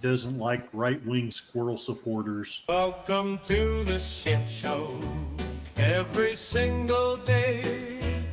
doesn't like right-wing squirrel supporters. Welcome to the shit show. Every single day,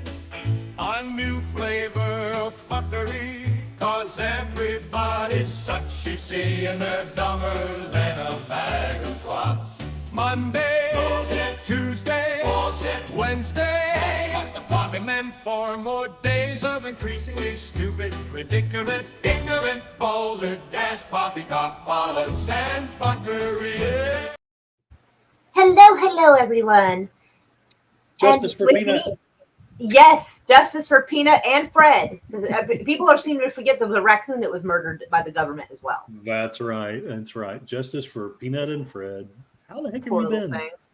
a new flavor of fuckery. Cause everybody's such, you see, and they're dumber than a bag of clots. Monday, bullshit. Tuesday, bullshit. Wednesday, what the fuck? And then 4 more days of increasingly stupid, ridiculous, ignorant, balderdash, poppycock, bollocks, and fuckery. Hello, everyone. Justice And for with Peanut. me- Yes, justice for Peanut and Fred. People are seeming to forget there was a raccoon that was murdered by the government as well. That's right. That's right. Justice for Peanut and Fred. How the heck have Poor you little been? things.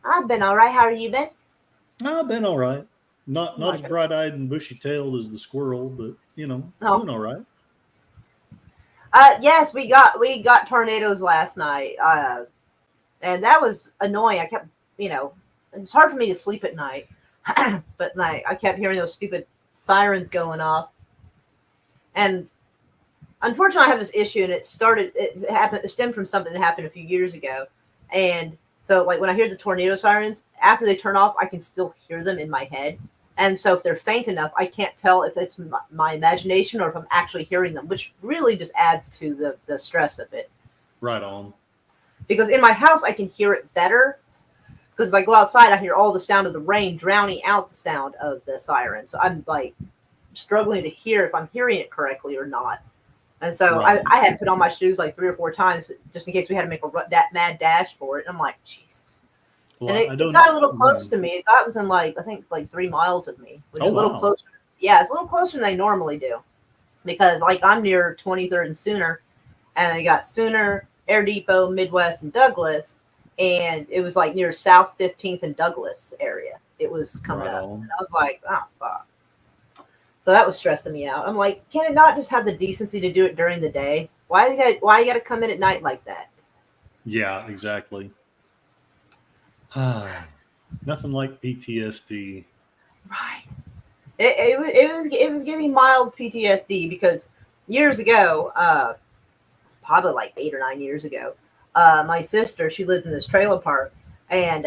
I've been all right. How are you been? I've been all right. Not as Okay. bright-eyed and bushy-tailed as the squirrel, but Oh. doing all right. Yes, we got tornadoes last night, and that was annoying. I kept, it's hard for me to sleep at night, but I kept hearing those stupid sirens going off, and unfortunately, I have this issue, and it stemmed from something that happened a few years ago, and so like when I hear the tornado sirens, after they turn off, I can still hear them in my head. And so if they're faint enough, I can't tell if it's my imagination or if I'm actually hearing them, which really just adds to the stress of it. Right on. Because in my house, I can hear it better. Because if I go outside, I hear all the sound of the rain drowning out the sound of the siren. So I'm like struggling to hear if I'm hearing it correctly or not. And so Right. I had put on my shoes like 3 or 4 times just in case we had to make a mad dash for it. And I'm like, Jesus. Well, And it got a little close to me. It got within I think 3 miles of me, which is a little closer. Yeah, it's a little closer than they normally do, because I'm near 23rd and Sooner, and they got Sooner, Air Depot, Midwest, and Douglas, and it was near South 15th and Douglas area. It was coming up, and I was like, oh fuck. So that was stressing me out. I'm like, can it not just have the decency to do it during the day? Why you got to come in at night like that? Yeah, exactly. Nothing like PTSD. Right. It was giving mild PTSD because years ago, probably 8 or 9 years ago, my sister, she lived in this trailer park, and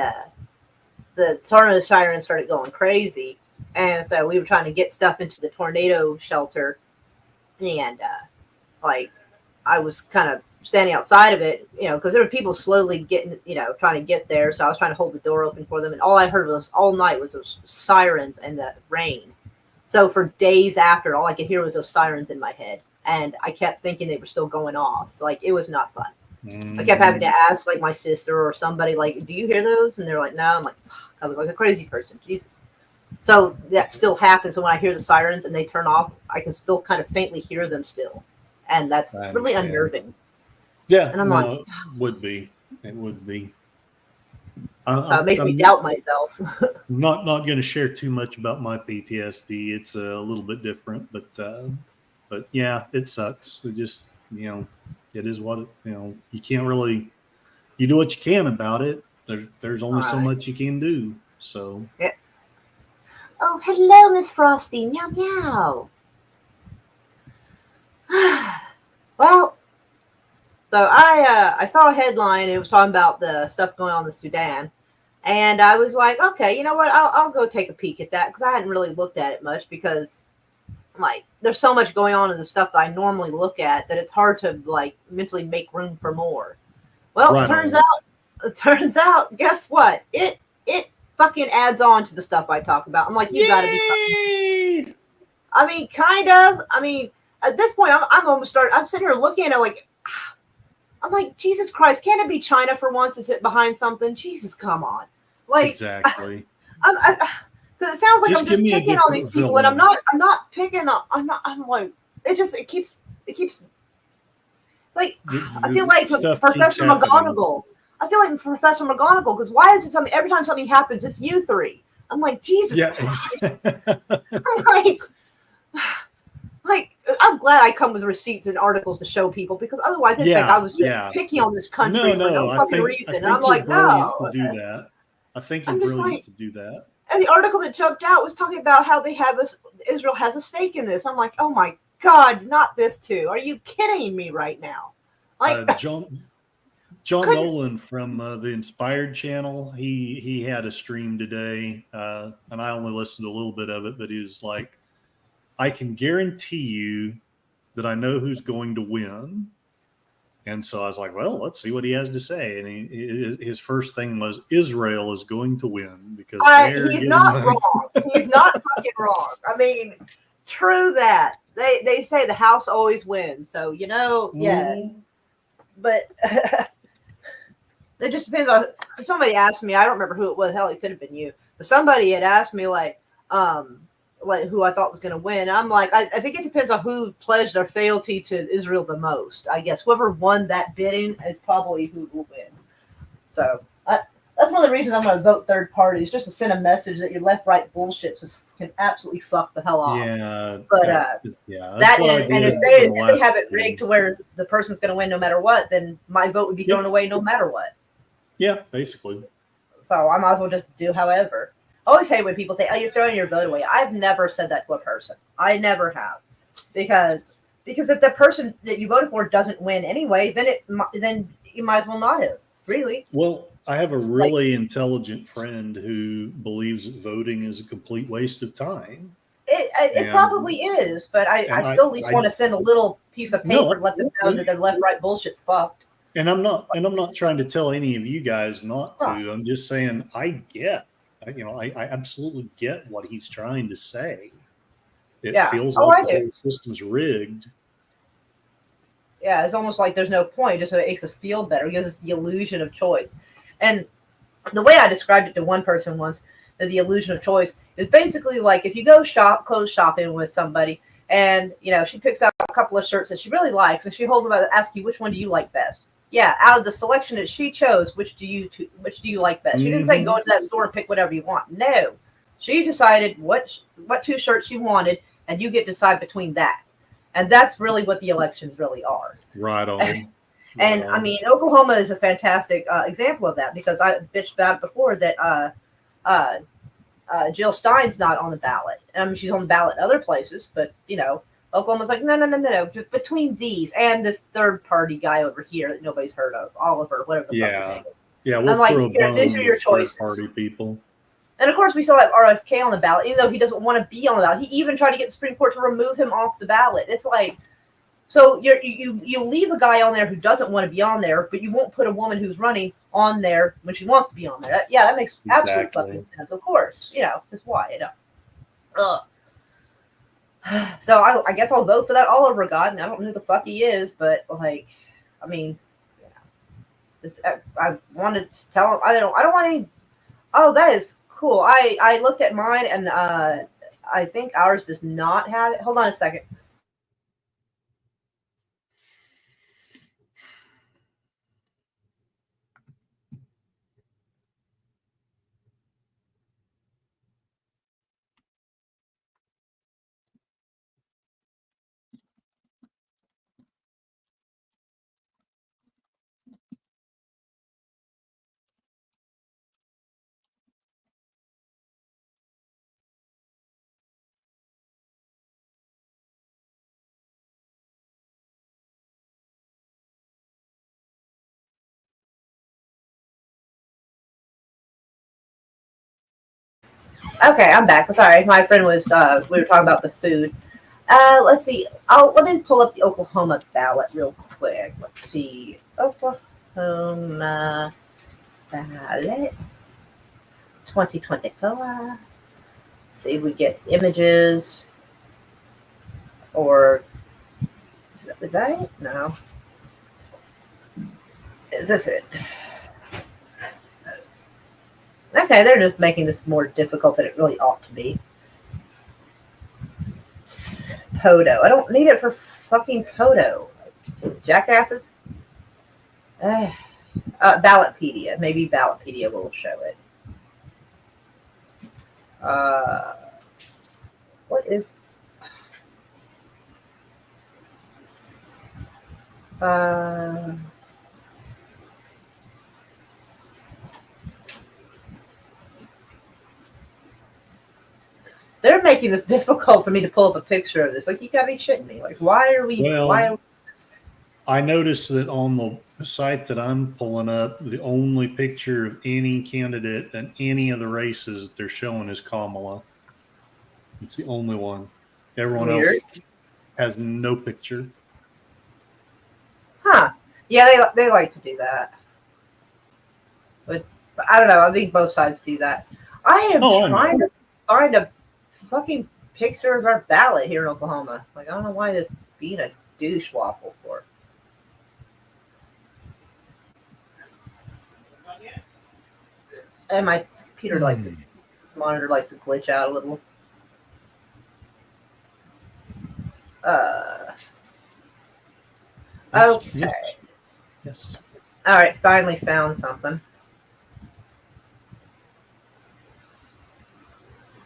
the tornado siren started going crazy, and so we were trying to get stuff into the tornado shelter, and I was kind of standing outside of it, because there were people slowly getting, trying to get there. So I was trying to hold the door open for them. And all I heard all night was those sirens and the rain. So for days after, all I could hear was those sirens in my head. And I kept thinking they were still going off. It was not fun. Mm-hmm. I kept having to ask my sister or somebody, do you hear those? And they're like, no. I'm like, I was like a crazy person. Jesus. So that still happens. So when I hear the sirens and they turn off, I can still kind of faintly hear them still. And that's really unnerving. Yeah, and I'm it would be. It would be. It makes me doubt myself. not going to share too much about my PTSD. It's a little bit different, but yeah, it sucks. It just it is what it. You can't really. You do what you can about it. There's only so much you can do. So. Yeah. Oh, hello, Miss Frosty. Meow meow. Well. So I saw a headline. It was talking about the stuff going on in the Sudan, and I was like, okay, you know what? I'll go take a peek at that, because I hadn't really looked at it much, because there's so much going on in the stuff that I normally look at that it's hard to mentally make room for more. Well, right. It turns out, guess what? It fucking adds on to the stuff I talk about. I'm like, you gotta be fucking. I mean, kind of. I mean, at this point, I'm almost starting. I'm sitting here looking at it I'm like, Jesus Christ, can't it be China for once is behind something? Jesus, come on. Exactly. Because it sounds like I'm just picking on these people, and I'm not picking on, I'm like, it keeps, I feel like Professor McGonagall. I feel like Professor McGonagall, because why is it every time something happens, it's you three? I'm like, Jesus Christ. I'm I'm glad I come with receipts and articles to show people, because otherwise they think I was just picking on this country for no fucking reason. And I'm like, no. To do that. I think you're brilliant to do that. And the article that jumped out was talking about how Israel has a stake in this. I'm like, oh my God, not this too. Are you kidding me right now? Like, John Nolan from the Inspired channel, he had a stream today, and I only listened to a little bit of it, but he was like, I can guarantee you that I know who's going to win. And so I was like, well, let's see what he has to say. And his first thing was Israel is going to win because he's not wrong. He's not fucking wrong. I mean, true that. They say the house always wins. So, yeah. Mm-hmm. But it just depends on. Somebody asked me, I don't remember who it was. Hell, it could have been you. But somebody had asked me, like who I thought was going to win. I'm like, I think it depends on who pledged their fealty to Israel the most. I guess whoever won that bidding is probably who will win. So that's one of the reasons I'm going to vote third parties, just to send a message that your left-right bullshit just can absolutely fuck the hell off. Yeah. But yeah, that and if they have it rigged to where the person's going to win no matter what, then my vote would be thrown away no matter what. Yeah, basically. So I might as well just do however. I always hate when people say, "Oh, you're throwing your vote away." I've never said that to a person. I never have, because if the person that you voted for doesn't win anyway, then you might as well not have. Really. Well, I have a really intelligent friend who believes that voting is a complete waste of time. It probably is, but I still at least want to send a little piece of paper to let them know that their left-right bullshit's fucked. And I'm not trying to tell any of you guys not to. I'm just saying I absolutely get what he's trying to say. It feels like the whole system's rigged. Yeah, it's almost like there's no point. Just so it makes us feel better. It gives us the illusion of choice. And the way I described it to one person once, that the illusion of choice is basically like if you go clothes shopping with somebody, and she picks out a couple of shirts that she really likes, and she holds them out and asks you, which one do you like best? Yeah, out of the selection that she chose, which do you like best? She didn't say go into that store and pick whatever you want. No, she decided what 2 shirts she wanted, and you get to decide between that. And that's really what the elections really are. Right on. And I mean, Oklahoma is a fantastic example of that, because I bitched about it before that Jill Stein's not on the ballot. I mean, she's on the ballot in other places, but Oklahoma's like, no. Between these and this third party guy over here that nobody's heard of, Oliver, whatever the fuck his name is. Yeah, we'll throw a bone these are your choices. Party people. And of course, we still have RFK on the ballot, even though he doesn't want to be on the ballot. He even tried to get the Supreme Court to remove him off the ballot. It's like, so you leave a guy on there who doesn't want to be on there, but you won't put a woman who's running on there when she wants to be on there. That makes absolute fucking sense. Of course, that's why. So I guess I'll vote for that Oliver God, and I don't know who the fuck he is, but I mean, I wanted to tell him I don't want any. Oh, that is cool. I looked at mine, and I think ours does not have it. Hold on a second. Okay, I'm back. Sorry, my friend was. We were talking about the food. Let's see. Let me pull up the Oklahoma ballot real quick. Let's see. Oklahoma ballot 2024. See if we get images. Or is that it? No. Is this it? Okay, they're just making this more difficult than it really ought to be. Poto. I don't need it for fucking Poto. Jackasses. Ballotpedia. Maybe Ballotpedia will show it. What is... they're making this difficult for me to pull up a picture of this. Like, you gotta be shitting me. Like, why are we? Well, why? Are we I noticed that on the site that I'm pulling up, the only picture of any candidate in any of the races that th're showing is Kamala. It's the only one. Everyone weird? else has no picture. Huh? Yeah, they like to do that. But I don't know. I think both sides do that. I am trying to find a fucking picture of our ballot here in Oklahoma. Like, I don't know why this being a douche waffle for. And my computer monitor likes to glitch out a little. Okay. Yes. All right, finally found something.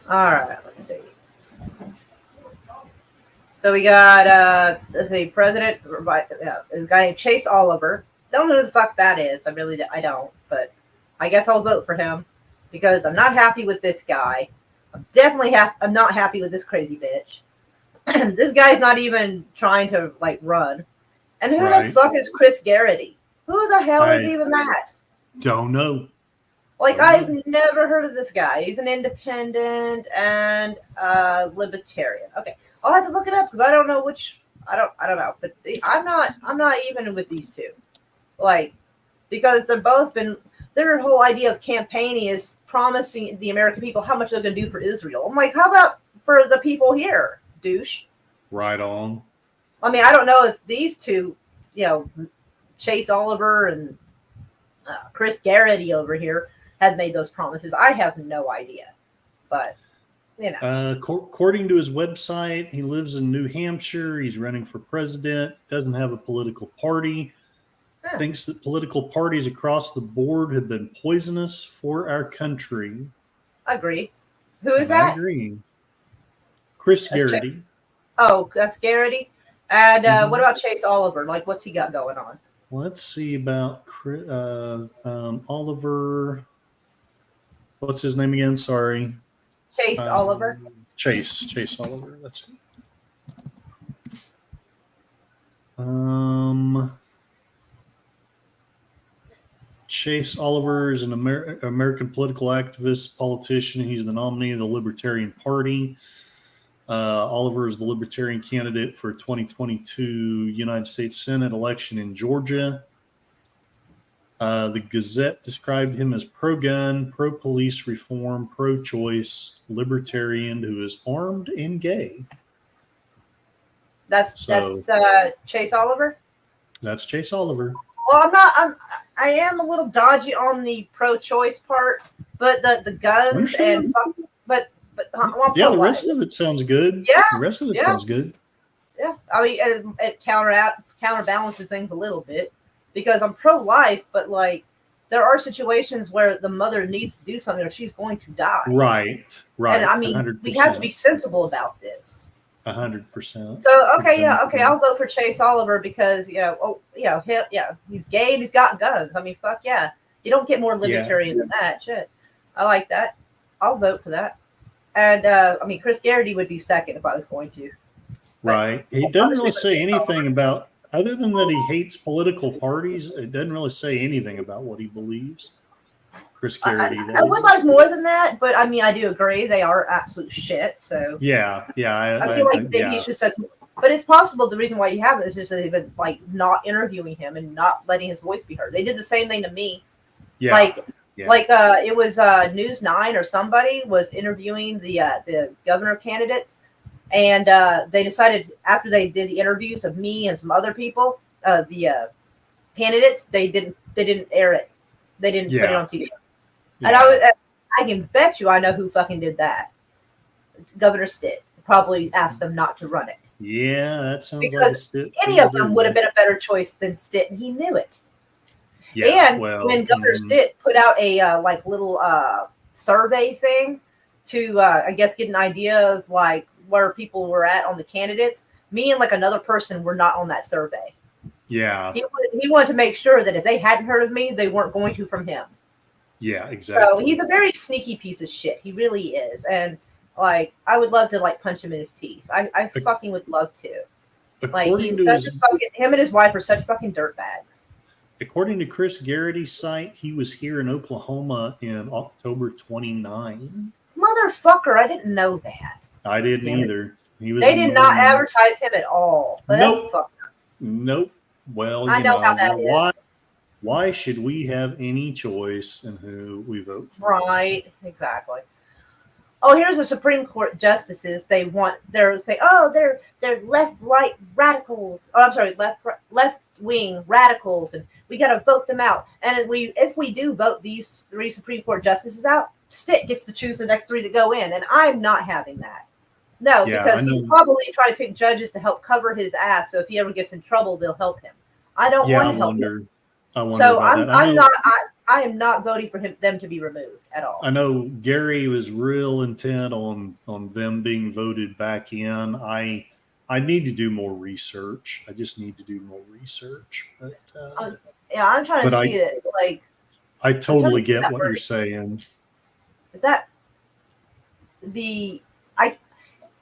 All right, let's see. So we got let's see, President, a guy named Chase Oliver. Don't know who the fuck that is. I don't, but I guess I'll vote for him because I'm not happy with this guy. I'm not happy with this crazy bitch. This guy's not even trying to like run. And who the fuck is Chris Garrity? Who the hell is even that? Don't know. Like, I've never heard of this guy. He's an independent and libertarian. Okay, I'll have to look it up because I don't know which. I don't know. But I'm not even with these two. Like, because they're both been. Their whole idea of campaigning is promising the American people how much they're going to do for Israel. I'm like, how about for the people here, douche? Right on. I mean, I don't know if these two, Chase Oliver and Chris Garrity over here have made those promises. I have no idea, but according to his website, he lives in New Hampshire. He's running for president. Doesn't have a political party. Thinks that political parties across the board have been poisonous for our country. Agree. Who is that? I agree. Chris Garrity. Oh, that's Garrity. And what about Chase Oliver? Like, what's he got going on? Let's see about Oliver. What's his name again? Sorry. Chase Oliver. Chase Oliver. That's it. Chase Oliver is an American political activist, politician. He's the nominee of the Libertarian Party. Oliver is the Libertarian candidate for 2022 United States Senate election in Georgia. The Gazette described him as pro-gun, pro-police reform, pro-choice, libertarian who is armed and gay. That's Chase Oliver? That's Chase Oliver. Well, I am a little dodgy on the pro-choice part, but the guns and but the rest of it sounds good. Yeah, the rest of it sounds good. Yeah, I mean, it counterbalances things a little bit because I'm pro-life, but like there are situations where the mother needs to do something or she's going to die. Right. And I mean, 100%. We have to be sensible about this. 100%. So okay, I'll vote for Chase Oliver because he's gay and he's got guns. I mean, fuck yeah, you don't get more libertarian than that. Shit, I like that. I'll vote for that. And I mean, Chris Garrity would be second if I was going to. Right. He doesn't really say anything about, other than that he hates political parties. It doesn't really say anything about what he believes. Chris Garrity. I would like more than that, but I mean, I do agree they are absolute shit. So yeah. I feel like maybe he should set some. But it's possible the reason why you haven't is just that they've been like not interviewing him and not letting his voice be heard. They did the same thing to me. Yeah. It was News 9 or somebody was interviewing the governor candidates, and they decided after they did the interviews of me and some other people, the candidates, they didn't air it. They didn't put it on TV. Yeah. And I can bet you I know who fucking did that. Governor Stitt probably asked them not to run it. Yeah, that sounds because like any of them would have been a better choice than Stitt, and he knew it. Yeah, and when Governor Stitt put out a little survey thing to I guess get an idea of like where people were at on the candidates, me and like another person were not on that survey. Yeah, he wanted to make sure that if they hadn't heard of me, they weren't going to from him. Yeah, exactly. So he's a very sneaky piece of shit. He really is, and Like, I would love to like punch him in his teeth. I fucking would love to. Like, According he's to such a fucking. Him and his wife are such fucking dirtbags. according to Chris Garrity's site, he was here in Oklahoma in October 29. Motherfucker, I didn't know that. I didn't Damn it. either. He was They did not annoying. advertise him at all. But Nope. that's fucked up. Nope. Well, I know how that is. Why should we have any choice in who we vote for? Right, exactly. Oh, here's the Supreme Court justices. They're saying, oh, they're right radicals. Oh, I'm sorry, left wing radicals, and we got to vote them out. And if we do vote these 3 Supreme Court justices out, Stitt gets to choose the next 3 to go in, and I'm not having that. No, Yeah, because he's probably trying to pick judges to help cover his ass. So if he ever gets in trouble, they'll help him. I don't want to help him. I wonder So about that. I am not voting for them to be removed at all. I know Gary was real intent on them being voted back in. I need to do more research. I just need to do more research. But Yeah, I'm trying to see it. Like, I totally get what you're saying. Is that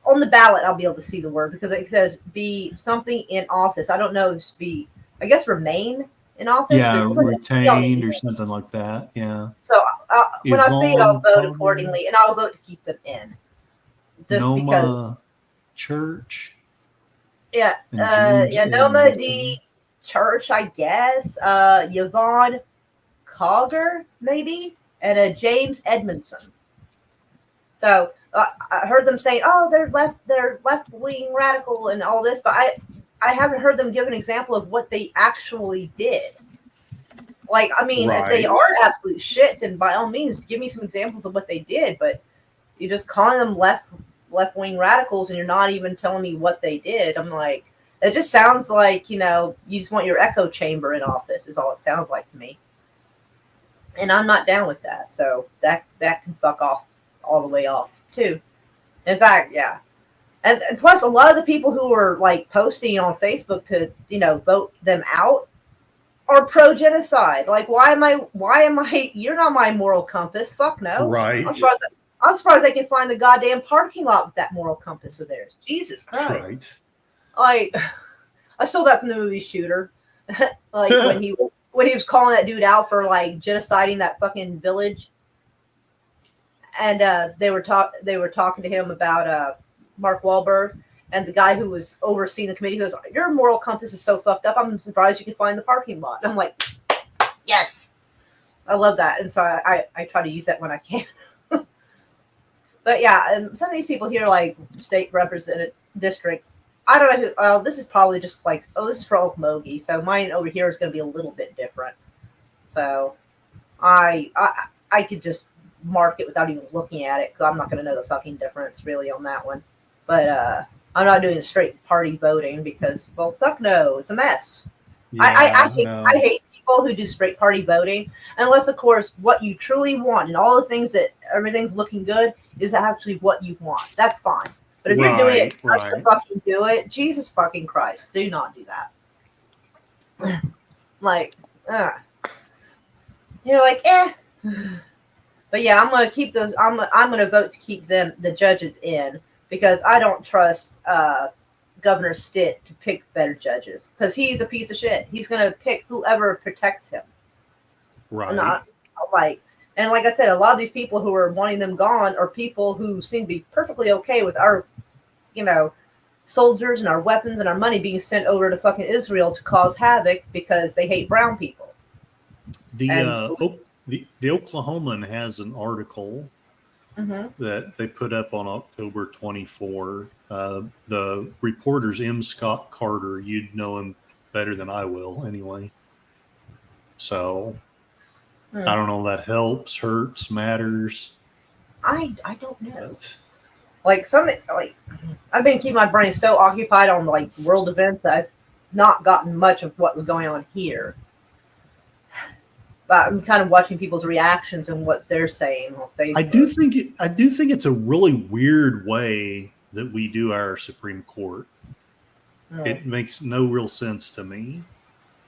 on the ballot? I'll be able to see the word because it says be something in office. I don't know if be. I guess remain in office. Yeah, retained or something like that. Yeah. So when I see it, I'll vote accordingly, and I'll vote to keep them in. Just Noma because. Church. Yeah. Noma D Church, I guess. Yvonne Cogger, maybe, and James Edmondson. So I heard them saying, "Oh, they're left wing radical and all this," but I haven't heard them give an example of what they actually did. Like, I mean, if they are absolute shit, then by all means, give me some examples of what they did. But you're just calling them left wing radicals, and you're not even telling me what they did. I'm like, it just sounds like, you just want your echo chamber in office is all it sounds like to me. And I'm not down with that. So that can fuck off all the way off too. In fact, yeah. And plus, a lot of the people who are like posting on Facebook to, vote them out are pro-genocide. Like, why am I, you're not my moral compass. Fuck no. Right. I'm surprised they can find the goddamn parking lot with that moral compass of theirs. Jesus Christ. Right. I stole that from the movie Shooter. Like when he was calling that dude out for like genociding that fucking village. And they were talking to him about Mark Wahlberg, and the guy who was overseeing the committee goes, "Your moral compass is so fucked up. I'm surprised you can find the parking lot." And I'm like, yes, I love that, and so I try to use that when I can. But yeah, and some of these people here, like state representative district, I don't know who. Well, this is probably just like, this is for Okmulgee, so mine over here is going to be a little bit different. So I could just mark it without even looking at it because I'm not going to know the fucking difference really on that one. But I'm not doing straight party voting because, well, fuck no, it's a mess. Yeah, I hate people who do straight party voting unless, of course, what you truly want and all the things that everything's looking good is actually what you want. That's fine. But if you're doing it just to fucking do it, Jesus fucking Christ, do not do that. Like, you're like, eh. But yeah, I'm gonna keep those. I'm gonna vote to keep the judges in because I don't trust Governor Stitt to pick better judges because he's a piece of shit. He's gonna pick whoever protects him. Right. And like I said, a lot of these people who are wanting them gone are people who seem to be perfectly okay with our, soldiers and our weapons and our money being sent over to fucking Israel to cause havoc because they hate brown people. The Oklahoman has an article that they put up on October 24. The reporter's M. Scott Carter. You'd know him better than I will, anyway. So I don't know if that helps, hurts, matters. I don't know. But, I've been keeping my brain so occupied on like world events that I've not gotten much of what was going on here. But I'm kind of watching people's reactions and what they're saying on Facebook. I do think it's a really weird way that we do our Supreme Court. It makes no real sense to me.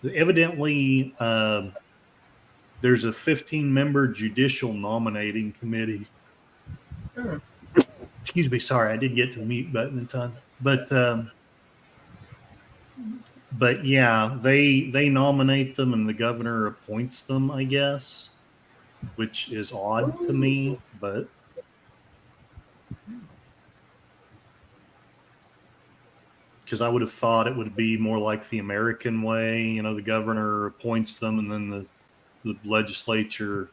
Evidently, there's a 15-member judicial nominating committee. excuse me, sorry, I did get to the mute button in time. But yeah, they nominate them and the governor appoints them, I guess, which is odd to me, but because I would have thought it would be more like the American way, you know, the governor appoints them and then the legislature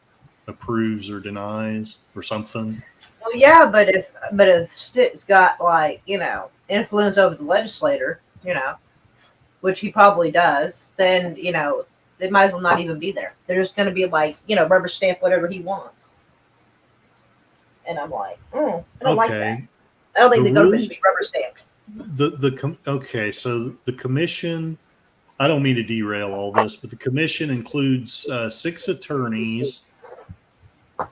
approves or denies or something. Well, yeah, but if Stitt's got like, you know, influence over the legislator, you know, which he probably does, then, you know, they might as well not even be there. They're just going to be like, you know, rubber stamp whatever he wants. And I'm like, I don't like that. I don't think the government should be rubber stamped. Okay, so the commission, I don't mean to derail all this, but the commission includes 6 attorneys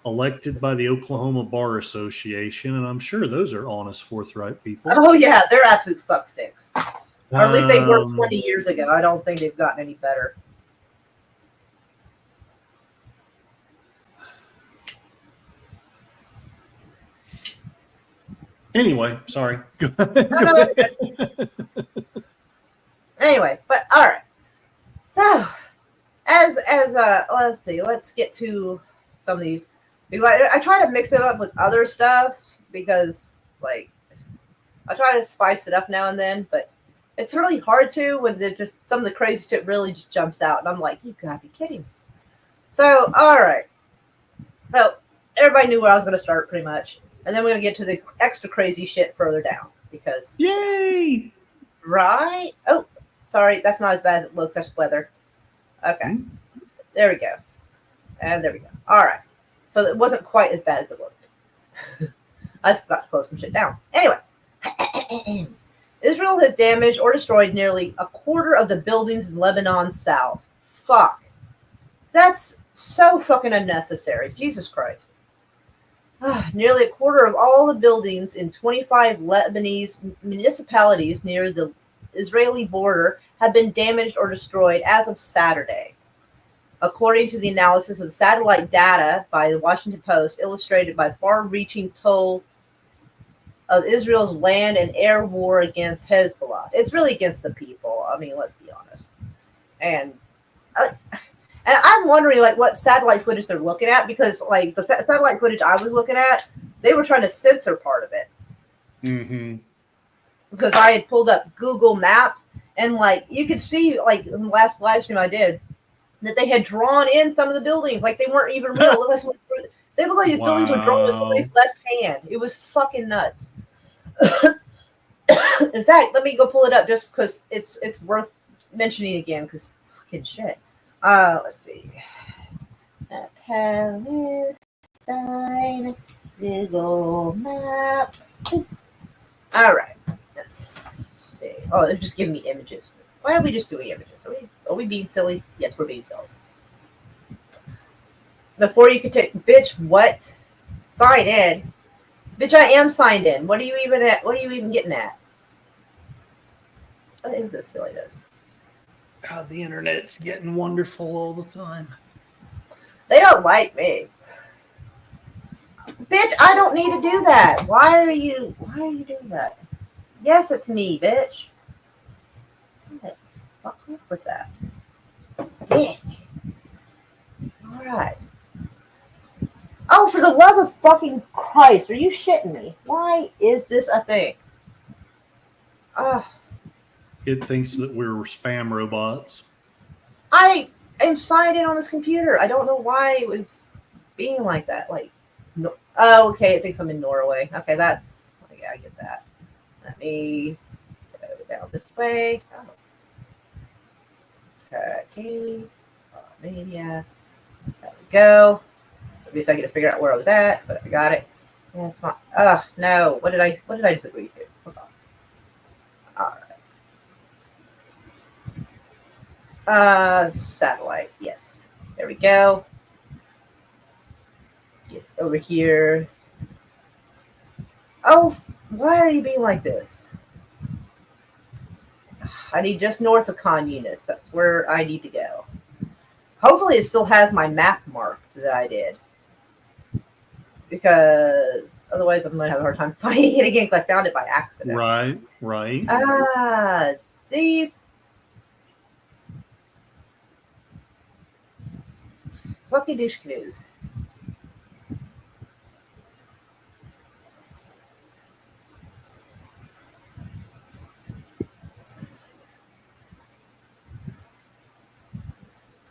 elected by the Oklahoma Bar Association, and I'm sure those are honest, forthright people. Oh, yeah, they're absolute fuck sticks. Or at least they were 20 years ago. I don't think they've gotten any better. Anyway, sorry. No, anyway, but all right. So, as let's see. Let's get to some of these. Because I try to mix it up with other stuff because, like, I try to spice it up now and then, but it's really hard to when just some of the crazy shit really just jumps out, and I'm like, you gotta be kidding me. So, all right. So everybody knew where I was going to start, pretty much, and then we're going to get to the extra crazy shit further down because. Yay! Right? Oh, sorry, that's not as bad as it looks. That's weather. Okay, there we go, and there we go. All right. So it wasn't quite as bad as it looked. I just forgot to close some shit down. Anyway. Israel has damaged or destroyed nearly a quarter of the buildings in Lebanon's south. Fuck. That's so fucking unnecessary. Jesus Christ. Nearly a quarter of all the buildings in 25 Lebanese municipalities near the Israeli border have been damaged or destroyed as of Saturday. According to the analysis of satellite data by the Washington Post, illustrated by far-reaching toll of Israel's land and air war against Hezbollah. It's really against the people. I mean, let's be honest. And I'm wondering, like, what satellite footage they're looking at, because, like, the satellite footage I was looking at, they were trying to censor part of it. Mm-hmm. Because I had pulled up Google Maps, and, like, you could see, like, in the last live stream I did, that they had drawn in some of the buildings. Like, they weren't even real. They look like these buildings were drawn with somebody's left hand. It was fucking nuts. In fact, let me go pull it up just because it's worth mentioning again, because fucking shit. Let's see. Palestine Google Map. All right. Let's see. Oh, they're just giving me images. Why are we just doing images? Are we being silly? Yes, we're being silly. Before you could take, bitch, what? Sign in. Bitch, I am signed in. What are you even at? What are you even getting at? What is this silliness? God, the internet's getting wonderful all the time. They don't like me. Bitch, I don't need to do that. Why are you doing that? Yes, it's me, bitch. Yes. Fuck off with that. Dick. Alright. Oh, for the love of fucking Christ, are you shitting me? Why is this a thing? It thinks that we're spam robots. I am signed in on this computer. I don't know why it was being like that. Like, no. Oh, okay, it thinks I'm in Norway. Okay, that's, yeah, I get that. Let me go down this way. Oh. Turkey. Romania. There we go. Took me a second to figure out where I was at, but I got it. Yeah, it's fine. No. What did I just agree to? Hold on. All right. Satellite. Yes. There we go. Get over here. Oh, why are you being like this? I need just north of con units. That's where I need to go. Hopefully it still has my map marked that I did. because otherwise I'm going to have a hard time finding it again because I found it by accident. Right, right. These fucking douche canoes.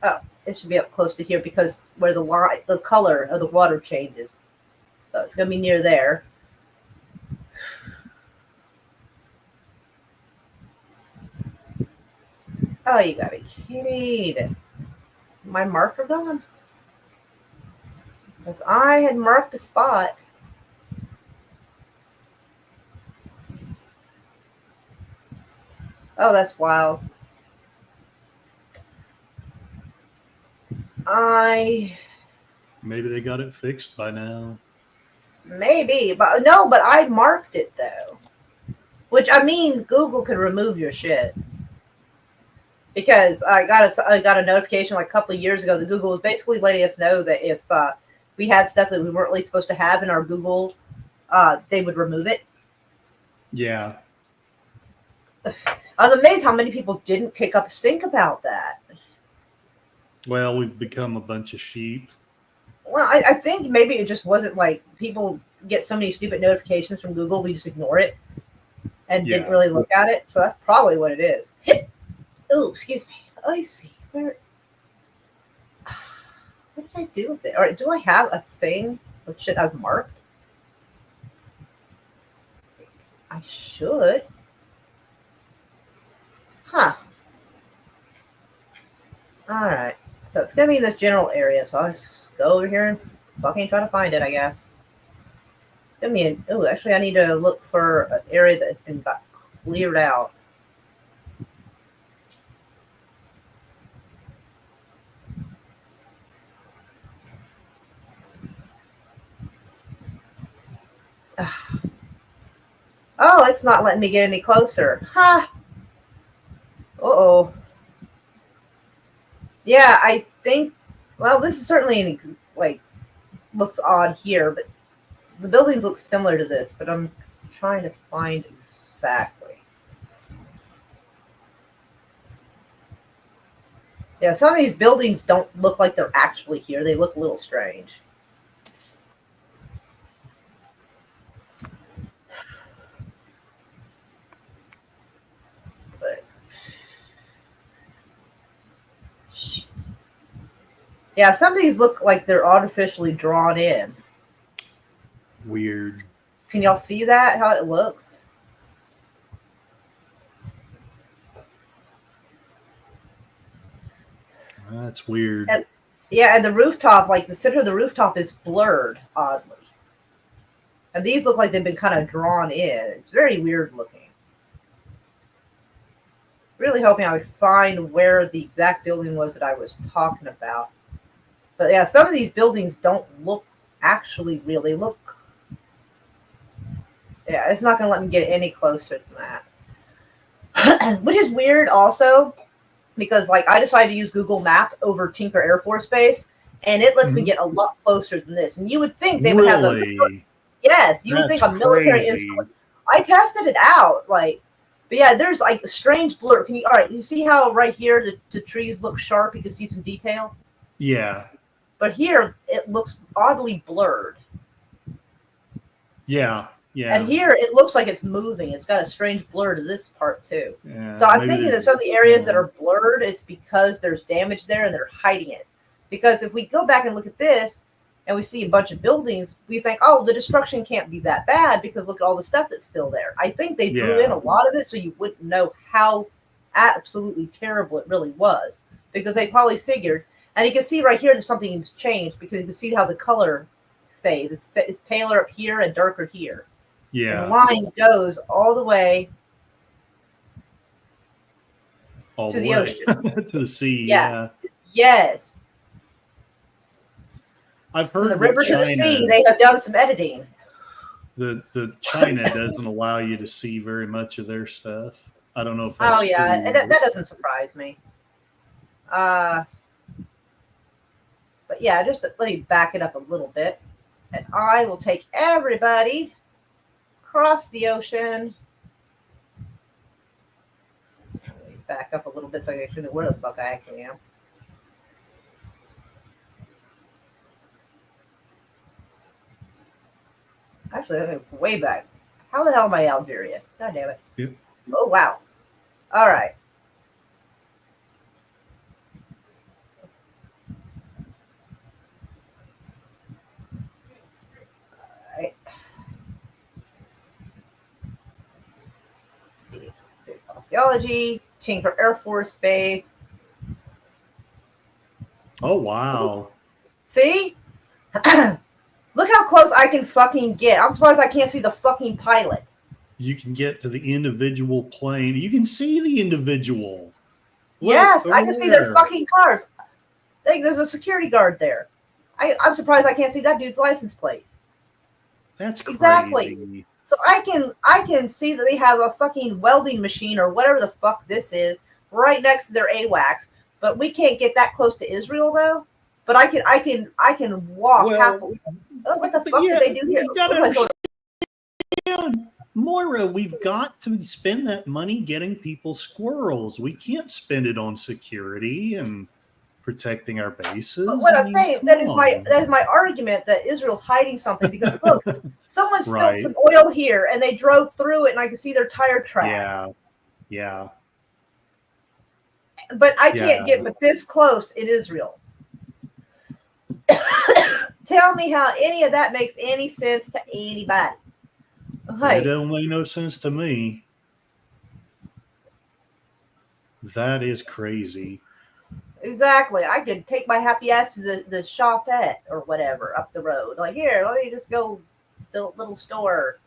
Oh, it should be up close to here because where the color of the water changes. So it's going to be near there. Oh, you gotta be kidding. My marker gone? Because I had marked a spot. Oh, that's wild. Maybe they got it fixed by now. Maybe, but no, but I marked it though. Which I mean, Google could remove your shit. Because I got a notification like a couple of years ago that Google was basically letting us know that if we had stuff that we weren't really supposed to have in our Google, they would remove it. Yeah. I was amazed how many people didn't kick up a stink about that. Well, we've become a bunch of sheep. Well, I think maybe it just wasn't like people get so many stupid notifications from Google, we just ignore it and didn't really look at it. So that's probably what it is. Oh, excuse me. I see. What did I do with it? Or do I have a thing with shit I've marked? I should. Huh. Alright. So it's going to be in this general area. So I'll just go over here and fucking try to find it, I guess. It's going to be in... Oh, actually, I need to look for an area that has been got cleared out. Oh, it's not letting me get any closer. Huh. Uh-oh. Yeah, I think... Well, this is certainly, like, looks odd here, but the buildings look similar to this, but I'm trying to find exactly. Yeah, some of these buildings don't look like they're actually here. They look a little strange. Yeah, some of these look like they're artificially drawn in. Weird. Can y'all see that, how it looks? That's weird. And the rooftop, like the center of the rooftop is blurred, oddly. And these look like they've been kind of drawn in. It's very weird looking. Really hoping I would find where the exact building was that I was talking about. But yeah, some of these buildings don't look actually really look. Yeah, it's not going to let me get any closer than that. Which is weird also, because like I decided to use Google Maps over Tinker Air Force Base, and it lets me get a lot closer than this. And you would think they would have a... Yes, you would think a military installation. I tested it out, like... But yeah, there's like a strange blur. Can you... All right, you see how right here the trees look sharp? You can see some detail? Yeah. But here, it looks oddly blurred. Yeah, yeah. And here, it looks like it's moving. It's got a strange blur to this part, too. Yeah, so I'm thinking that some of the areas that are blurred, it's because there's damage there and they're hiding it. Because if we go back and look at this, and we see a bunch of buildings, we think, oh, the destruction can't be that bad because look at all the stuff that's still there. I think they drew in a lot of it so you wouldn't know how absolutely terrible it really was. Because they probably figured... And you can see right here that something's changed because you can see how the color fades. It's paler up here and darker here. Yeah. And the line goes all the way to the ocean. To the sea, yeah. Yes. I've heard From the river to the sea, they have done some editing. The China doesn't allow you to see very much of their stuff. I don't know if that's true. And that doesn't surprise me. But yeah, just let me back it up a little bit. and I will take everybody across the ocean. Let me back up a little bit so I can know where the fuck I actually am. Actually, I'm way back. How the hell am I Algeria? God damn it. Yep. Oh, wow. All right. All right. Osteology, Chamber Air Force Base. Oh wow. See? Look how close I can fucking get. I'm surprised I can't see the fucking pilot. You can get to the individual plane. You can see the individual. Yes, Look, I can see their there. fucking cars. There's a security guard there. I'm surprised I can't see that dude's license plate. That's crazy. Exactly. So I can see that they have a fucking welding machine or whatever the fuck this is right next to their AWACS, but we can't get that close to Israel though. But I can walk half. Well, Oh, what the but fuck yeah, did they do here? you gotta What am I supposed understand, Moira, we've got to spend that money getting people squirrels. We can't spend it on security and protecting our bases. But what I I'm mean, saying, come that is on. my argument that Israel's hiding something because look, someone spilled Right. some oil here and they drove through it and I could see their tire track. Yeah. Yeah. But I can't Yeah. get but this close in Israel. Tell me how any of that makes any sense to anybody. It don't make no sense to me. That is crazy. Exactly. I could take my happy ass to the shopette or whatever up the road. Like, here, let me just go to the little store.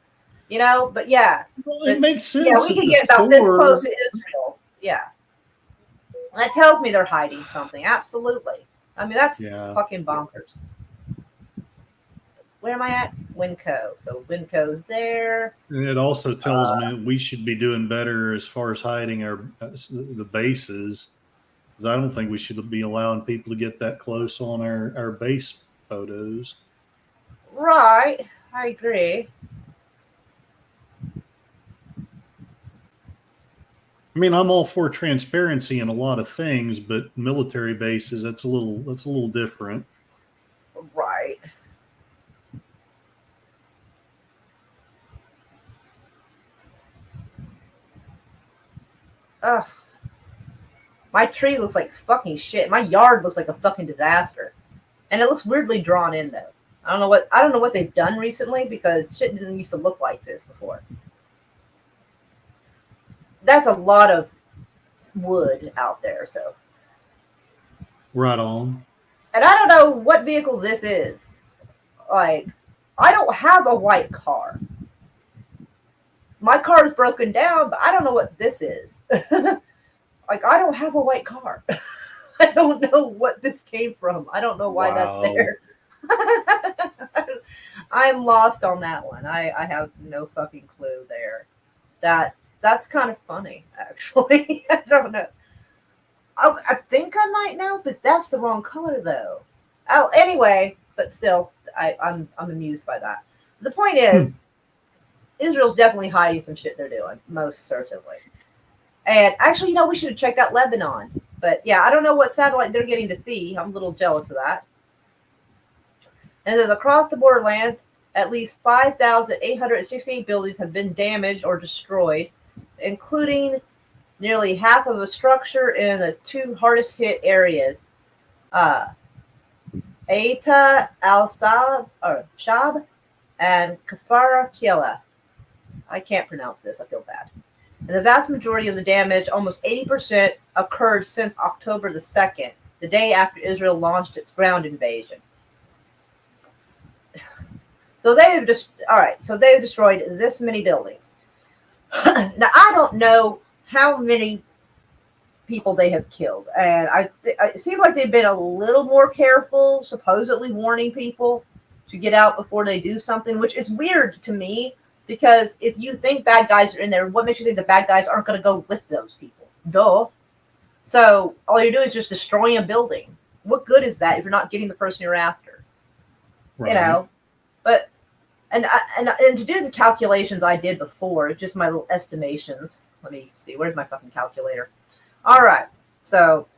You know? But yeah. Well, but, it makes sense. Yeah, we that can the get about this store- close to Israel. Yeah. That tells me they're hiding something. Absolutely. I mean, that's fucking bonkers. Where am I at? Winco. So Winco's there. And it also tells me we should be doing better as far as hiding the bases. Because I don't think we should be allowing people to get that close on our base photos. Right. I agree. I mean, I'm all for transparency in a lot of things, but military bases, that's a little different. Right. Ugh. My tree looks like fucking shit. My yard looks like a fucking disaster. And it looks weirdly drawn in though. I don't know what they've done recently because shit didn't used to look like this before. That's a lot of wood out there, so. Right on. And I don't know what vehicle this is. Like, I don't have a white car. My car is broken down, but I don't know what this is. Like, I don't have a white car. I don't know what this came from. I don't know why that's there. I'm lost on that one. I have no fucking clue there. That's kind of funny, actually. I don't know. I think I might know, but that's the wrong color, though. Oh, anyway, but still, I'm amused by that. The point is, Israel's definitely hiding some shit they're doing, most certainly. And actually, we should have checked out Lebanon. But yeah, I don't know what satellite they're getting to see. I'm a little jealous of that. And then across the borderlands, at least 5,868 buildings have been damaged or destroyed, including nearly half of a structure in the two hardest hit areas. Aita al-Shab and Kafara Kiela. I can't pronounce this. I feel bad. And the vast majority of the damage, almost 80%, occurred since October the 2nd, the day after Israel launched its ground invasion. So they've destroyed this many buildings. Now, I don't know how many people they have killed. And it seems like they've been a little more careful, supposedly warning people to get out before they do something, which is weird to me. Because if you think bad guys are in there, what makes you think the bad guys aren't going to go with those people? Duh. So all you're doing is just destroying a building. What good is that if you're not getting the person you're after? Right. But and to do the calculations I did before, just my little estimations. Let me see. Where's my fucking calculator? All right. So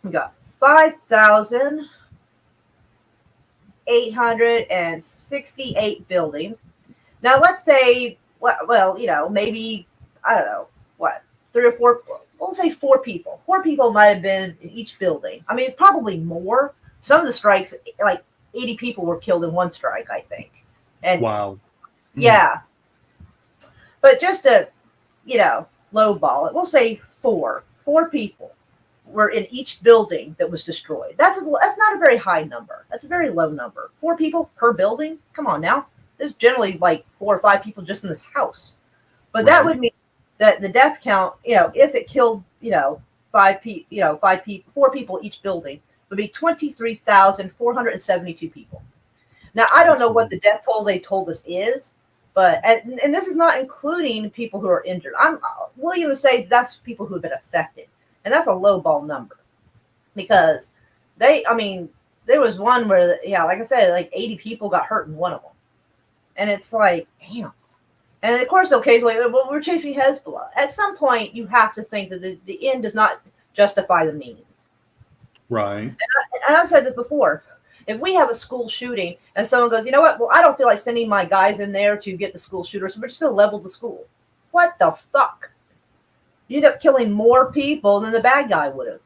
we got 5,868 buildings. Now let's say, well, maybe I don't know what, 3 or 4. We'll say 4 people. 4 people might have been in each building. I mean, it's probably more. Some of the strikes, like 80 people were killed in one strike, I think. And wow. Yeah. But just to, lowball it, we'll say 4 people were in each building that was destroyed. That's not a very high number. That's a very low number. 4 people per building? Come on now. There's generally like 4 or 5 people just in this house. But that would mean that the death count, if it killed, 4 people each building, would be 23,472 people. Now, I don't know what the death toll they told us is, but and this is not including people who are injured. I'm willing to say that's people who have been affected, and that's a low ball number, because there was one where, like I said, like 80 people got hurt in one of them, and it's like, damn. And of course, occasionally, well, we're chasing Hezbollah. At some point, you have to think that the end does not justify the means. Right. And I've said this before. If we have a school shooting and someone goes, you know what? Well, I don't feel like sending my guys in there to get the school shooter, so we're just going to level the school. What the fuck? You end up killing more people than the bad guy would have.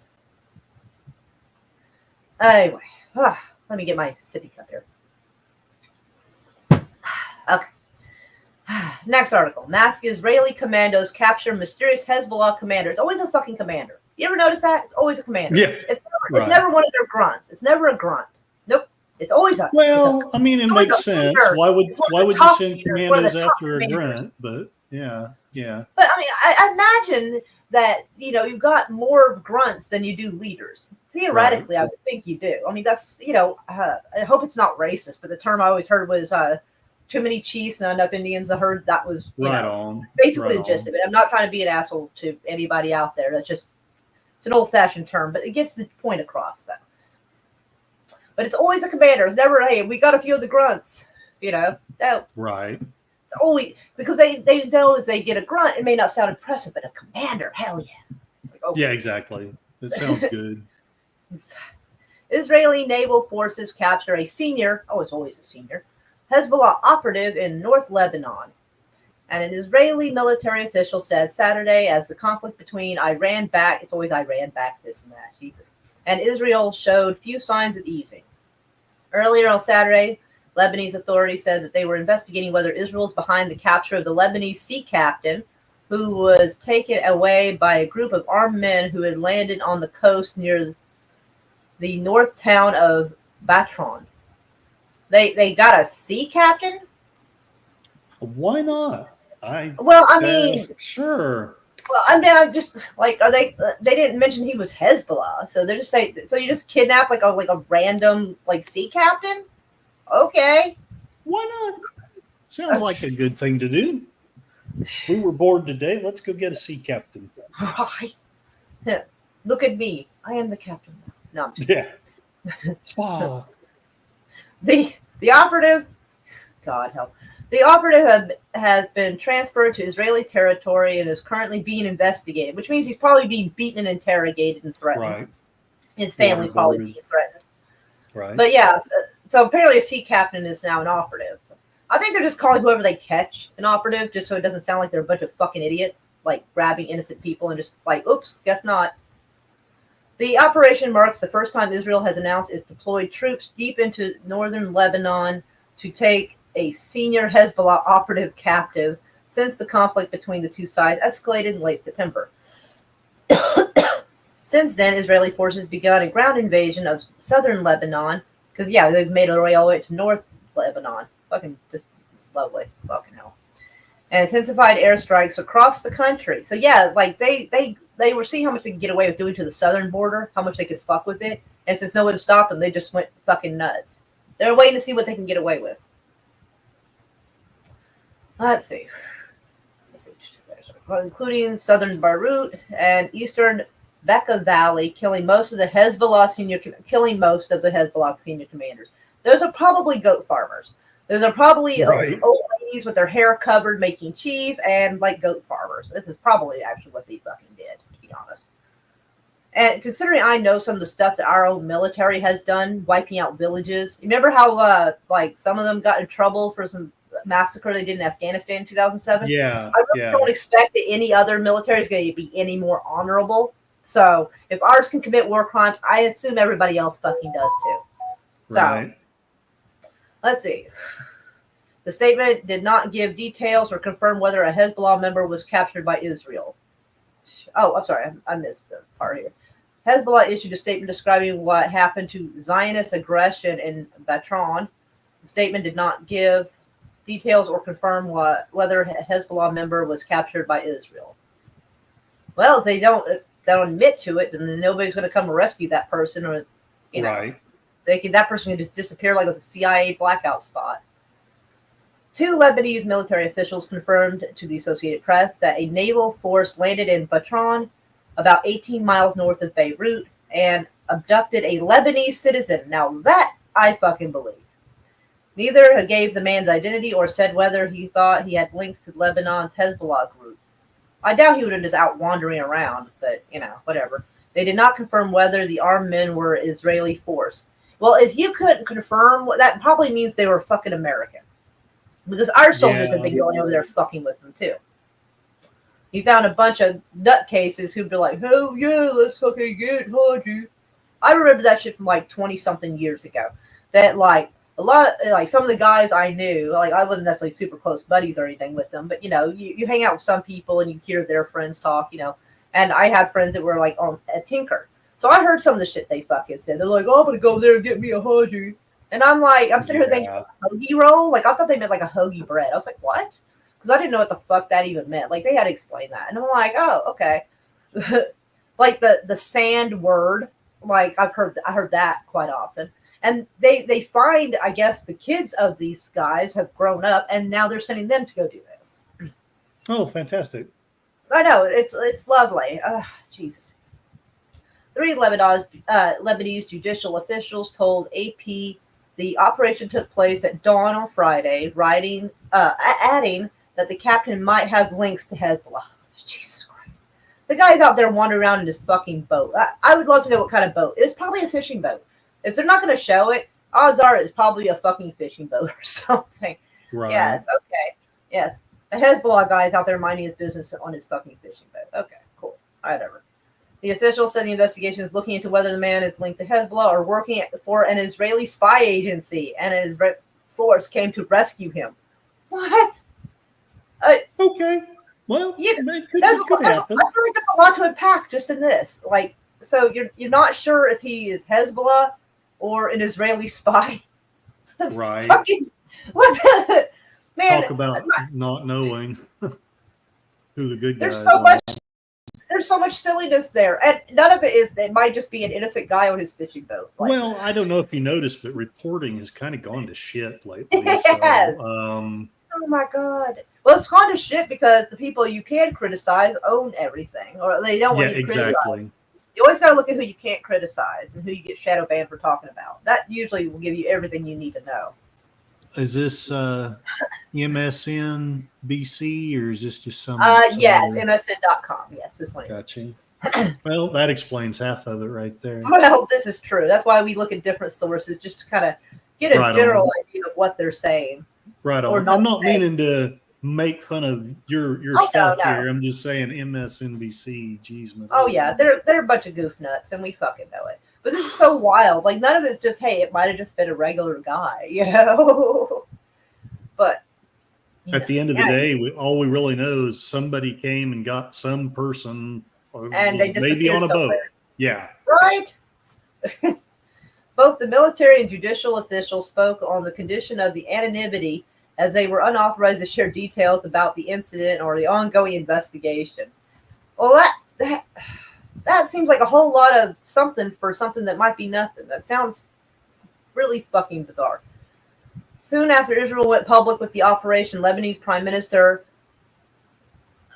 Anyway, let me get my sippy cup here. Okay. Next article. Masked Israeli commandos capture mysterious Hezbollah commander. It's always a fucking commander. You ever notice that? It's always a commander. Yeah. It's never one of their grunts. It's never a grunt. Nope. It's always a. Well, I mean, it makes sense. Leader. Why would you send commandos after a grunt? But yeah. But I mean, I imagine that you've got more grunts than you do leaders. Theoretically, right. I would think you do. I mean, that's I hope it's not racist, but the term I always heard was too many chiefs and enough Indians. I heard that was basically the gist of it. I'm not trying to be an asshole to anybody out there. It's an old-fashioned term, but it gets the point across, though. But it's always a commander. It's never, hey, we got a few of the grunts, No. Right. It's always, because they know if they get a grunt, it may not sound impressive, but a commander, hell yeah. Like, okay. Yeah, exactly. It sounds good. Israeli naval forces capture a senior, it's always a senior, Hezbollah operative in North Lebanon. And an Israeli military official said Saturday, as the conflict between it's always Iran back, this and that, Jesus, and Israel showed few signs of easing. Earlier on Saturday, Lebanese authorities said that they were investigating whether Israel is behind the capture of the Lebanese sea captain, who was taken away by a group of armed men who had landed on the coast near the north town of Batron. They got a sea captain? Why not? Sure. Well, I mean, I'm just like, are they? They didn't mention he was Hezbollah, so they're just saying. So you just kidnap like a random sea captain? Okay. Why not? Sounds like a good thing to do. We were bored today. Let's go get a sea captain. Right. Yeah. Look at me. I am the captain now. No. Yeah. Wow. The operative. God help. The operative has been transferred to Israeli territory and is currently being investigated, which means he's probably being beaten and interrogated and threatened. Right. His family probably being threatened. Right. But yeah, so apparently a sea captain is now an operative. I think they're just calling whoever they catch an operative, just so it doesn't sound like they're a bunch of fucking idiots, like grabbing innocent people and just like, oops, guess not. The operation marks the first time Israel has announced it's deployed troops deep into northern Lebanon to take a senior Hezbollah operative captive since the conflict between the two sides escalated in late September. Since then, Israeli forces began a ground invasion of southern Lebanon, because, they've made their way all the way to North Lebanon. Fucking just lovely. Fucking hell. And intensified airstrikes across the country. So, like, they were seeing how much they could get away with doing to the southern border, how much they could fuck with it. And since no one stopped them, they just went fucking nuts. They're waiting to see what they can get away with. Let's see. Including southern Beirut and eastern Bekaa Valley, killing most of the Hezbollah senior commanders. Those are probably goat farmers. Those are probably Right. old ladies with their hair covered making cheese and like goat farmers. This is probably actually what they fucking did, to be honest. And considering I know some of the stuff that our own military has done, wiping out villages. Remember how like some of them got in trouble for some massacre they did in Afghanistan in 2007? Yeah. I really Yeah. don't expect that any other military is going to be any more honorable. So if ours can commit war crimes, I assume everybody else fucking does too. So Right. let's see. The statement did not give details or confirm whether a Hezbollah member was captured by Israel. Oh, I'm sorry, I missed the part here. Hezbollah issued a statement describing what happened to Zionist aggression in Batron. The statement did not give details or confirm whether a Hezbollah member was captured by Israel. Well, if they don't admit to it, then nobody's going to come rescue that person, or Right. that person can just disappear like a CIA blackout spot. 2 Lebanese military officials confirmed to the Associated Press that a naval force landed in Batron, about 18 miles north of Beirut, and abducted a Lebanese citizen. Now that I fucking believe. Neither gave the man's identity or said whether he thought he had links to Lebanon's Hezbollah group. I doubt he would have just out wandering around, but whatever. They did not confirm whether the armed men were Israeli force. Well, if you couldn't confirm, that probably means they were fucking American. Because our soldiers have been going over there fucking with them too. He found a bunch of nutcases who'd be like, "Oh yeah, let's fucking get Haji." I remember that shit from like 20-something years ago. That like a lot of like some of the guys I knew, like I wasn't necessarily super close buddies or anything with them, but you hang out with some people and you hear their friends talk, And I had friends that were like on a tinker. So I heard some of the shit they fucking said. They're like, "Oh, I'm gonna go there and get me a Haji." And I'm like, I'm sitting here thinking, hoagie roll? Like, I thought they meant like a hoagie bread. I was like, what? Because I didn't know what the fuck that even meant. Like, they had to explain that. And I'm like, oh, okay. Like the sand word, like I heard that quite often. And they find, I guess, the kids of these guys have grown up, and now they're sending them to go do this. Oh, fantastic. I know, it's lovely. Jesus. 3 Lebanese judicial officials told AP the operation took place at dawn on Friday, adding that the captain might have links to Hezbollah. Jesus Christ. The guy's out there wandering around in his fucking boat. I would love to know what kind of boat. It's probably a fishing boat. If they're not going to show it, odds are it's probably a fucking fishing boat or something. Right. Yes, okay. Yes. The Hezbollah guy is out there minding his business on his fucking fishing boat. Okay, cool. Whatever. The official said the investigation is looking into whether the man is linked to Hezbollah or working for an Israeli spy agency, and an Israeli force came to rescue him. What? Okay. Well, Yeah, it could I happen. feel like there's a lot to unpack just in this. Like, so you're not sure if he is Hezbollah or an Israeli spy. Right. Fucking what the man? Talk about not knowing who the good guys There's so much silliness there, and none of it is. It might just be an innocent guy on his fishing boat. Like, well, I don't know if you noticed, but reporting has kind of gone to shit lately. Yes. So, oh my god. Well, it's gone to shit because the people you can criticize own everything, or they don't want you to criticize. exactly. You always got to look at who you can't criticize and who you get shadow banned for talking about. That usually will give you everything you need to know. Is this MSNBC or is this just some? Yes, other... MSN.com. Yes, this one. Gotcha. Well, that explains half of it right there. Well, this is true. That's why we look at different sources just to kind of get a general idea of what they're saying. Right on. I'm not meaning to make fun of your stuff here. I'm just saying MSNBC. Geez, oh yeah, they're a bunch of goof nuts, and we fucking know it. But this is so wild. Like, none of it's just, hey, it might have just been a regular guy, But at the end of the day, all we really know is somebody came and got some person, and they maybe on a somewhere. boat. Yeah. Right. Both the military and judicial officials spoke on the condition of the anonymity, as they were unauthorized to share details about the incident or the ongoing investigation. Well, that seems like a whole lot of something for something that might be nothing. That sounds really fucking bizarre. Soon after Israel went public with the operation, Lebanese Prime Minister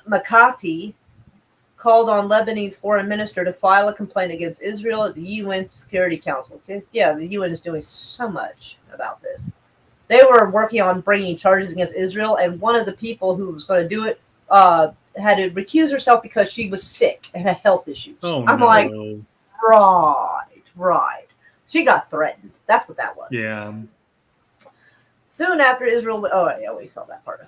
Makati called on Lebanese foreign minister to file a complaint against Israel at the UN Security Council. Yeah, the UN is doing so much about this. they were working on bringing charges against Israel, and one of the people who was going to do it had to recuse herself because she was sick and had health issues. Oh, I'm no. like, right. She got threatened. That's what that was. Yeah. Soon after Israel, yeah, we saw that part.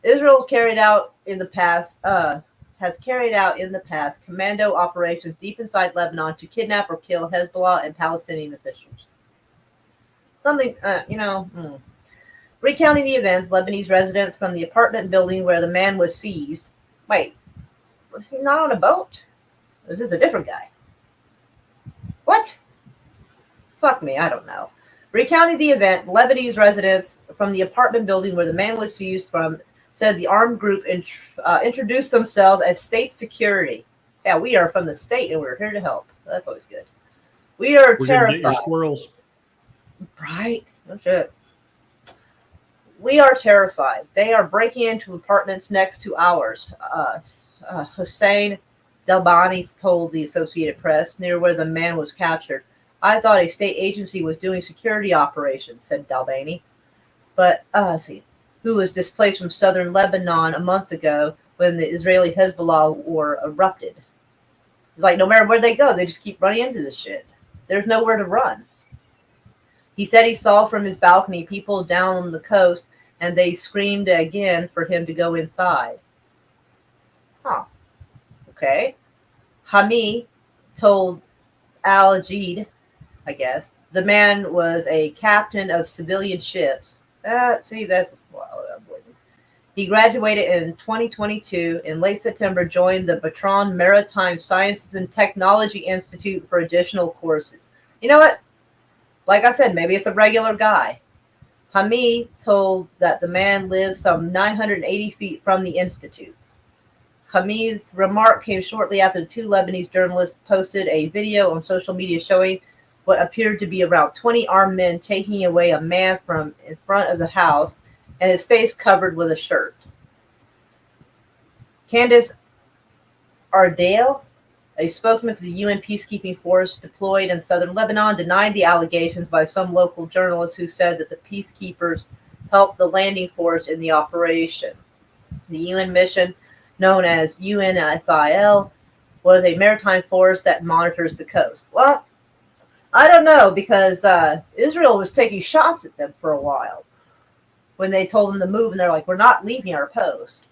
Israel carried out in the past, has carried out in the past commando operations deep inside Lebanon to kidnap or kill Hezbollah and Palestinian officials. Something, Recounting the events, Lebanese residents from the apartment building where the man was seized. Wait, was he not on a boat? Or is this a different guy? What? Fuck me, I don't know. Recounting the event, Lebanese residents from the apartment building where the man was seized from said the armed group introduced themselves as state security. Yeah, we are from the state and we're here to help. That's always good. We're terrified. Gonna get your squirrels. Right? No shit. We are terrified. They are breaking into apartments next to ours. Hussein Delbani told the Associated Press near where the man was captured. I thought a state agency was doing security operations, said Dalbani. But, who was displaced from southern Lebanon a month ago when the Israeli-Hezbollah war erupted. Like, no matter where they go, they just keep running into this shit. There's nowhere to run. He said he saw from his balcony people down the coast, and they screamed again for him to go inside. Huh. Okay. Hami told Al-Jid, I guess, the man was a captain of civilian ships. He graduated in 2022. In late September, joined the Bertrand Maritime Sciences and Technology Institute for additional courses. You know what? Like I said, maybe it's a regular guy. Hami told that the man lives some 980 feet from the institute. Hami's remark came shortly after the two Lebanese journalists posted a video on social media showing what appeared to be around 20 armed men taking away a man from in front of the house and his face covered with a shirt. Candace Ardale, a spokesman for the UN peacekeeping force deployed in southern Lebanon, denied the allegations by some local journalists who said that the peacekeepers helped the landing force in the operation. The UN mission, known as UNFIL, was a maritime force that monitors the coast. Well, I don't know, because Israel was taking shots at them for a while when they told them to move, and they're like, we're not leaving our post.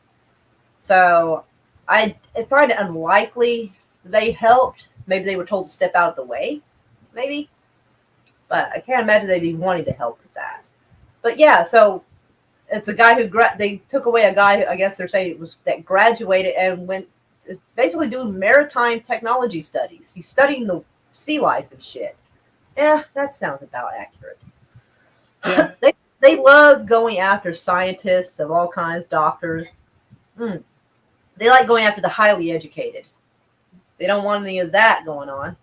So I find it unlikely they helped. Maybe they were told to step out of the way, maybe. But I can't imagine they'd be wanting to help with that. But yeah, so it's a guy who they took away a guy, I guess they're saying it was that graduated and went basically doing maritime technology studies. He's studying the sea life and shit. Yeah, that sounds about accurate. Yeah. They love going after scientists of all kinds, doctors. They like going after the highly educated. They don't want any of that going on.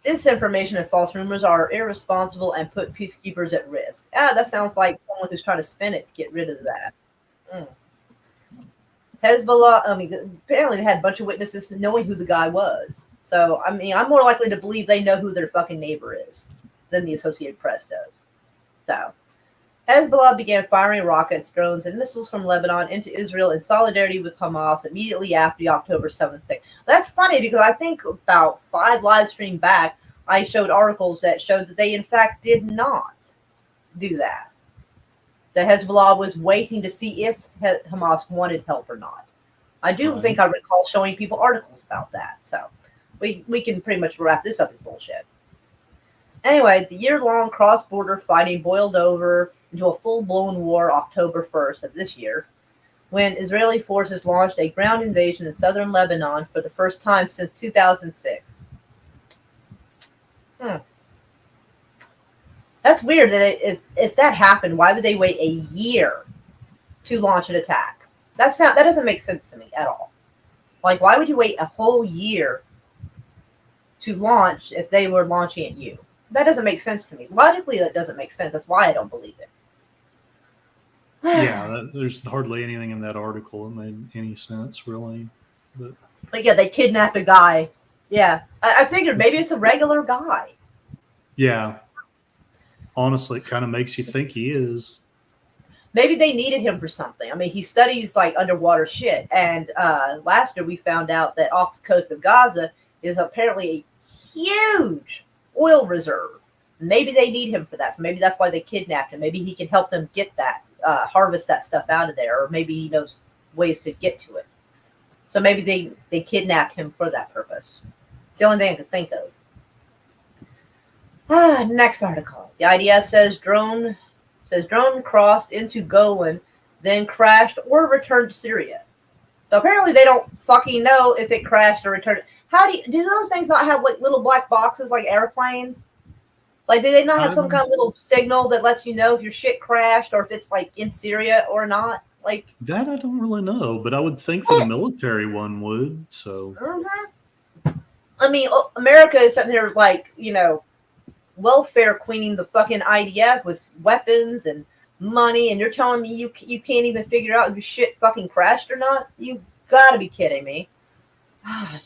Disinformation and false rumors are irresponsible and put peacekeepers at risk. That sounds like someone who's trying to spin it to get rid of that. Hezbollah, apparently they had a bunch of witnesses knowing who the guy was. So, I'm more likely to believe they know who their fucking neighbor is than the Associated Press does. So, Hezbollah began firing rockets, drones, and missiles from Lebanon into Israel in solidarity with Hamas immediately after the October 7th thing. That's funny because I think about 5 live stream back, I showed articles that showed that they in fact did not do that. That Hezbollah was waiting to see if Hamas wanted help or not. I do think I recall showing people articles about that. So we can pretty much wrap this up as bullshit. Anyway, the year-long cross-border fighting boiled over into a full-blown war October 1st of this year, when Israeli forces launched a ground invasion in southern Lebanon for the first time since 2006. That's weird that if that happened, why would they wait a year to launch an attack? That doesn't make sense to me at all. Like, why would you wait a whole year to launch if they were launching at you? That doesn't make sense to me. Logically, that doesn't make sense. That's why I don't believe it. Yeah, there's hardly anything in that article that made any sense, really. But yeah, they kidnapped a guy. Yeah, I figured maybe it's a regular guy. Yeah. honestly, it kind of makes you think he is. Maybe they needed him for something. I mean, he studies like underwater shit. And last year we found out that off the coast of Gaza is apparently a huge oil reserve. Maybe they need him for that. So maybe that's why they kidnapped him. Maybe he can help them get that, harvest that stuff out of there, or maybe he knows ways to get to it. So maybe they kidnapped him for that purpose. It's the only thing I could think of. Next article. The IDF says drone crossed into Golan, then crashed or returned to Syria. So apparently they don't fucking know if it crashed or returned. How do those things not have like little black boxes like airplanes? Like, do they not have some kind of little signal that lets you know if your shit crashed or if it's like in Syria or not? Like that, I don't really know, but I would think that a military one would. So, I mean, America is sitting here like, welfare queening the fucking IDF with weapons and money, and you're telling me you can't even figure out if your shit fucking crashed or not? You gotta be kidding me.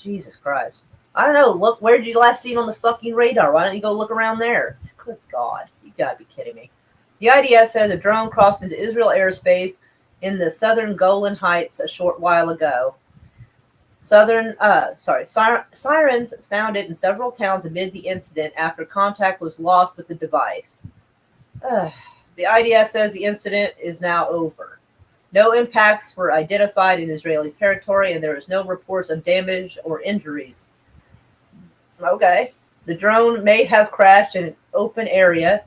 Jesus Christ. I don't know. Look, where did you last see it on the fucking radar? Why don't you go look around there? Good God. You gotta be kidding me. The IDF says a drone crossed into Israel airspace in the southern Golan Heights a short while ago. Sirens sounded in several towns amid the incident after contact was lost with the device. The IDF says the incident is now over. No impacts were identified in Israeli territory, and there is no reports of damage or injuries. Okay. The drone may have crashed in an open area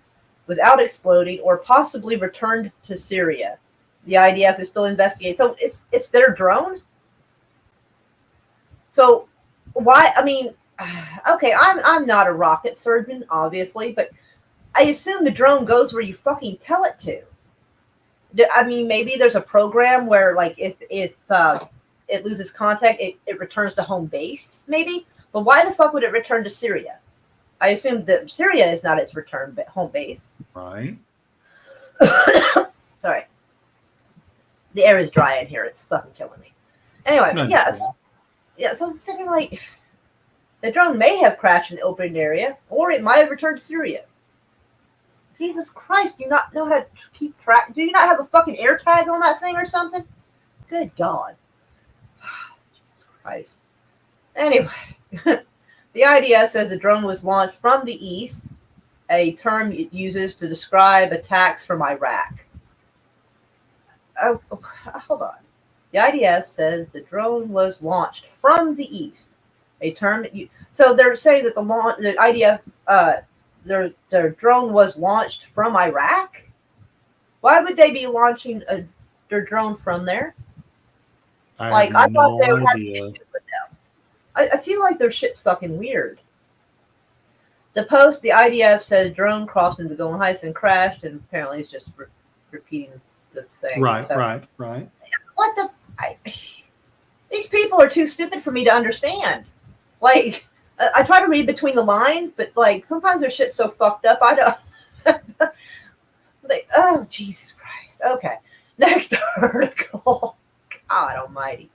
without exploding or possibly returned to Syria. The IDF is still investigating. So it's their drone? So why? I mean, okay, I'm not a rocket surgeon, obviously, but I assume the drone goes where you fucking tell it to. I mean, maybe there's a program where, like, if it loses contact, it returns to home base, maybe. But why the fuck would it return to Syria? I assume that Syria is not its return home base. Right. Sorry. The air is dry in here. It's fucking killing me. Anyway, so I'm sitting like, the drone may have crashed in an open area, or it might have returned to Syria. Jesus Christ, do you not know how to keep track? Do you not have a fucking air tag on that thing or something? Good God. Jesus Christ. Anyway, the IDF says the drone was launched from the east, a term it uses to describe attacks from Iraq. Oh, hold on. The IDF says the drone was launched from the east, a term so they're saying that the IDF their drone was launched from Iraq. Why would they be launching their drone from there? I thought they would have issues with them. I feel like their shit's fucking weird. The post, the IDF says drone crossed into Golan Heights and crashed, and apparently it's just repeating the thing. Right. What the? These people are too stupid for me to understand. Like, I try to read between the lines, but like sometimes their shit's so fucked up. I don't. Oh, Jesus Christ. Okay, next article. God Almighty.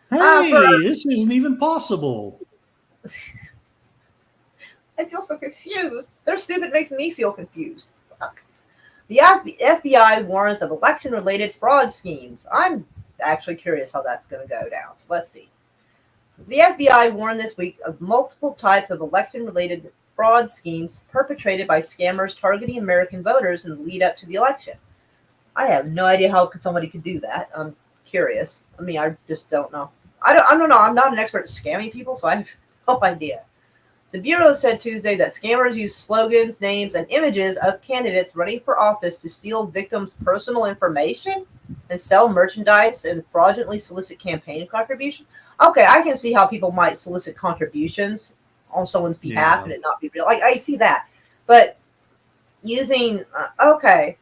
Hey, this isn't even possible. I feel so confused. Their stupid makes me feel confused. Fuck. The FBI warns of election-related fraud schemes. I'm actually curious how that's going to go down. So let's see. So the FBI warned this week of multiple types of election-related fraud schemes perpetrated by scammers targeting American voters in the lead up to the election. I have no idea how somebody could do that. I'm curious. I mean, I just don't know. I don't know. I'm not an expert at scamming people, so I have no idea. The Bureau said Tuesday that scammers use slogans, names, and images of candidates running for office to steal victims' personal information and sell merchandise and fraudulently solicit campaign contributions. Okay, I can see how people might solicit contributions on someone's behalf and it not be real. Like, I see that. But using, okay.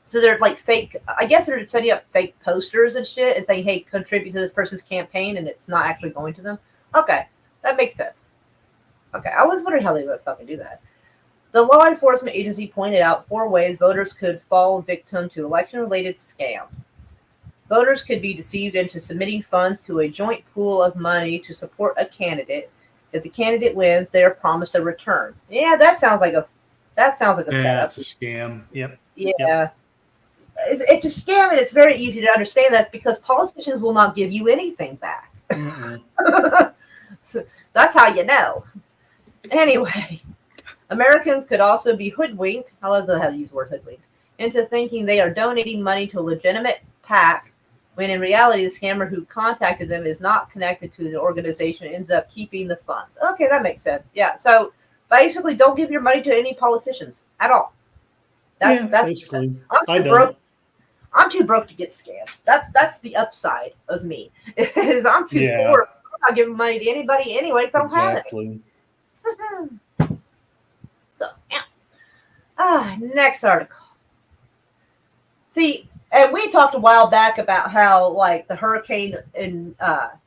So they're like fake, I guess they're setting up fake posters and shit and saying, hey, contribute to this person's campaign, and it's not actually going to them. Okay, that makes sense. Okay, I was wondering how they would fucking do that. The law enforcement agency pointed out 4 ways voters could fall victim to election-related scams. Voters could be deceived into submitting funds to a joint pool of money to support a candidate. If the candidate wins, they are promised a return. Yeah, that sounds like a That sounds like a Yeah, setup. it's a scam. Yep. Yep. Yeah. It's a scam, and it's very easy to understand. That's because politicians will not give you anything back. Mm-mm. So that's how you know. Anyway, Americans could also be hoodwinked. I love how to use the word hoodwinked into thinking they are donating money to a legitimate PAC, when in reality, the scammer who contacted them is not connected to the organization and ends up keeping the funds. Okay, that makes sense. Yeah. So basically, don't give your money to any politicians at all. That's Yeah, that's. basically. I'm I too broke. don't. I'm too broke to get scammed. That's the upside of me. Is I'm too Yeah, poor. I'm not giving money to anybody anyway, because I don't have exactly. any. So yeah. Next article. See, and we talked a while back about how like the hurricane in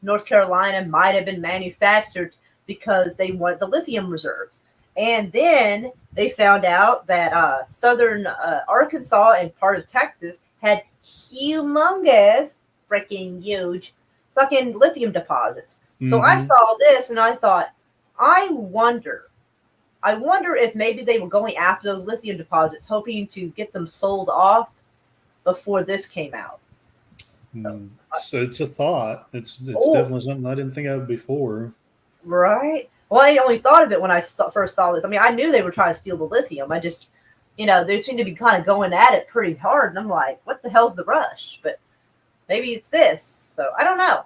North Carolina might have been manufactured because they wanted the lithium reserves, and then they found out that southern Arkansas and part of Texas had humongous, freaking huge, fucking lithium deposits. So I Mhm. saw this and I thought, I wonder if maybe they were going after those lithium deposits, hoping to get them sold off before this came out. So it's a thought. It's Oh, definitely something I didn't think of before. right. Well, I only thought of it when I first saw this. I mean, I knew they were trying to steal the lithium. I just, they seem to be kind of going at it pretty hard. And I'm like, what the hell's the rush? But maybe it's this. So I don't know.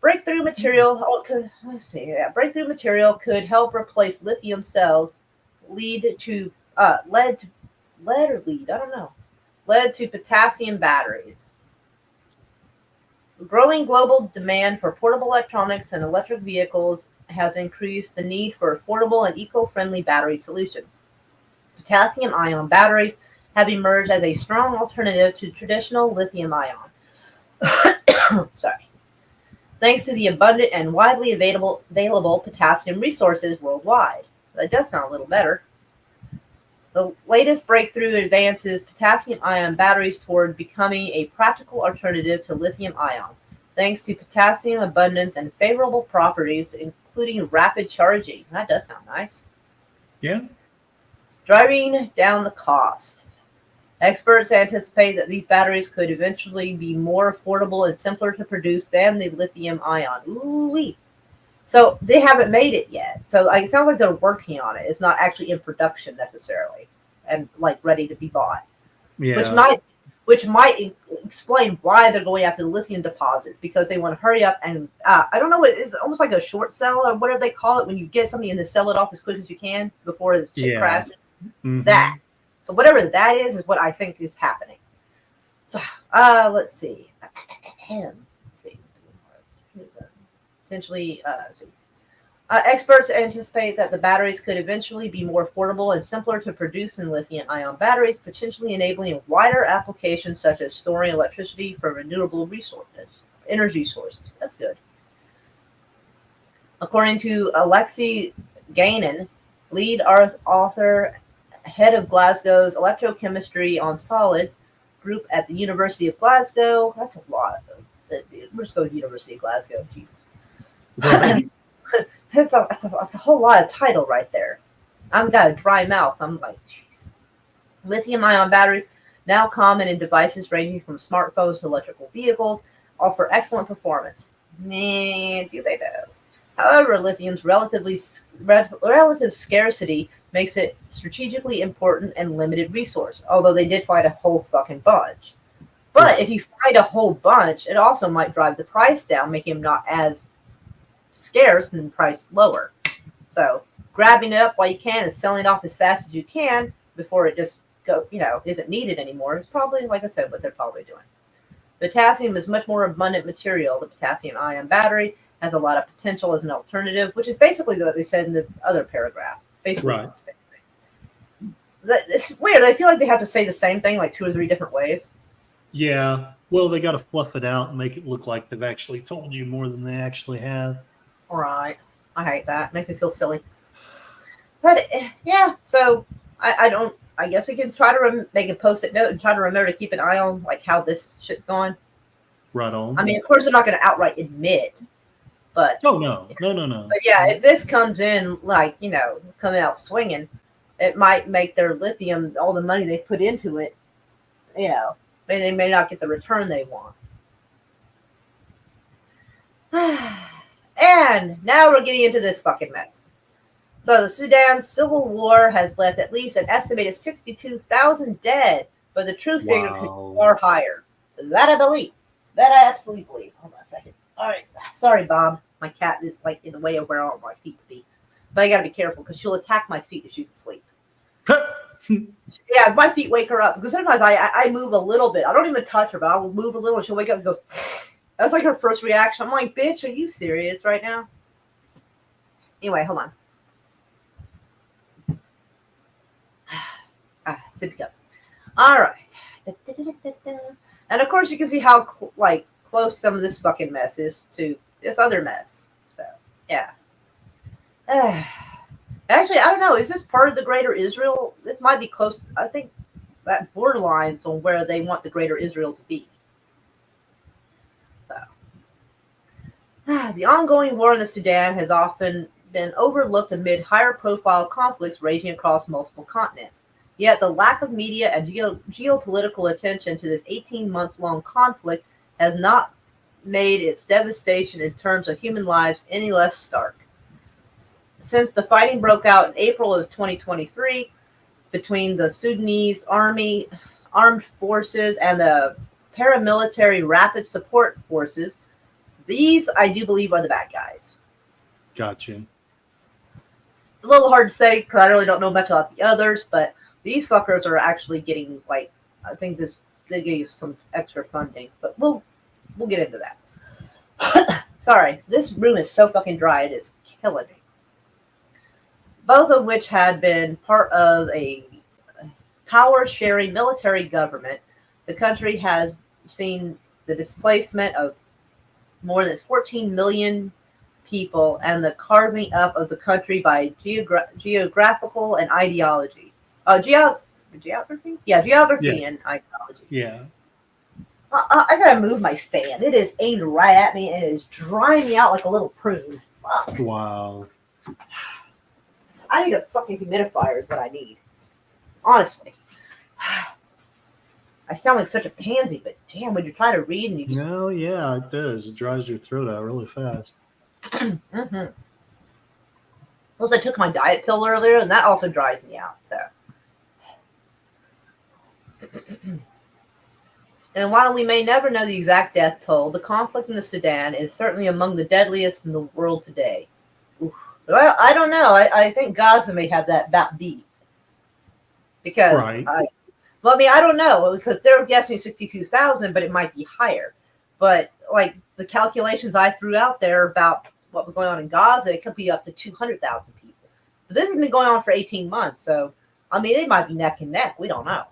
Breakthrough material. Let's see. Yeah, breakthrough material could help replace lithium cells. Lead to lead or lead. I don't know. Led to potassium batteries. Growing global demand for portable electronics and electric vehicles has increased the need for affordable and eco-friendly battery solutions. Potassium ion batteries have emerged as a strong alternative to traditional lithium ion. Sorry. Thanks to the abundant and widely available potassium resources worldwide. That does sound a little better. The latest breakthrough advances potassium ion batteries toward becoming a practical alternative to lithium ion, thanks to potassium abundance and favorable properties, including rapid charging. That does sound nice. Yeah. Driving down the cost. Experts anticipate that these batteries could eventually be more affordable and simpler to produce than the lithium ion. Ooh-wee. So they haven't made it yet. So it sounds like they're working on it. It's not actually in production necessarily, and like ready to be bought. Yeah. Which might explain why they're going after the lithium deposits, because they want to hurry up and I don't know. It's almost like a short sell or whatever they call it when you get something and then sell it off as quick as you can before the shit Yeah. crashes. Mhm. That. So whatever that is what I think is happening. So let's see. Let's see. Potentially, experts anticipate that the batteries could eventually be more affordable and simpler to produce than lithium-ion batteries, potentially enabling wider applications such as storing electricity from renewable energy sources. That's good. According to Alexei Gainin, lead author, head of Glasgow's Electrochemistry on Solids group at the University of Glasgow. That's a lot. We're just going to University of Glasgow. Jesus. Right. That's a whole lot of title right there. I've got a dry mouth. I'm like, jeez. Lithium-ion batteries, now common in devices ranging from smartphones to electrical vehicles, offer excellent performance. Man, do they though? However, lithium's relative scarcity makes it strategically important and limited resource, although they did find a whole fucking bunch. But if you find a whole bunch, it also might drive the price down, making them not as scarce and priced lower. So grabbing it up while you can and selling it off as fast as you can before it just isn't needed anymore is probably, like I said, what they're probably doing. Potassium is much more abundant material. The potassium ion battery has a lot of potential as an alternative, which is basically what they said in the other paragraph. It's basically Right. the same thing. It's weird. I feel like they have to say the same thing like 2 or 3 different ways. Yeah. Well, they got to fluff it out and make it look like they've actually told you more than they actually have. Right. I hate that. It makes me feel silly. But yeah, so I guess we can try to make a post-it note and try to remember to keep an eye on like how this shit's going. Right on. I mean, of course, they're not going to outright admit, but Oh no. But yeah, if this comes in like coming out swinging, it might make their lithium, all the money they put into it, they may not get the return they want. And now we're getting into this fucking mess. So the Sudan civil war has left at least an estimated 62,000 dead, but the true figure could be far higher. That I believe. That I absolutely believe. Hold on a second. All right. Sorry, Bob. My cat is like in the way of where I want my feet to be. But I gotta be careful because she'll attack my feet if she's asleep. Yeah, if my feet wake her up. Because sometimes I move a little bit. I don't even touch her, but I'll move a little and she'll wake up and goes, that's like her first reaction. I'm like, bitch, are you serious right now? Anyway, hold on. Sippy cup. All right. And of course, you can see how close some of this fucking mess is to this other mess. So, yeah. Actually, I don't know. Is this part of the Greater Israel? This might be close. I think that borderlines on where they want the Greater Israel to be. So, the ongoing war in the Sudan has often been overlooked amid higher profile conflicts raging across multiple continents. Yet the lack of media and geopolitical attention to this 18-month-long conflict has not made its devastation in terms of human lives any less stark. Since the fighting broke out in April of 2023 between the Sudanese armed forces and the paramilitary rapid support forces, these, I do believe, are the bad guys. Gotcha. It's a little hard to say because I really don't know much about the others, but these fuckers are actually getting, I think they gave you some extra funding, but we'll get into that. Sorry, this room is so fucking dry, it is killing me. Both of which had been part of a power-sharing military government. The country has seen the displacement of more than 14 million people and the carving up of the country by geographical and ideology. Geography? Yeah, geography and ideology. Yeah. I gotta move my fan. It is aimed right at me and it is drying me out like a little prune. Fuck. Wow. I need a fucking humidifier is what I need. Honestly. I sound like such a pansy, but damn, when you try to read and you just... No, yeah, it does. It dries your throat out really fast. Mm-hmm. Plus, I took my diet pill earlier, and that also dries me out, so... And while we may never know the exact death toll, the conflict in the Sudan is certainly among the deadliest in the world today. Oof. Well, I don't know. I think Gaza may have that beat. Because, right. I don't know, because they're guessing 62,000, but it might be higher. But, the calculations I threw out there about what was going on in Gaza, it could be up to 200,000 people. But this has been going on for 18 months, so, they might be neck and neck. We don't know.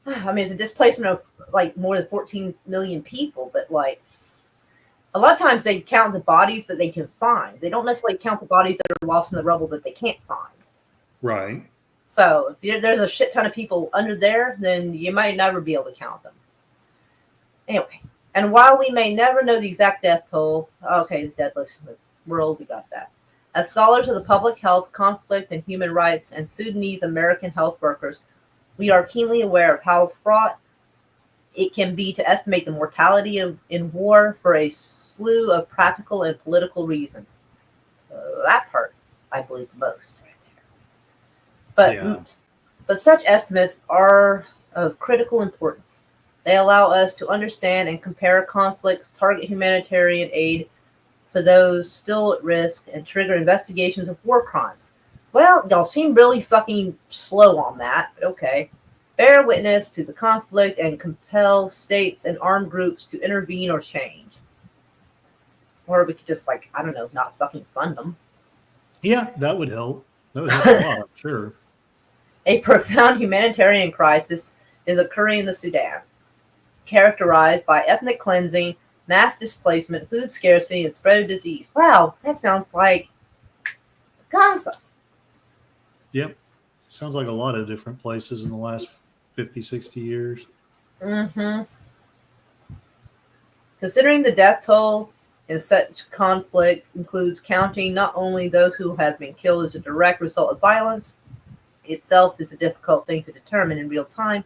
It's a displacement of, more than 14 million people, but, a lot of times they count the bodies that they can find. They don't necessarily count the bodies that are lost in the rubble that they can't find. Right. So if there's a shit ton of people under there, then you might never be able to count them. Anyway, and while we may never know the exact death toll, okay, the deadliest in the world, we got that. As scholars of the public health, conflict, and human rights, and Sudanese American health workers, we are keenly aware of how fraught it can be to estimate the mortality in war for a slew of practical and political reasons. That part, I believe the most. But such estimates are of critical importance. They allow us to understand and compare conflicts, target humanitarian aid for those still at risk, and trigger investigations of war crimes. Well, y'all seem really fucking slow on that, but okay. Bear witness to the conflict and compel states and armed groups to intervene or change. Or we could just, not fucking fund them. Yeah, that would help. That would help a lot, sure. A profound humanitarian crisis is occurring in the Sudan, characterized by ethnic cleansing, mass displacement, food scarcity, and spread of disease. Wow, that sounds like Gaza. Yep. Sounds like a lot of different places in the last 50, 60 years. Mm-hmm. Considering the death toll in such conflict includes counting not only those who have been killed as a direct result of violence itself is a difficult thing to determine in real time,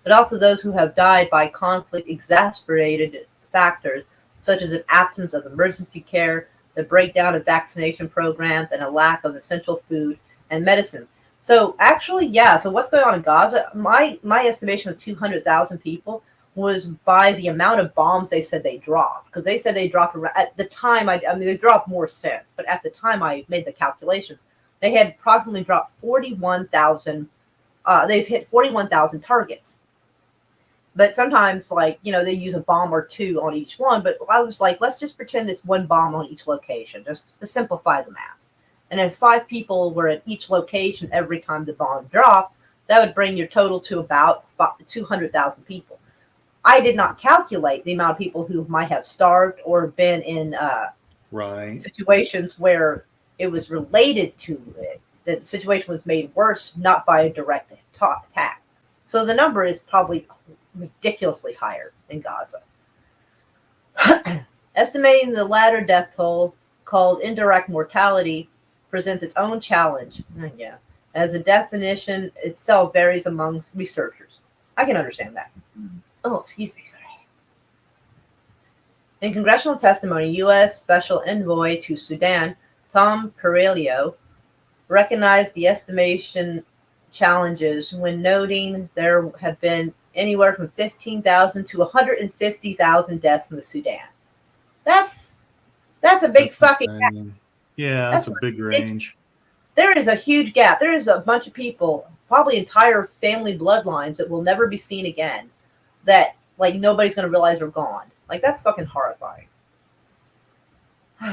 but also those who have died by conflict exacerbated factors such as an absence of emergency care, the breakdown of vaccination programs, and a lack of essential food and medicines. So actually, yeah. So what's going on in Gaza? My estimation of 200,000 people was by the amount of bombs they said they dropped, because they said they dropped at the time. I mean, they dropped more since, but at the time I made the calculations, they had approximately dropped 41,000. They've hit 41,000 targets. But sometimes, like, they use a bomb or two on each one. But I was like, let's just pretend it's one bomb on each location, just to simplify the math. And if 5 people were at each location every time the bomb dropped, that would bring your total to about 200,000 people. I did not calculate the amount of people who might have starved or been in situations where it was related to it. The situation was made worse, not by a direct attack. So the number is probably ridiculously higher in Gaza. Estimating the latter death toll, called indirect mortality, presents its own challenge. Yeah, as a definition itself varies among researchers. I can understand that. Oh, excuse me, sorry. In congressional testimony, U.S. Special Envoy to Sudan, Tom Perello, recognized the estimation challenges when noting there have been anywhere from 15,000 to 150,000 deaths in the Sudan. That's a big fucking gap. Yeah, that's a big range. There is a huge gap. There is a bunch of people, probably entire family bloodlines, that will never be seen again, that like nobody's going to realize are gone. Like, that's fucking horrifying.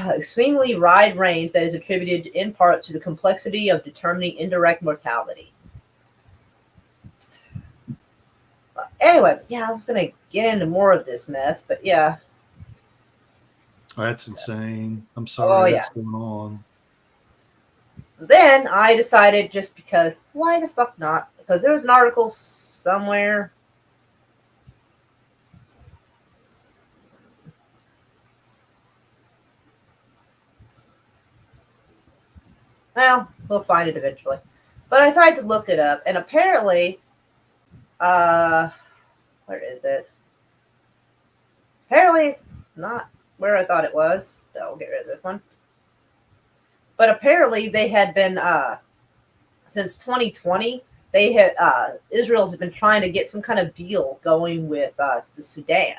Extremely wide range that is attributed in part to the complexity of determining indirect mortality. Anyway, yeah, I was going to get into more of this mess, but yeah. Oh, that's insane. I'm sorry that's going on. Then I decided, just because, why the fuck not? Because there was an article somewhere. Well, we'll find it eventually. But I decided to look it up, and apparently, where is it? Apparently it's not where I thought it was. So I'll get rid of this one. But apparently they had been, since 2020, they had, Israel has been trying to get some kind of deal going with the Sudan.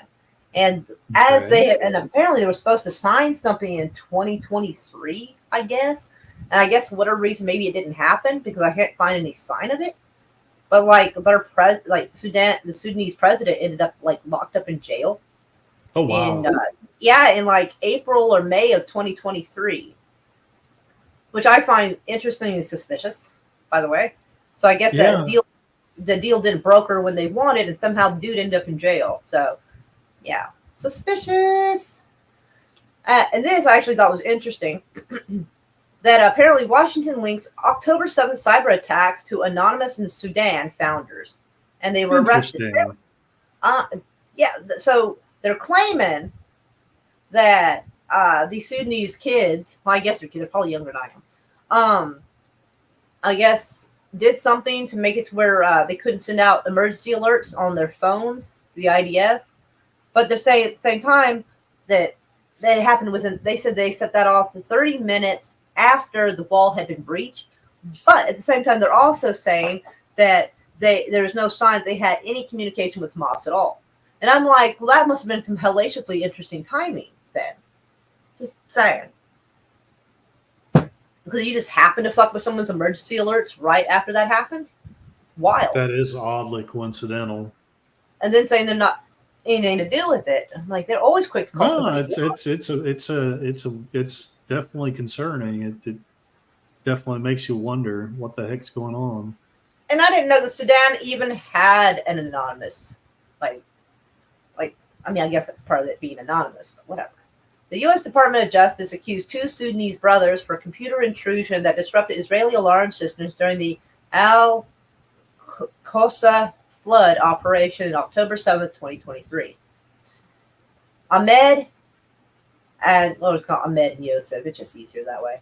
And as they had, and apparently they were supposed to sign something in 2023, I guess. And I guess for whatever reason, maybe it didn't happen because I can't find any sign of it. But like the Sudanese president ended up like locked up in jail. Oh wow! In like April or May of 2023, which I find interesting and suspicious, by the way. So I guess the deal didn't broker when they wanted, and somehow the dude ended up in jail. So yeah, suspicious. And this I actually thought was interesting. That apparently Washington links October 7th cyber attacks to anonymous in Sudan founders, and they were arrested. So they're claiming that these Sudanese kids, well, I guess they're probably younger than I am, I guess did something to make it to where they couldn't send out emergency alerts on their phones to the IDF, but they're saying at the same time that happened within, they said they set that off in 30 minutes after the wall had been breached, but at the same time they're also saying that there was no sign they had any communication with Hamas at all. And I'm like, well, that must have been some hellaciously interesting timing then. Just saying. Because you just happen to fuck with someone's emergency alerts right after that happened? Wild. That is oddly coincidental. And then saying they're not anything to do with it. I'm like, they're always quick to call. No, it's definitely concerning. It definitely makes you wonder what the heck's going on. And I didn't know the Sudan even had an anonymous, I mean, I guess that's part of it being anonymous, but whatever. The U.S. Department of Justice accused 2 Sudanese brothers for computer intrusion that disrupted Israeli alarm systems during the Al-Qosa flood operation on October 7th, 2023. Ahmed and well, it's called Ahmed and Yosef. It's just easier that way.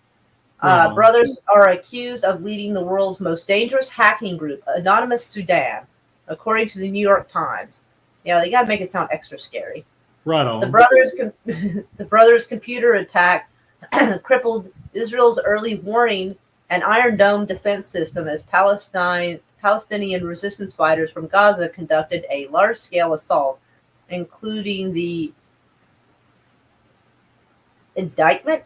Right on. Brothers are accused of leading the world's most dangerous hacking group, Anonymous Sudan, according to the New York Times. Yeah, they got to make it sound extra scary. Right on. The brothers' computer attack crippled Israel's early warning and Iron Dome defense system as Palestinian resistance fighters from Gaza conducted a large-scale assault, including the indictment.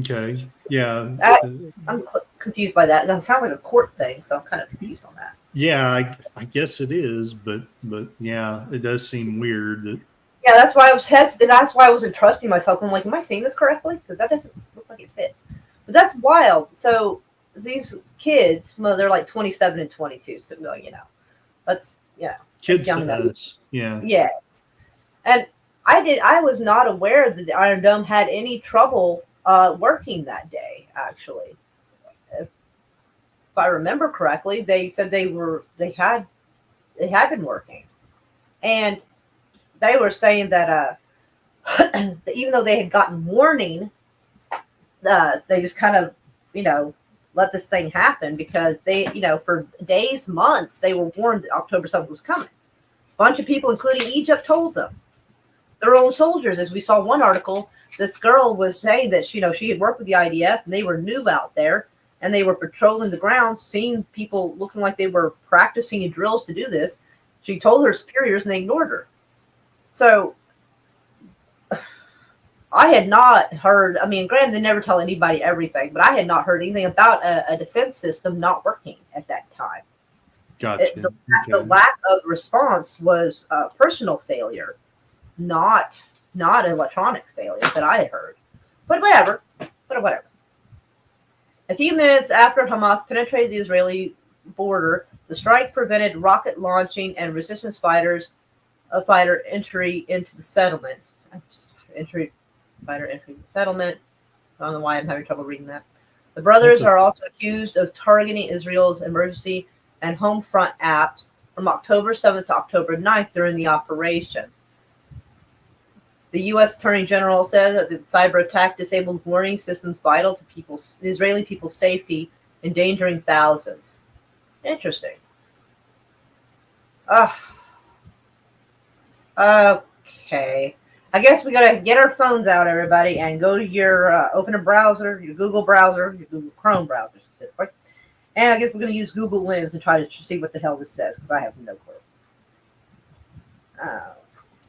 Okay. Yeah. I'm confused by that. It doesn't sound like a court thing, so I'm kind of confused on that. Yeah, I guess it is, but yeah, it does seem weird that. Yeah, that's why I was hesitant. That's why I wasn't trusting myself. I'm like, am I saying this correctly? Because that doesn't look like it fits. But that's wild. So these kids, well, they're like 27 and 22. So, that's, Kids young to enough. us. Yeah. Yes. And I was not aware that the Iron Dome had any trouble working that day, actually. If I remember correctly, they said they had been working. And they were saying that that even though they had gotten warning, they just kind of, let this thing happen because they, for days, months, they were warned that October 7th was coming. A bunch of people, including Egypt, told them. Their own soldiers, as we saw one article, this girl was saying that she had worked with the IDF and they were new out there and they were patrolling the grounds, seeing people looking like they were practicing drills to do this. She told her superiors and they ignored her. So I had not heard, granted, they never tell anybody everything, but I had not heard anything about a defense system not working at that time. Gotcha. The lack of response was personal failure, not electronic failure that I had heard. But whatever. A few minutes after Hamas penetrated the Israeli border, the strike prevented rocket launching and resistance fighter entry into the settlement. Fighter entry into the settlement. I don't know why I'm having trouble reading that. The brothers are also accused of targeting Israel's emergency and home front apps from October 7th to October 9th during the operation. The U.S. Attorney General said that the cyber attack disabled warning systems vital to Israeli people's safety, endangering thousands. Interesting. Okay. I guess we gotta get our phones out, everybody, and go to your open a browser, your Google browser, your Google Chrome browser specifically. And I guess we're gonna use Google Lens and try to see what the hell this says because I have no clue.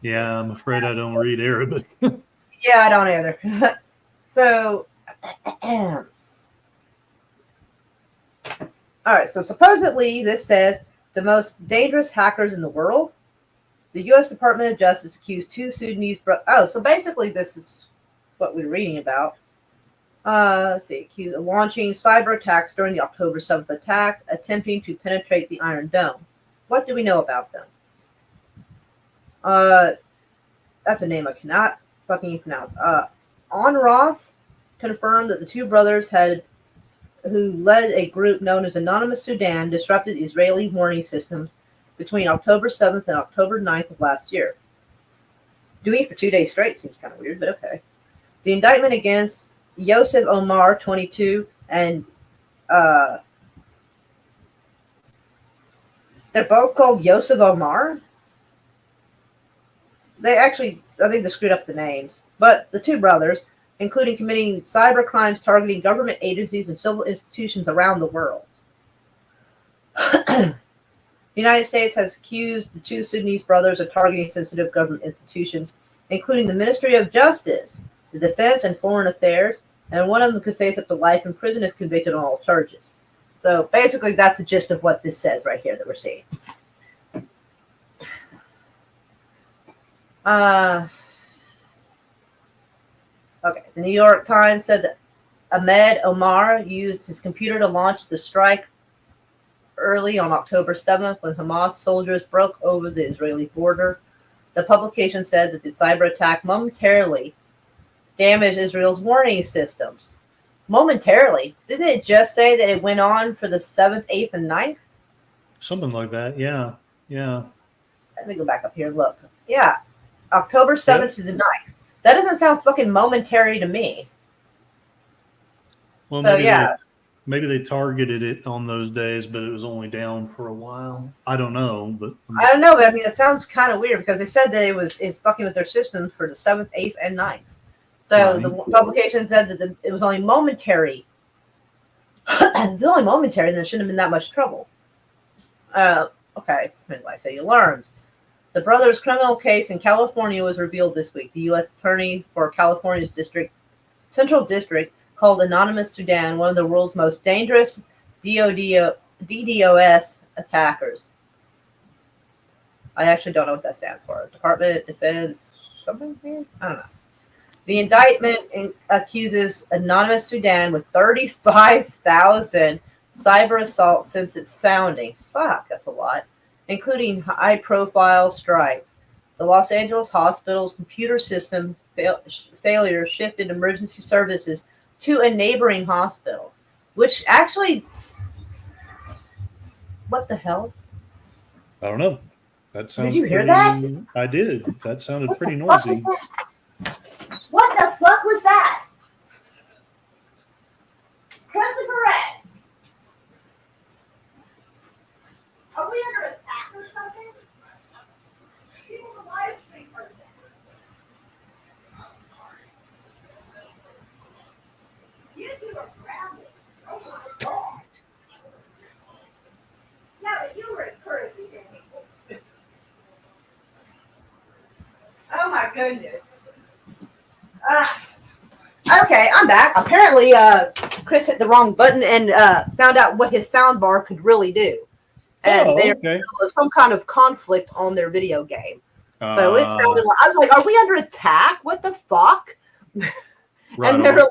Yeah, I'm afraid I don't read Arabic. Yeah, I don't either. So, all right. So supposedly this says the most dangerous hackers in the world. The U.S. Department of Justice accused two Sudanese so basically this is what we're reading about. Let's see. Accused of launching cyber attacks during the October 7th attack, attempting to penetrate the Iron Dome. What do we know about them? That's a name I cannot fucking pronounce. Onroth confirmed that the two brothers who led a group known as Anonymous Sudan disrupted Israeli warning systems between October 7th and October 9th of last year. Doing it for 2 days straight seems kind of weird, but okay. The indictment against Yosef Omar, 22, and they're both called Yosef Omar. They actually, I think they screwed up the names. But the two brothers, including committing cyber crimes targeting government agencies and civil institutions around the world. The United States has accused the two Sudanese brothers of targeting sensitive government institutions, including the Ministry of Justice, the Defense and Foreign Affairs, and one of them could face up to life in prison if convicted on all charges. So basically, that's the gist of what this says right here that we're seeing. Okay, the New York Times said that Ahmed Omar used his computer to launch the strike early on October 7th when Hamas soldiers broke over the Israeli border. The publication said that the cyber attack momentarily damaged Israel's warning systems. Momentarily? Didn't it just say that it went on for the 7th, 8th, and 9th? Something like that, yeah. Let me go back up here and look. Yeah, October 7th to the 9th. That doesn't sound fucking momentary to me. Well, So yeah, maybe they targeted it on those days, but it was only down for a while. I don't know, but I don't know, but I mean, it sounds kind of weird because they said that it's fucking with their systems for the 7th, 8th, and 9th. So right. the publication said that it was only momentary. And if it's only momentary, then it shouldn't have been that much trouble. Okay, like I say, alarms. The brothers' criminal case in California was revealed this week. The U.S. Attorney for California's Central District called Anonymous Sudan one of the world's most dangerous DDoS attackers. I actually don't know what that stands for. Department of Defense, something weird? I don't know. The indictment accuses Anonymous Sudan with 35,000 cyber assaults since its founding. Fuck, that's a lot. Including high-profile strikes. The Los Angeles hospital's computer system failure shifted emergency services to a neighboring hospital, which actually, what the hell? I don't know. That sounds. Did you hear that? I did. That sounded What pretty the fuck noisy. was that? What the fuck was that? Christopher Red. Are we under attack or something? People in the live stream heard that. You two are grounded. Oh my god. Yeah, but you were encouraging me. Oh my goodness. Okay, I'm back. Apparently, Chris hit the wrong button and found out what his sound bar could really do. And there was some kind of conflict on their video game. So it sounded like, I was like, are we under attack? What the fuck? Right and they're like,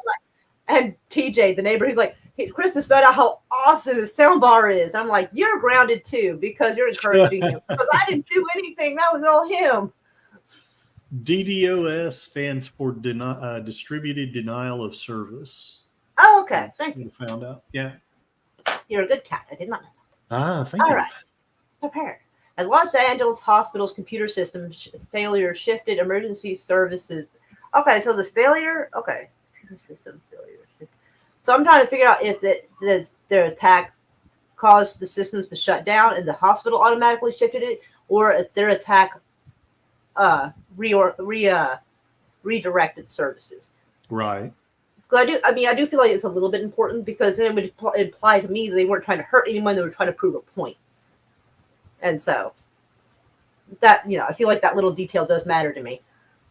and TJ, the neighbor, he's like, hey, Chris has found out how awesome his sound bar is. I'm like, you're grounded too because you're encouraging him. Because I didn't do anything. That was all him. DDoS stands for distributed denial of service. Oh, okay. Thank you. Found out. Yeah. You're a good cat. I did not know that. Thank you. All right. Prepared. At Los Angeles hospital's computer system failure shifted emergency services. Okay, so the failure. Okay, computer system failure. So I'm trying to figure out if their attack caused the systems to shut down and the hospital automatically shifted it, or if their attack redirected services. Right. I do feel like it's a little bit important because then it would imply to me they weren't trying to hurt anyone; they were trying to prove a point. And so that, I feel like that little detail does matter to me.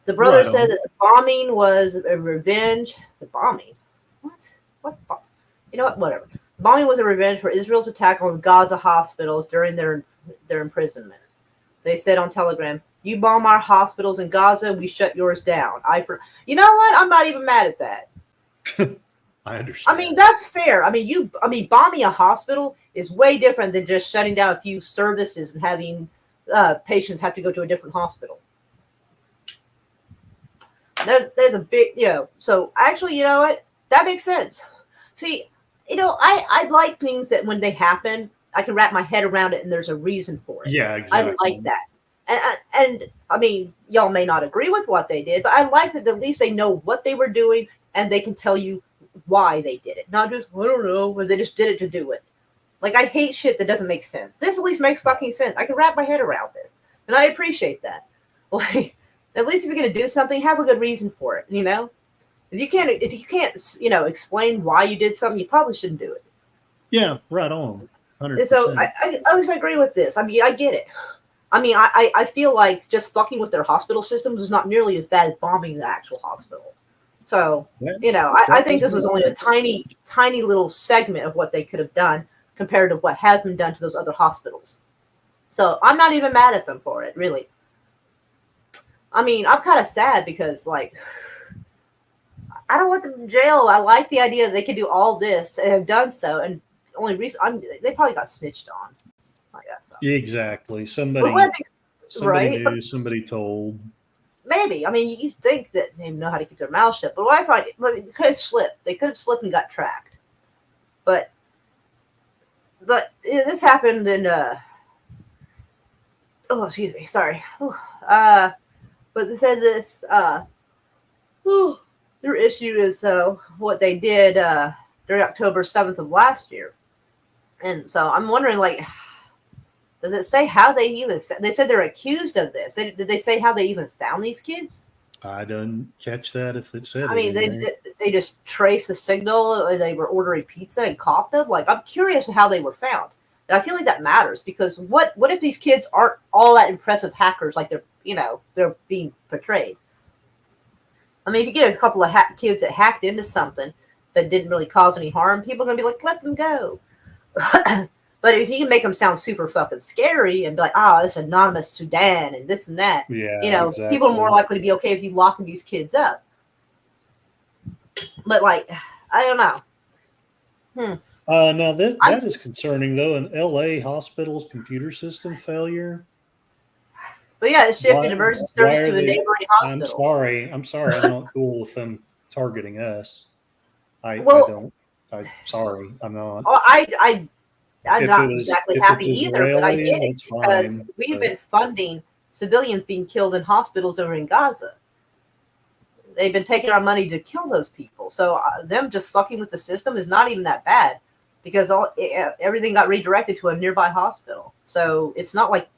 The brother said that the bombing was a revenge. The bombing? What? You know what? Whatever. The bombing was a revenge for Israel's attack on Gaza hospitals during their imprisonment. They said on Telegram, "You bomb our hospitals in Gaza, we shut yours down." You know what? I'm not even mad at that. I understand. I mean, that's fair. Bombing a hospital is way different than just shutting down a few services and having patients have to go to a different hospital. There's a big, so actually, you know what? That makes sense. See, I like things that when they happen, I can wrap my head around it and there's a reason for it. Yeah, exactly. I like that. And I mean, y'all may not agree with what they did, but I like that at least they know what they were doing and they can tell you why they did it. Not just, I don't know, or they just did it to do it. Like, I hate shit that doesn't make sense. This at least makes fucking sense. I can wrap my head around this. And I appreciate that. Like, at least if you're going to do something, have a good reason for it, If you can't, explain why you did something, you probably shouldn't do it. Yeah, right on. 100%. And so I at least agree with this. I mean, I get it. I mean, I feel like just fucking with their hospital systems is not nearly as bad as bombing the actual hospital. So, I think this was only a tiny, tiny little segment of what they could have done compared to what has been done to those other hospitals. So I'm not even mad at them for it, really. I mean, I'm kind of sad because, like, I don't want them in jail. I like the idea that they could do all this and have done so. And only reason they probably got snitched on. I guess so. Exactly. Somebody knew, somebody told. Maybe. I mean, you think that they know how to keep their mouth shut, but what I find, they could have slipped. They could have slipped and got tracked. But this happened in. Excuse me. Sorry. But they said this. Their issue is what they did during October 7th of last year. And so I'm wondering, like, does it say how they even, they said they're accused of this. Did they say how they even found these kids? I didn't catch that if it said I mean, it. they just traced the signal, or they were ordering pizza and caught them. Like, I'm curious how they were found. And I feel like that matters, because what if these kids aren't all that impressive hackers like they're being portrayed? I mean, if you get a couple of kids that hacked into something that didn't really cause any harm, people are going to be like, let them go. But if you can make them sound super fucking scary and be like, oh, it's anonymous Sudan and this and that, Yeah, exactly. people are more likely to be okay if you locking these kids up. But, like, I don't know. Now that is concerning, though. An LA hospital's computer system failure. But yeah, it shifted emergency service to a neighboring hospital. I'm sorry. I'm not cool with them targeting us. I'm sorry. I'm not. Oh, I'm not exactly happy either, but I get it because we've been funding civilians being killed in hospitals over in Gaza. They've been taking our money to kill those people. So them just fucking with the system is not even that bad, because everything got redirected to a nearby hospital. So it's not like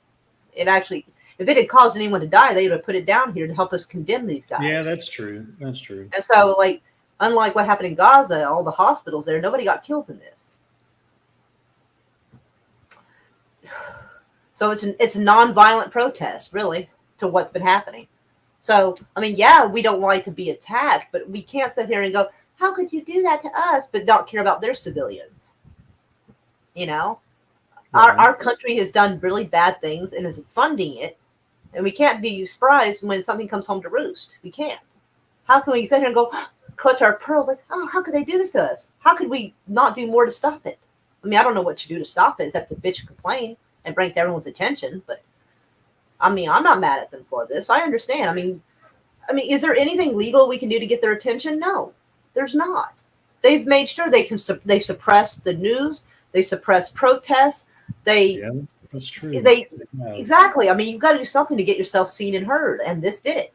it actually, if it had caused anyone to die, they would have put it down here to help us condemn these guys. Yeah, that's true. That's true. And so, like, unlike what happened in Gaza, all the hospitals there, nobody got killed in this. So it's a non-violent protest, really, to what's been happening. So, I mean, yeah, we don't like to be attacked, but we can't sit here and go, how could you do that to us, but not care about their civilians? You know? Right. Our country has done really bad things and is funding it, and we can't be surprised when something comes home to roost. We can't. How can we sit here and go, clutch our pearls, like, oh, how could they do this to us? How could we not do more to stop it? I mean, I don't know what to do to stop it except to bitch and complain and bring it to everyone's attention, but I mean, I'm not mad at them for this. I understand. I mean, is there anything legal we can do to get their attention? No, there's not. They've made sure they suppress the news. They suppress protests. Yeah, that's true. Exactly. I mean, you've got to do something to get yourself seen and heard, and this did it.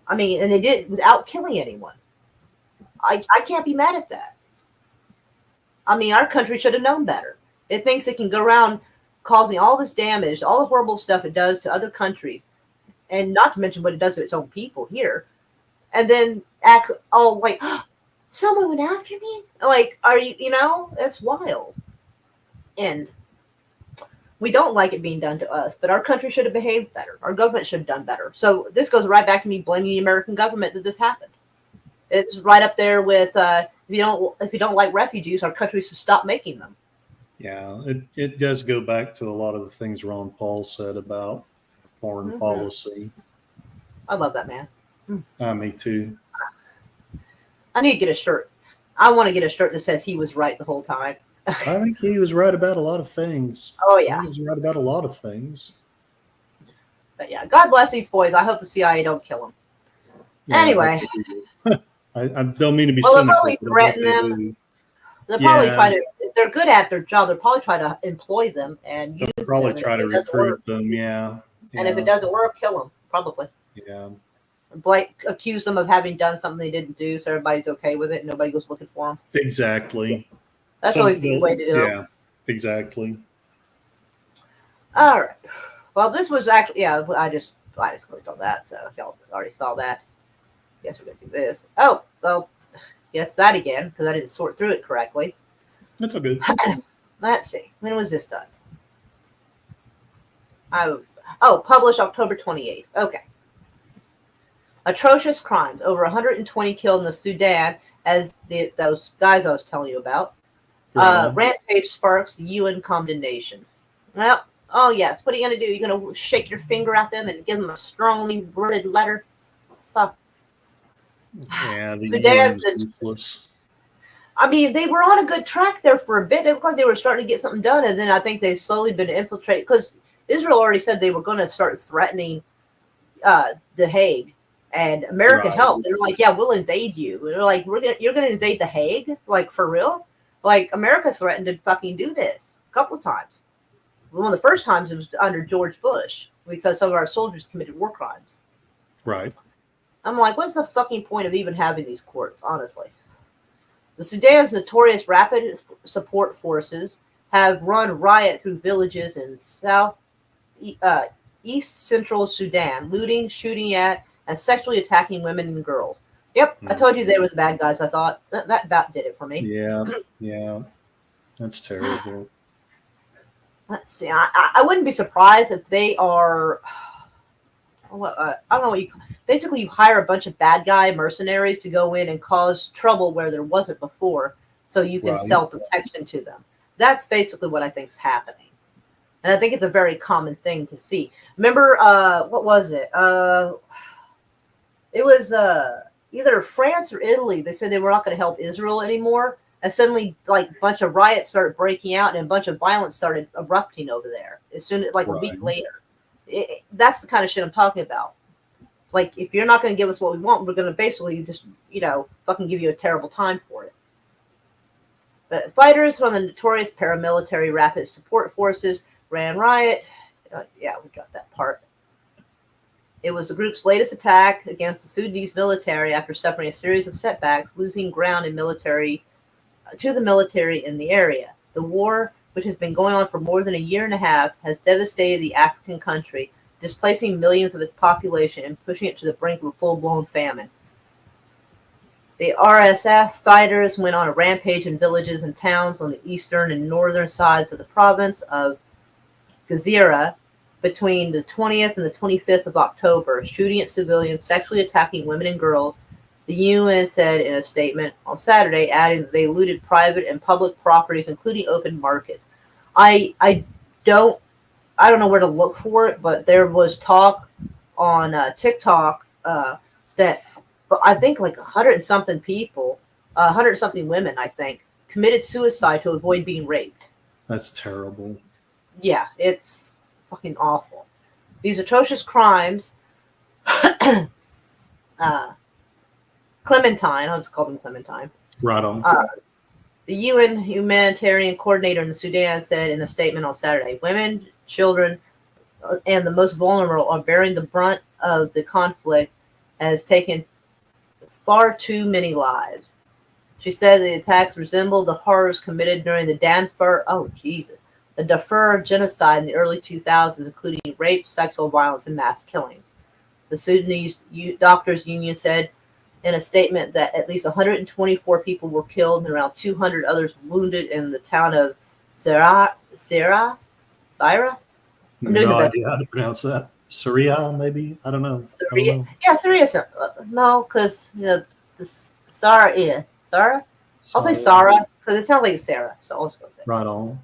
I mean, and they did it without killing anyone. I can't be mad at that. I mean, our country should have known better. It thinks it can go around causing all this damage, all the horrible stuff it does to other countries, and not to mention what it does to its own people here, and then act all like, oh, someone went after me? Like, are you, that's wild. And we don't like it being done to us, but our country should have behaved better. Our government should have done better. So this goes right back to me blaming the American government that this happened. It's right up there with, if you don't like refugees, our country should stop making them. Yeah, it does go back to a lot of the things Ron Paul said about foreign policy. I love that man. Me too. I need to get a shirt. I want to get a shirt that says he was right the whole time. I think he was right about a lot of things. Oh, yeah. He was right about a lot of things. But yeah, God bless these boys. I hope the CIA don't kill them. Yeah, anyway. I don't mean to be cynical. They'll probably threaten them. They'll probably try to, if they're good at their job, they'll probably try to employ them and use them. They'll probably try to recruit them, yeah. And if it doesn't work, kill them, probably. Yeah. Accuse them of having done something they didn't do, so everybody's okay with it and nobody goes looking for them. Exactly. That's always the way to do it. Yeah, exactly. All right. Well, this was actually, I just clicked on that, so y'all already saw that. Guess we're going to do this. Oh, well, yes, that again, because I didn't sort through it correctly. That's all good. Let's see. When was this done? Published October 28th. Okay. Atrocious crimes. Over 120 killed in the Sudan, as those guys I was telling you about. Rampage sparks UN condemnation. Well, oh yes. What are you going to do? You're going to shake your finger at them and give them a strongly worded letter? Fuck. Yeah, the Sudan's useless. I mean, they were on a good track there for a bit. It looked like they were starting to get something done, and then I think they've slowly been infiltrated, because Israel already said they were going to start threatening The Hague, and America helped. They're like, yeah, we'll invade you. And they're like, you're going to invade The Hague? Like, for real? Like, America threatened to fucking do this a couple of times. One of the first times it was under George Bush, because some of our soldiers committed war crimes. Right. I'm like, what's the fucking point of even having these courts, honestly? The Sudan's notorious rapid support forces have run riot through villages in east central Sudan, looting, shooting at, and sexually attacking women and girls. Yep, I told you they were the bad guys. I thought that about did it for me. Yeah, yeah, that's terrible. Let's see. I wouldn't be surprised if they are. I don't know what you. Basically, you hire a bunch of bad guy mercenaries to go in and cause trouble where there wasn't before, so you can Right. sell protection to them. That's basically what I think is happening, and I think it's a very common thing to see. Remember, what was it? It was either France or Italy. They said they were not going to help Israel anymore, and suddenly, like, a bunch of riots started breaking out, and a bunch of violence started erupting over there. As soon as, like, a week later. That's the kind of shit I'm talking about. Like, if you're not going to give us what we want, we're going to basically just, fucking give you a terrible time for it. But fighters from the notorious paramilitary rapid support forces ran riot. Yeah, we got that part. It was the group's latest attack against the Sudanese military after suffering a series of setbacks, losing ground to the military in the area. The war, which has been going on for more than a year and a half, has devastated the African country, displacing millions of its population and pushing it to the brink of a full-blown famine. The RSF fighters went on a rampage in villages and towns on the eastern and northern sides of the province of Gezira between the 20th and the 25th of October, shooting at civilians, sexually attacking women and girls. The UN said in a statement on Saturday, adding that they looted private and public properties, including open markets. I don't know where to look for it, but there was talk on TikTok that I think like 100-something people, 100-something women, I think, committed suicide to avoid being raped. That's terrible. Yeah, it's fucking awful. These atrocious crimes. Clementine, I'll just call them Clementine. Right on. The UN humanitarian coordinator in the Sudan said in a statement on Saturday, women, children, and the most vulnerable are bearing the brunt of the conflict and has taken far too many lives. She said the attacks resemble the horrors committed during the Darfur genocide in the early 2000s, including rape, sexual violence, and mass killing. The Sudanese Doctors Union said in a statement that at least 124 people were killed and around 200 others wounded in the town of Syra? No idea how to pronounce that. Syria, maybe? I don't know. Syria? Yeah, Syria. No, because, the Sarah. I'll say Sarah, because it sounds like Sarah, so I'll just go with it. Right on.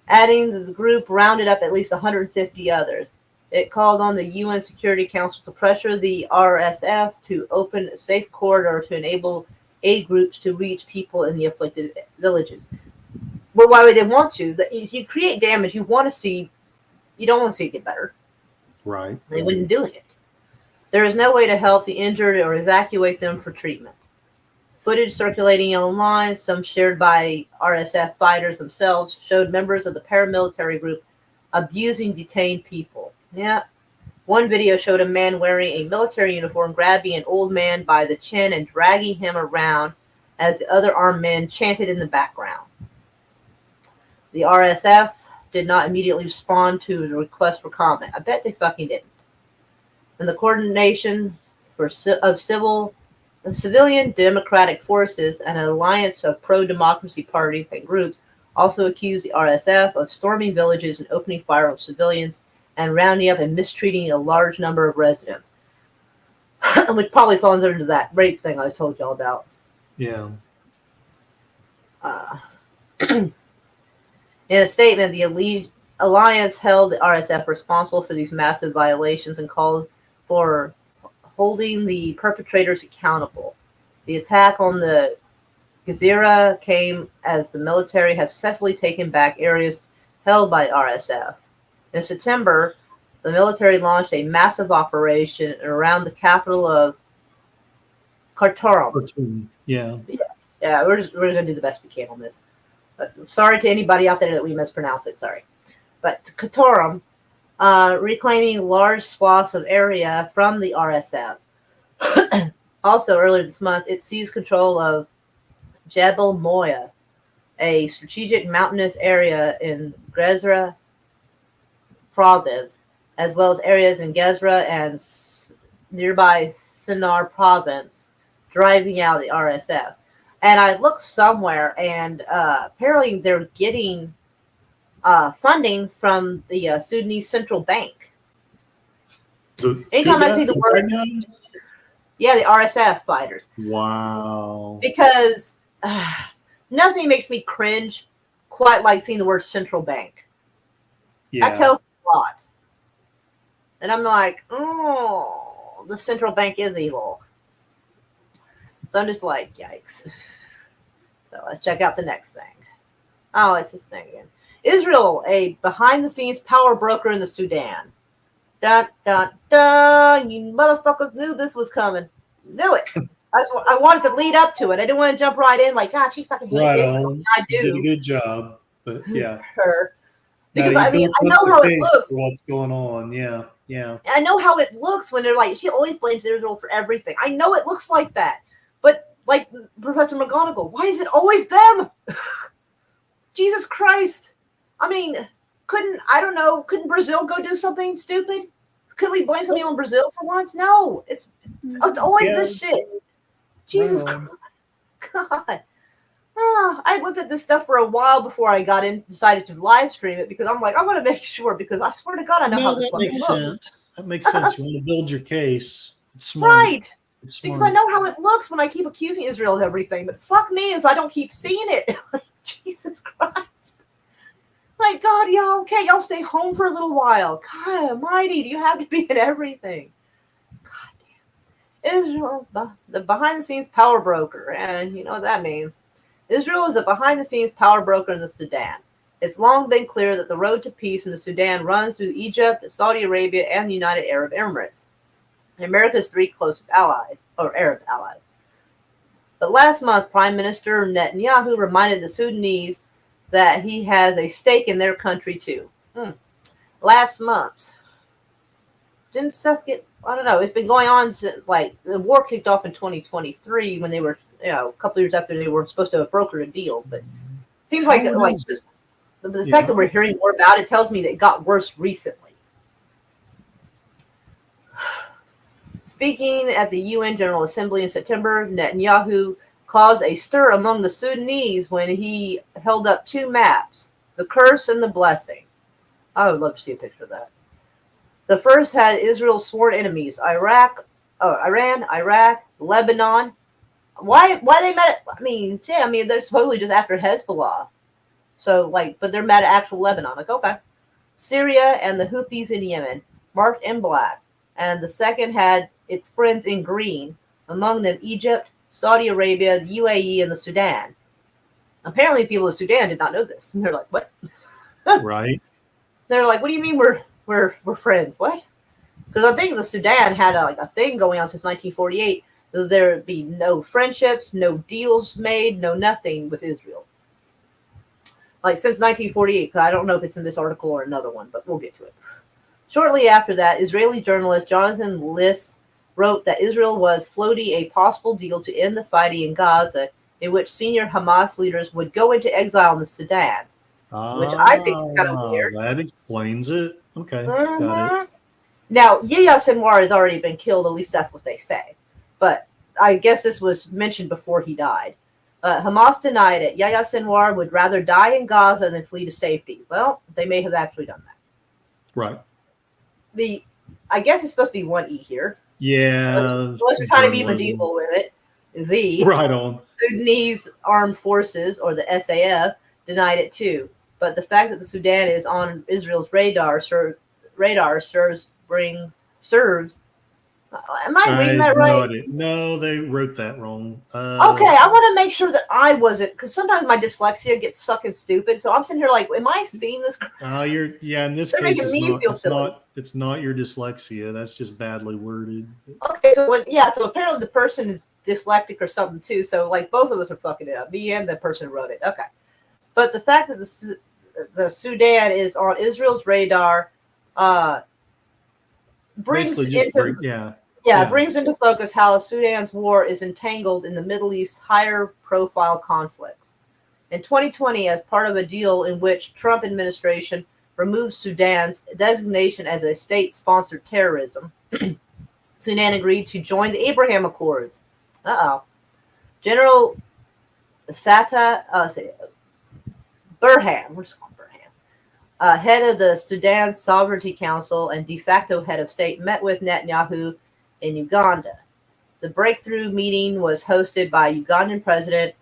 Adding that the group rounded up at least 150 others. It called on the UN Security Council to pressure the RSF to open a safe corridor to enable aid groups to reach people in the afflicted villages. Well, why would they want to? If you create damage, you don't want to see it get better. Right. They wouldn't do it. There is no way to help the injured or evacuate them for treatment. Footage circulating online, some shared by RSF fighters themselves, showed members of the paramilitary group abusing detained people. Yeah. One video showed a man wearing a military uniform grabbing an old man by the chin and dragging him around as the other armed men chanted in the background. The RSF did not immediately respond to the request for comment. I bet they fucking didn't. And the Coordination of Civilian Democratic Forces, and an alliance of pro-democracy parties and groups, also accused the RSF of storming villages and opening fire on civilians and rounding up and mistreating a large number of residents. Which probably falls under that rape thing I told y'all about. Yeah. In a statement, the alliance held the RSF responsible for these massive violations and called for holding the perpetrators accountable. The attack on the Gezira came as the military has successfully taken back areas held by RSF. In September, the military launched a massive operation around the capital of Khartoum. Yeah. Yeah, we're going to do the best we can on this. But sorry to anybody out there that we mispronounce it. Sorry. But Khartoum, reclaiming large swaths of area from the RSF. Also, earlier this month, it seized control of Jebel Moya, a strategic mountainous area in Gezra province, as well as areas in Gezra and nearby Sinar province, driving out the RSF. And I looked somewhere, and apparently they're getting funding from the Sudanese Central Bank. Anytime I see the word, yeah, the RSF fighters. Wow. Because nothing makes me cringe quite like seeing the word central bank. Yeah. That tells me a lot. And I'm like, oh, the central bank is evil. So I'm just like, yikes. So let's check out the next thing. Oh, it's this thing again. Israel, a behind-the-scenes power broker in the Sudan. Dun, dun, dun. You motherfuckers knew this was coming. Knew it. I wanted to lead up to it. I didn't want to jump right in like, God, she fucking hates Israel. I do. You did a good job. But yeah. Her. Because I know how it looks. What's going on? Yeah, yeah. I know how it looks when they're like, she always blames Israel for everything. I know it looks like that. But like Professor McGonagall, why is it always them? Jesus Christ. I mean, couldn't Brazil go do something stupid? Couldn't we blame something on Brazil for once? No. It's always this shit. Jesus Christ. God. I looked at this stuff for a while before I decided to live stream it, because I'm like, I want to make sure, because I swear to God, I know how this fucking looks. Sense. That makes sense. You want to build your case. It's smart. Right. It's smart. Because I know how it looks when I keep accusing Israel of everything, but fuck me if I don't keep seeing it. Jesus Christ. Like, God, y'all stay home for a little while. God almighty, do you have to be in everything? God damn. Israel, the behind-the-scenes power broker, and you know what that means. Israel is a behind-the-scenes power broker in the Sudan. It's long been clear that the road to peace in the Sudan runs through Egypt, Saudi Arabia, and the United Arab Emirates, America's three closest allies, or Arab allies. But last month, Prime Minister Netanyahu reminded the Sudanese that he has a stake in their country too. Last month. Didn't stuff get, I don't know, it's been going on since, like, the war kicked off in 2023 when they were, a couple years after they were supposed to have brokered a deal. But it seems like the fact that we're hearing more about it tells me that it got worse recently. Speaking at the UN General Assembly in September, Netanyahu caused a stir among the Sudanese when he held up two maps, the curse and the blessing. I would love to see a picture of that. The first had Israel's sworn enemies, Iran, Iraq, Lebanon. Why they mad at, they're supposedly just after Hezbollah. So, but they're mad at actual Lebanon. Like, okay. Syria and the Houthis in Yemen, marked in black. And the second had its friends in green, among them Egypt, Saudi Arabia, the UAE, and the Sudan. Apparently, people in Sudan did not know this. And they're like, what? Right. They're like, what do you mean we're friends? What? Because I think the Sudan had a thing going on since 1948. There would be no friendships, no deals made, no nothing with Israel. Since 1948, because I don't know if it's in this article or another one, but we'll get to it. Shortly after that, Israeli journalist Jonathan Liss wrote that Israel was floating a possible deal to end the fighting in Gaza, in which senior Hamas leaders would go into exile in the Sudan, which I think is kind of weird. That explains it. Okay, got it. Now, Yahya Sinwar has already been killed, at least that's what they say. But I guess this was mentioned before he died. Hamas denied it. Yahya Sinwar would rather die in Gaza than flee to safety. Well, they may have actually done that. Right. I guess it's supposed to be one E here. Yeah. Unless we're trying to be medieval with it. The right on. Sudanese Armed Forces, or the SAF, denied it too. But the fact that the Sudan is on Israel's radar serves. Am I reading that right? No, they wrote that wrong. Okay, I want to make sure that I wasn't, because sometimes my dyslexia gets sucking stupid. So I'm sitting here like, am I seeing this? In this case, it's not your dyslexia. That's just badly worded. Okay, so apparently the person is dyslexic or something too. So both of us are fucking it up, me and the person who wrote it. Okay, but the fact that the Sudan is on Israel's radar brings into Yeah, Yeah. it brings into focus how Sudan's war is entangled in the Middle East's higher profile conflicts. In 2020, as part of a deal in which Trump administration removed Sudan's designation as a state-sponsored terrorism, Sudan agreed to join the Abraham Accords. General Burhan, we're just calling Burhan, head of the Sudan Sovereignty Council and de facto head of state, met with Netanyahu in Uganda. The breakthrough meeting was hosted by Ugandan President.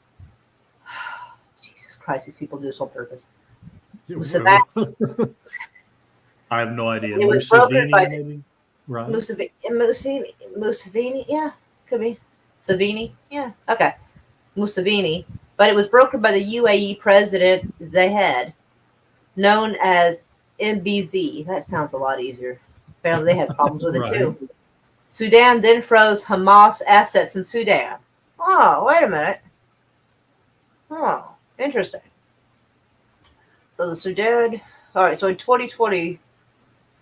Jesus Christ, these people do this on purpose. Museveni. I have no idea. It was brokered by maybe? Right. Museveni, yeah, could be. Savini, yeah, okay. Museveni, but it was brokered by the UAE President Zayed, known as MBZ. That sounds a lot easier. Apparently they had problems with it too. Sudan then froze Hamas assets in Sudan. Oh, wait a minute. Oh, interesting. So the Sudan, all right, so in 2020,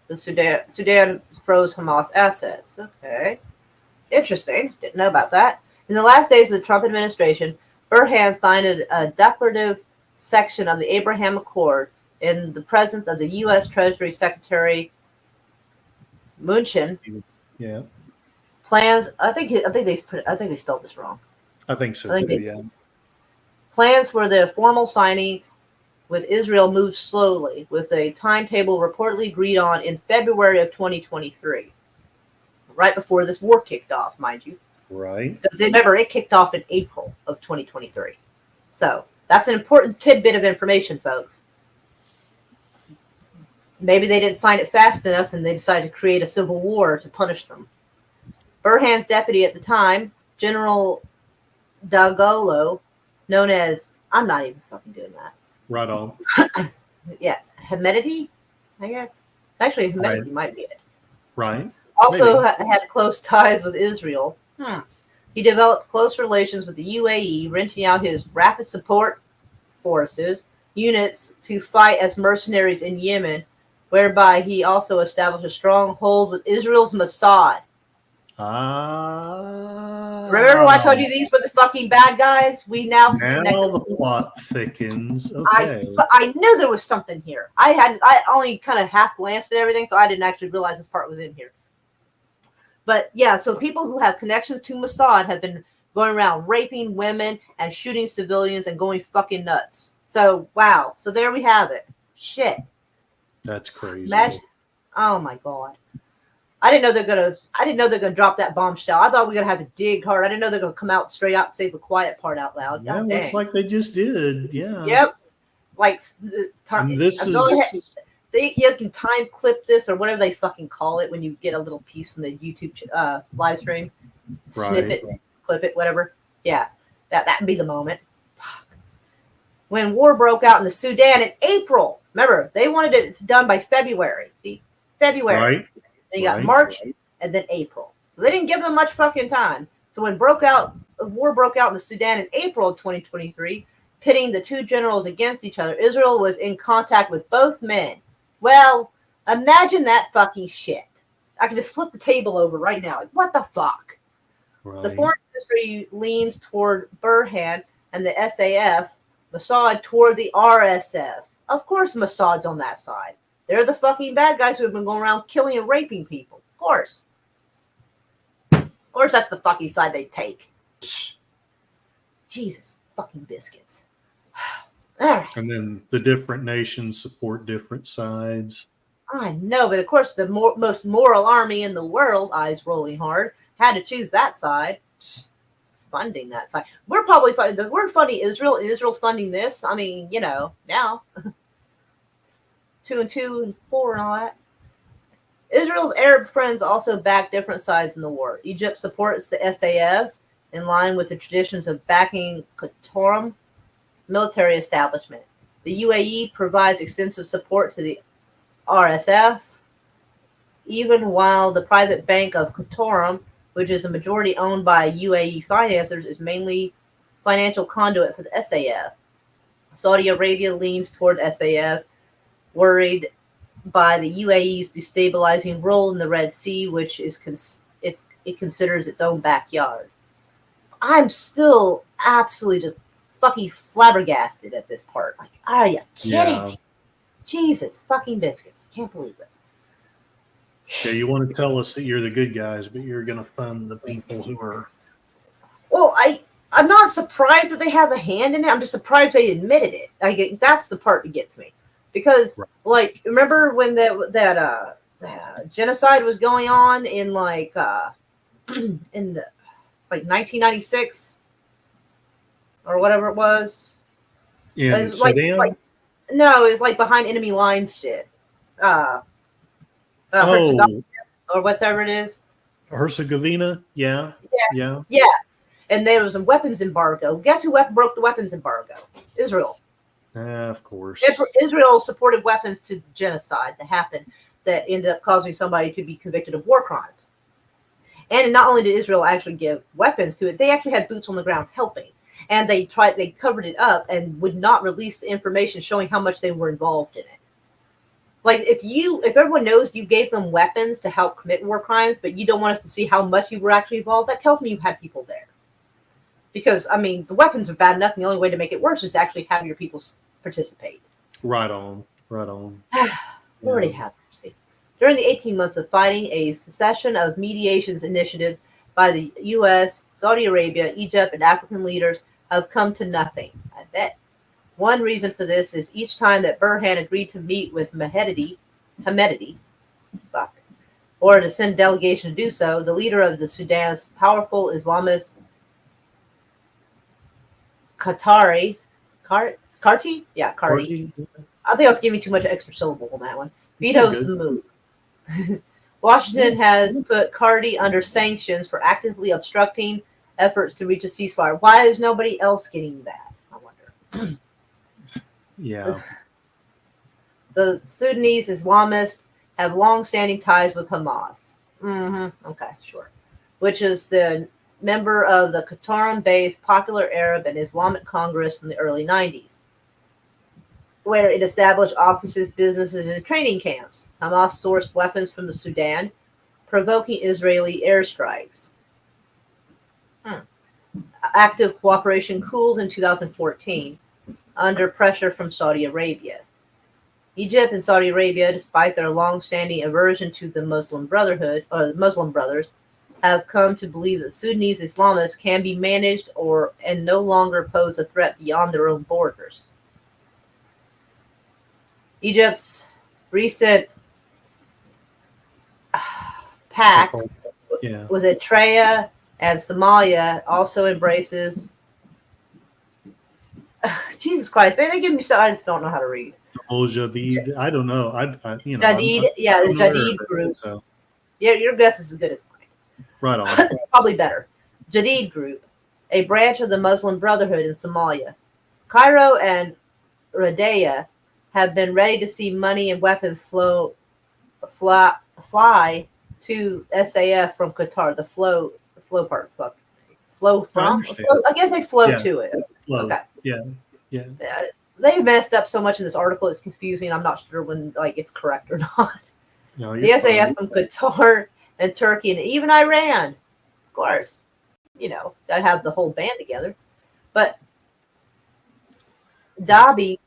the Sudan froze Hamas assets. Okay. Interesting. Didn't know about that. In the last days of the Trump administration, Burhan signed a declarative section of the Abraham Accord in the presence of the U.S. Treasury Secretary Mnuchin. Yeah. Plans. I think they spelled this wrong. I think so too. Yeah. Plans for the formal signing with Israel moved slowly, with a timetable reportedly agreed on in February of 2023, right before this war kicked off, mind you. Right. Because remember, it kicked off in April of 2023. So that's an important tidbit of information, folks. Maybe they didn't sign it fast enough and they decided to create a civil war to punish them. Burhan's deputy at the time, General Dagalo, known as, I'm not even fucking doing that. Right on. Yeah, Hamidati, I guess. Actually, Hamidati might be it. Right. Also had close ties with Israel. He developed close relations with the UAE, renting out his rapid support forces units to fight as mercenaries in Yemen, whereby he also established a strong hold with Israel's Mossad. Remember when I told you these were the fucking bad guys? We now the plot thickens. Okay. I knew there was something here. I only kind of half glanced at everything, so I didn't actually realize this part was in here. But yeah, so people who have connections to Mossad have been going around raping women and shooting civilians and going fucking nuts. So wow. So there we have it. Shit. That's crazy. Imagine. Oh my god. I didn't know they're gonna drop that bombshell. I thought we were gonna have to dig hard. I didn't know they're gonna come out straight out and say the quiet part out loud. Yeah, looks like they just did. Yeah. Yep. Like and this is. Go ahead. You can time clip this or whatever they fucking call it when you get a little piece from the YouTube live stream. Snip it, clip it, whatever. Yeah, that would be the moment. When war broke out in the Sudan in April, remember, they wanted it done by February. Right. Then you got March and then April. So they didn't give them much fucking time. So when war broke out in the Sudan in April of 2023, pitting the two generals against each other, Israel was in contact with both men. Well, imagine that fucking shit. I can just flip the table over right now. Like, what the fuck? Right. The foreign ministry leans toward Burhan and the SAF, Mossad toward the RSF. Of course Mossad's on that side. They're the fucking bad guys who have been going around killing and raping people. Of course. Of course that's the fucking side they take. Jesus fucking biscuits. All right. And then the different nations support different sides. I know, but of course the most moral army in the world, eyes rolling hard, had to choose that side. Funding that side. We're probably funding. We're funding Israel. Israel's funding this. I mean, now 2 and 2 and 4 and all that. Israel's Arab friends also back different sides in the war. Egypt supports the SAF in line with the traditions of backing Qatar military establishment. The UAE provides extensive support to the RSF, even while the private bank of Qatar, which is a majority owned by UAE financiers, is mainly financial conduit for the SAF. Saudi Arabia leans toward SAF, worried by the UAE's destabilizing role in the Red Sea, which is it considers its own backyard. I'm still absolutely just fucking flabbergasted at this part. Like, are you kidding me? Jesus fucking biscuits. I can't believe this. Yeah, you want to tell us that you're the good guys, but you're going to fund the people who are. Well, I'm not surprised that they have a hand in it. I'm just surprised they admitted it. Like, that's the part that gets me. Because, like, remember when that genocide was going on in, like, in the, like 1996 or whatever it was? In Sudan? No, it was like behind enemy lines shit. Or whatever it is. Herzegovina? Yeah. And there was a weapons embargo. Guess who broke the weapons embargo? Israel. Of course. Israel supported weapons to the genocide that happened that ended up causing somebody to be convicted of war crimes. And not only did Israel actually give weapons to it, they actually had boots on the ground helping. And they covered it up and would not release the information showing how much they were involved in it. Like, if everyone knows you gave them weapons to help commit war crimes, but you don't want us to see how much you were actually involved, that tells me you had people there. Because, I mean, the weapons are bad enough, and the only way to make it worse is to actually have your people participate. Right on. Lordy have mercy. During the 18 months of fighting, a succession of mediations initiatives by the U.S., Saudi Arabia, Egypt, and African leaders have come to nothing. I bet. One reason for this is each time that Burhan agreed to meet with Hamedati, or to send a delegation to do so, the leader of the Sudan's powerful Islamist Karti. I think I was giving too much extra syllable on that one. Vetoes the move. Washington has put Karti under sanctions for actively obstructing efforts to reach a ceasefire. Why is nobody else getting that? I wonder. Yeah. The Sudanese Islamists have long-standing ties with Hamas. Okay, sure. Which is the member of the Qatar-based Popular Arab and Islamic Congress from the early 90s, where it established offices, businesses, and training camps. Hamas sourced weapons from the Sudan, provoking Israeli airstrikes. Active cooperation cooled in 2014 under pressure from Saudi Arabia. Egypt and Saudi Arabia, despite their long-standing aversion to the Muslim Brotherhood or the Muslim Brothers, have come to believe that Sudanese Islamists can be managed and no longer pose a threat beyond their own borders. Egypt's recent pact with Eritrea and Somalia also embraces. Jesus Christ, man, they give me stuff I just don't know how to read. Jadid, I don't know. Jadid, the Jadid group. So. Yeah, your guess is as good as mine. Right on. Probably better. Jadid group, a branch of the Muslim Brotherhood in Somalia. Cairo and Riyadh have been ready to see money and weapons fly to SAF from Qatar. The flow part, I guess they flow to it. Flow. Okay. Yeah. They messed up so much in this article; it's confusing. I'm not sure when it's correct or not. No, the SAF from Qatar and Turkey and even Iran, of course. Gotta have the whole band together. But Dhabi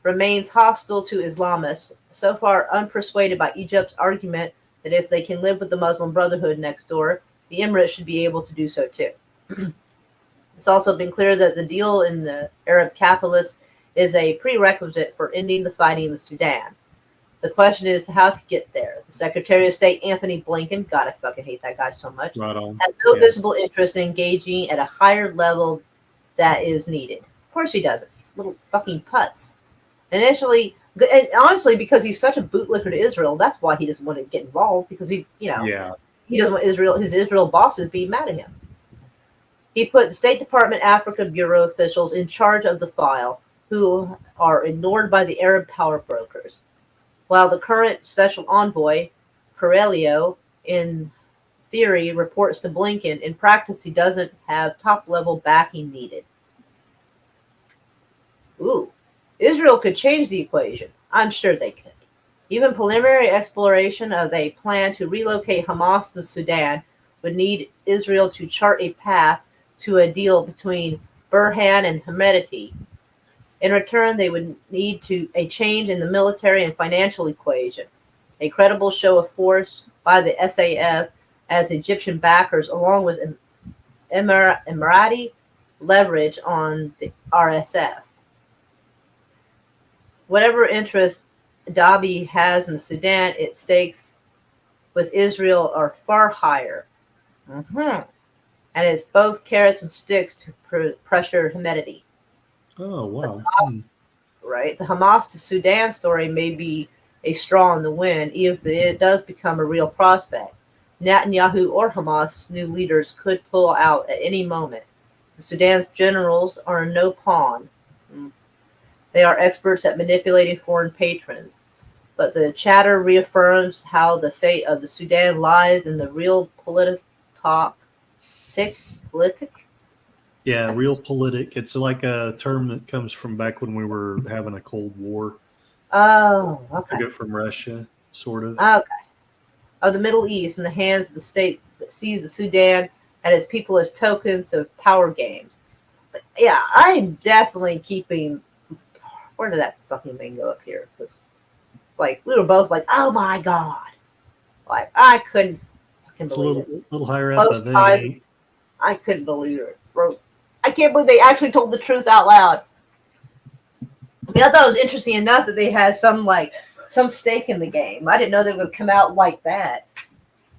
remains hostile to Islamists, so far unpersuaded by Egypt's argument that if they can live with the Muslim Brotherhood next door, the Emirates should be able to do so too. It's also been clear that the deal in the Arab capitalists is a prerequisite for ending the fighting in the Sudan. The question is how to get there. The Secretary of State, Anthony Blinken, God, I fucking hate that guy so much, right on. has no visible interest in engaging at a higher level that is needed. Of course he doesn't. He's little fucking putz. Initially, and honestly, because he's such a bootlicker to Israel, that's why he doesn't want to get involved, because he doesn't want his Israel bosses being mad at him. He put the State Department Africa Bureau officials in charge of the file, who are ignored by the Arab power brokers. While the current special envoy, Corelio, in theory reports to Blinken, in practice he doesn't have top-level backing needed. Ooh, Israel could change the equation. I'm sure they could. Even preliminary exploration of a plan to relocate Hamas to Sudan would need Israel to chart a path to a deal between Burhan and Hemedti. In return, they would need a change in the military and financial equation, a credible show of force by the SAF as Egyptian backers, along with Emirati leverage on the RSF. Whatever interest Dhabi has in Sudan, its stakes with Israel are far higher. And it's both carrots and sticks to pressure Hemedti. Oh, wow. Right? The Hamas to Sudan story may be a straw in the wind, even if it does become a real prospect. Netanyahu or Hamas new leaders could pull out at any moment. The Sudan's generals are no pawn. They are experts at manipulating foreign patrons. But the chatter reaffirms how the fate of the Sudan lies in the real politic. Yeah, realpolitik. It's like a term that comes from back when we were having a Cold War. Oh, okay. Took it from Russia, sort of. Okay. Of the Middle East in the hands of the state that sees the Sudan and its people as tokens of power games. But yeah, I'm definitely keeping. Where did that fucking thing go up here? Because, like, we were both like, "Oh my god!" Like, I couldn't fucking believe it. A little higher up, Close ties. I couldn't believe it. Bro, I can't believe they actually told the truth out loud. I mean, I thought it was interesting enough that they had some stake in the game. I didn't know they would come out like that.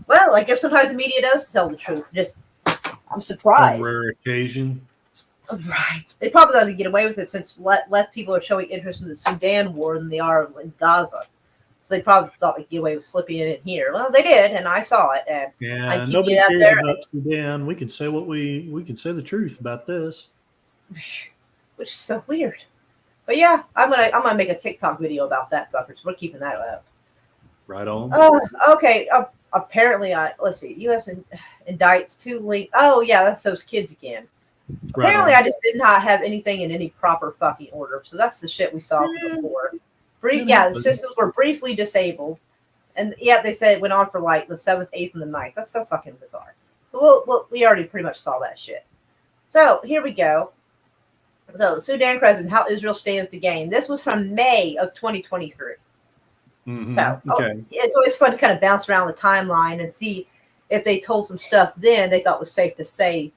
Well, I guess sometimes the media does tell the truth. I'm surprised. On rare occasion. Right. They probably thought they'd get away with it since less people are showing interest in the Sudan war than they are in Gaza. So they probably thought they'd get away with slipping it in here. Well, they did, and I saw it. And yeah, nobody cares about Sudan. We can say we can say the truth about this, which is so weird. But yeah, I'm gonna make a TikTok video about that fucker. So we're keeping that up. Right on. Okay. Apparently, let's see. U.S. indicts 2 linked. Oh yeah, that's those kids again. Right Apparently, on. I just did not have anything in any proper fucking order. So that's the shit we saw before. The systems were briefly disabled, and yet they said it went on for like the 7th, 8th, and the 9th. That's so fucking bizarre. Well, we already pretty much saw that shit. So here we go. So the Sudan president, how Israel stands to gain. This was from May of 2023. Mm-hmm. So okay. It's always fun to kind of bounce around the timeline and see if they told some stuff then they thought was safe to say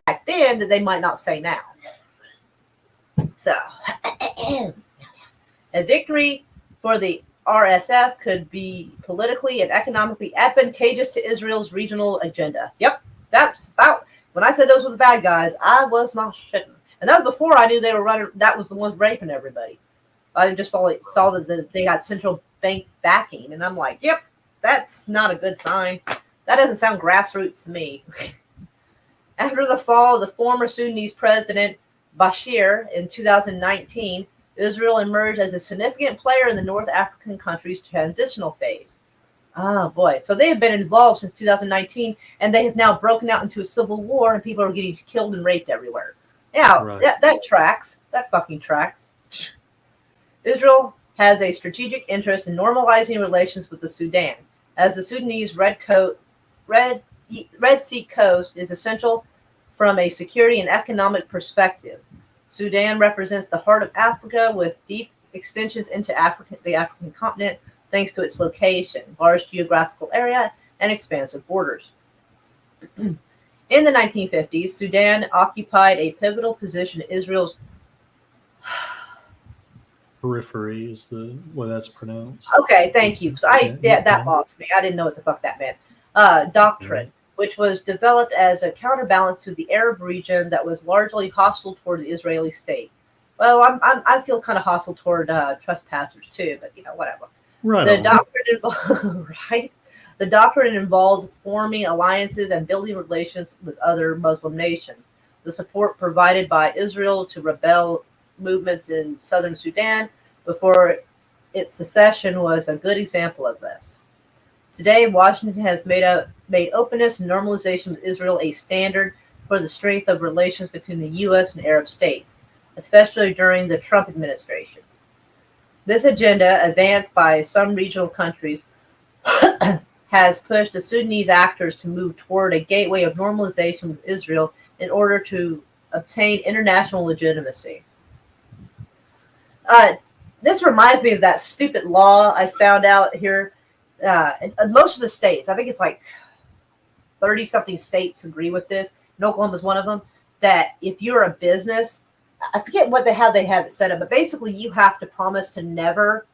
back then that they might not say now. So a victory for the RSF could be politically and economically advantageous to Israel's regional agenda. Yep, that's about. When I said those were the bad guys, I was not shitting. And that was before I knew they were running. That was the ones raping everybody. I just saw that they got central bank backing. And I'm like, yep, that's not a good sign. That doesn't sound grassroots to me. After the fall of the former Sudanese president Bashir in 2019, Israel emerged as a significant player in the North African country's transitional phase. Oh boy. So they have been involved since 2019, and they have now broken out into a civil war, and people are getting killed and raped everywhere. Yeah, right. that tracks. That fucking tracks. Israel has a strategic interest in normalizing relations with the Sudan, as the Sudanese Red Sea coast is essential from a security and economic perspective. Sudan represents the heart of Africa with deep extensions into the African continent, thanks to its location, large geographical area, and expansive borders. In the 1950s, Sudan occupied a pivotal position in Israel's periphery is the way that's pronounced. Okay, thank you. So that lost me. I didn't know what the fuck that meant. Doctrine, which was developed as a counterbalance to the Arab region that was largely hostile toward the Israeli state. Well, I feel kind of hostile toward trespassers too, but whatever. Right. The doctrine involved forming alliances and building relations with other Muslim nations. The support provided by Israel to rebel movements in southern Sudan before its secession was a good example of this. Today, Washington has made openness and normalization with Israel a standard for the strength of relations between the U.S. and Arab states, especially during the Trump administration. This agenda, advanced by some regional countries, has pushed the Sudanese actors to move toward a gateway of normalization with Israel in order to obtain international legitimacy. This reminds me of that stupid law I found out here. In most of the states, I think it's like 30-something states agree with this, and Oklahoma is one of them, that if you're a business, I forget how they have it set up, but basically you have to promise to never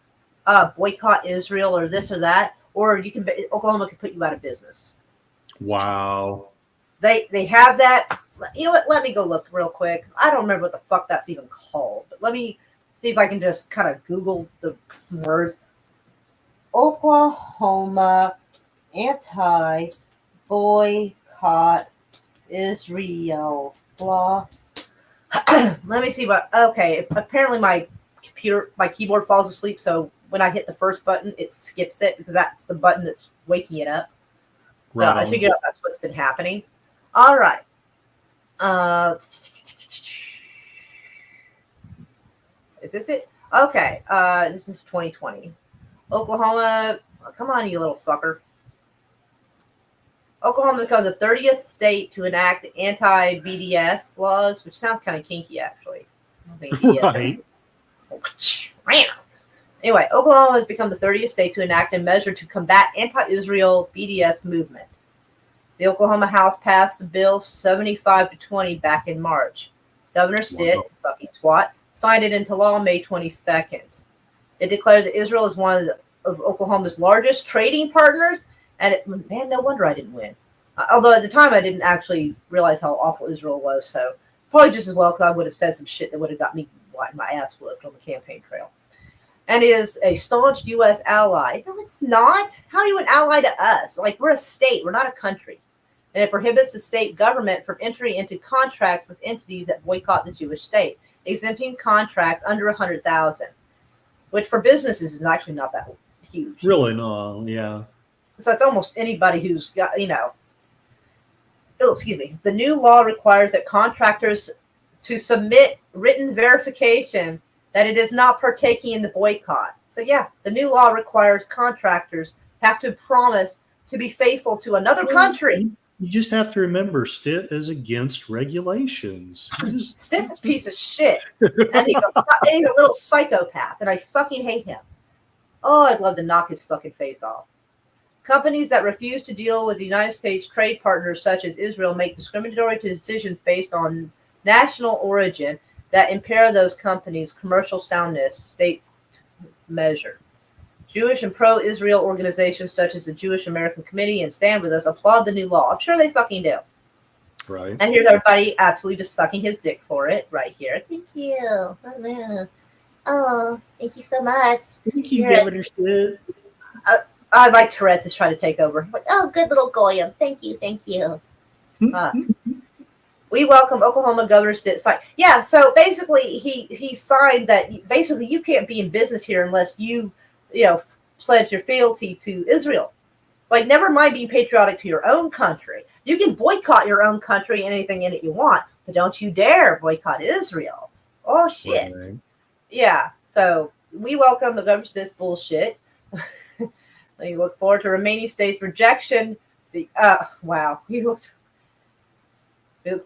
boycott Israel or this or that, or Oklahoma can put you out of business. Wow. They have that. You know what? Let me go look real quick. I don't remember what the fuck that's even called, but let me see if I can just kind of Google some words. Oklahoma anti-boycott Israel law. Let me see what. Okay, apparently my keyboard falls asleep, so when I hit the first button, it skips it because that's the button that's waking it up. Right. So I figured out that's what's been happening. All right. Is this it? Okay. This is 2020. Oklahoma. Come on, you little fucker. Oklahoma becomes the 30th state to enact anti-BDS laws, which sounds kind of kinky, actually. Right. Anyway, Oklahoma has become the 30th state to enact a measure to combat anti-Israel BDS movement. The Oklahoma House passed the bill 75-20 back in March. Governor Stitt, fucking twat, signed it into law May 22nd. It declares that Israel is one of Oklahoma's largest trading partners, and man, no wonder I didn't win. Although at the time I didn't actually realize how awful Israel was, so probably just as well because I would have said some shit that would have got me my ass whooped on the campaign trail. And is a staunch U.S. ally. No, it's not. How are you an ally to us? Like, we're a state. We're not a country. And it prohibits the state government from entering into contracts with entities that boycott the Jewish state, exempting contracts under $100,000, which for businesses is actually not that huge. Really not, yeah. So it's almost anybody who's got, The new law requires that contractors to submit written verification that it is not partaking in the boycott. So yeah, the new law requires contractors have to promise to be faithful to another country. You just have to remember, Stitt is against regulations. Stitt's a piece of shit. And he's a little psychopath, and I fucking hate him. Oh, I'd love to knock his fucking face off. Companies that refuse to deal with the United States trade partners such as Israel make discriminatory decisions based on national origin that impair those companies' commercial soundness, states measure. Jewish and pro-Israel organizations such as the Jewish American Committee and Stand With Us applaud the new law. I'm sure they fucking do. Right. And here's everybody absolutely just sucking his dick for it right here. Thank you. Oh, thank you so much. Thank you, Governor Stitt. My Tourette's is trying to take over. Like, oh, good little Goyim. Thank you. We welcome Oklahoma Governor Stitt. Yeah, so basically he signed that basically you can't be in business here unless you pledge your fealty to Israel. Like, never mind being patriotic to your own country. You can boycott your own country and anything in it you want, but don't you dare boycott Israel. Oh, shit. Right. Yeah, so we welcome the Governor Stitt's bullshit. We look forward to remaining states' rejection. We look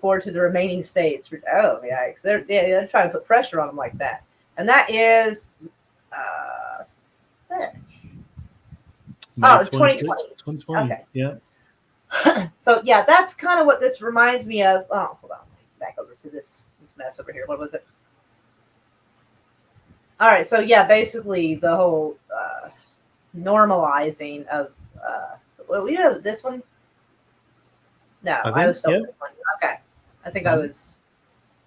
forward to the remaining states. Oh, yikes. They're trying to put pressure on them like that. And that is 2020. Okay. Yeah. So, yeah, that's kind of what this reminds me of. Oh, hold on. Back over to this mess over here. What was it? All right. So, yeah, basically the whole normalizing of we have this one. No, I was still this one. Okay. I think I was.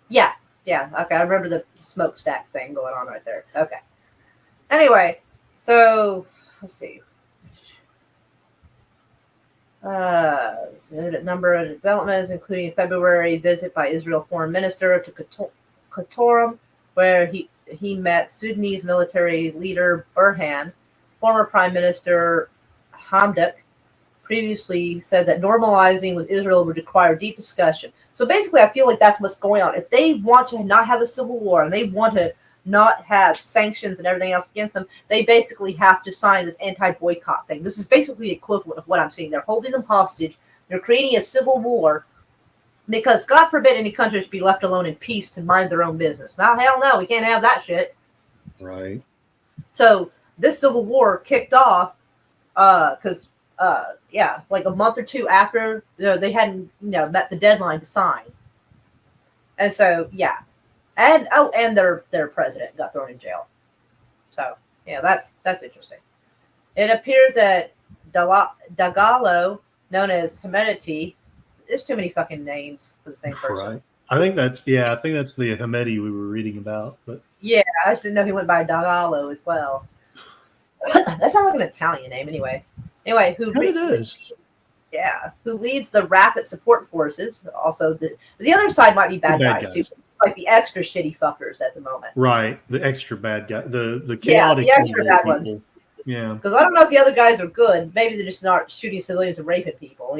Yeah. Okay. I remember the smokestack thing going on right there. Okay. Anyway, so let's see. Number of developments, including February visit by Israel foreign minister to Khartoum, where he met Sudanese military leader Burhan. Former Prime Minister Hamdok previously said that normalizing with Israel would require deep discussion. So basically, I feel like that's what's going on. If they want to not have a civil war and they want to not have sanctions and everything else against them, they basically have to sign this anti-boycott thing. This is basically the equivalent of what I'm seeing. They're holding them hostage. They're creating a civil war because God forbid any country should be left alone in peace to mind their own business. Now, hell no, we can't have that shit. Right. So this civil war kicked off because, like a month or two after they hadn't, met the deadline to sign. And so, yeah. And their president got thrown in jail. So, yeah, that's interesting. It appears that Dagalo, known as Hemedti, there's too many fucking names for the same person. Right. I think that's the Hamedi we were reading about. But yeah, I just didn't know he went by Dagalo as well. That sounds like an Italian name, anyway. Anyway, who leads the Rapid Support Forces? Also, the other side might be bad guys too, like the extra shitty fuckers at the moment. Right, the extra bad guy, the chaotic, the extra bad people. Ones. Yeah, because I don't know if the other guys are good. Maybe they're just not shooting civilians and raping people.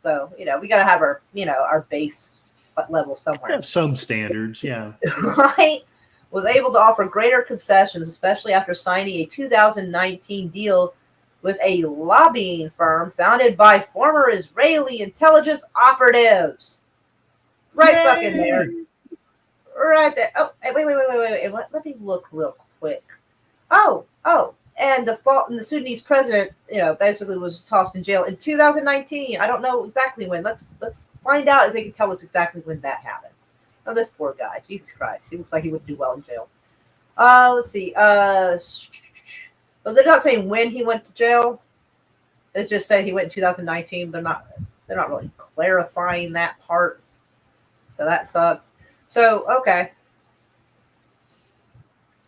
So we got to have our our base level somewhere. Have some standards, yeah. Right. Was able to offer greater concessions, especially after signing a 2019 deal with a lobbying firm founded by former Israeli intelligence operatives. Right. Yay! Fucking there. Right there. Oh, wait. Let me look real quick. Oh. And the Sudanese president, basically was tossed in jail in 2019. I don't know exactly when. Let's find out if they can tell us exactly when that happened. Oh, this poor guy. Jesus Christ. He looks like he wouldn't do well in jail. Let's see. Well, they're not saying when he went to jail. It's just saying he went in 2019, but they're not really clarifying that part. So that sucks. So, okay.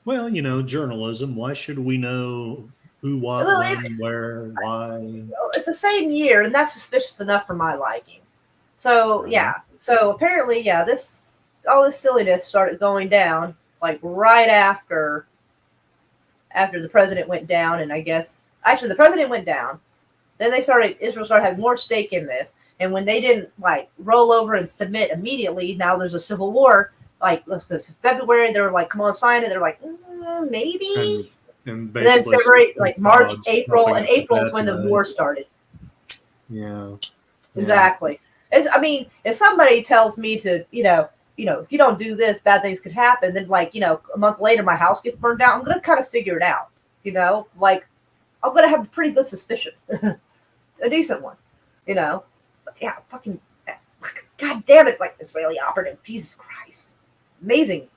Well, journalism. Why should we know who, what, when, where, why? It's the same year, and that's suspicious enough for my likings. So, yeah. So, apparently, all this silliness started going down, like, right after the president went down, and I guess... Actually, the president went down. Then Israel started having more stake in this, and when they didn't, roll over and submit immediately, now there's a civil war... let's go to February, they were like, come on, sign it. They're like, maybe. And then February, March, April, and April is when the war started. Yeah. Exactly. If somebody tells me to, if you don't do this, bad things could happen, then a month later my house gets burned down, I'm going to kind of figure it out. I'm going to have a pretty good suspicion. A decent one. But yeah, fucking, God damn it, Israeli operative, Jesus Christ. Amazing.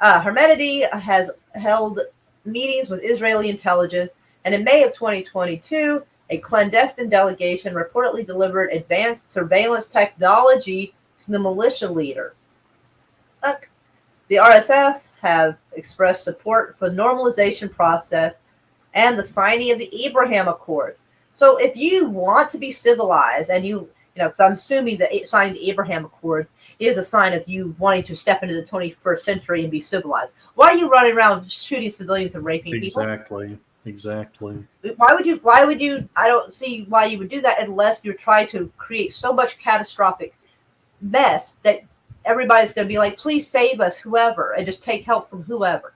Hemedti has held meetings with Israeli intelligence, and in May of 2022, a clandestine delegation reportedly delivered advanced surveillance technology to the militia leader. Look, the RSF have expressed support for the normalization process and the signing of the Abraham Accords. So if you want to be civilized, and because I'm assuming that signing the Abraham Accords is a sign of you wanting to step into the 21st century and be civilized. Why are you running around shooting civilians and raping people? Exactly. Why would you? I don't see why you would do that unless you're trying to create so much catastrophic mess that everybody's going to be like, please save us, whoever, and just take help from whoever.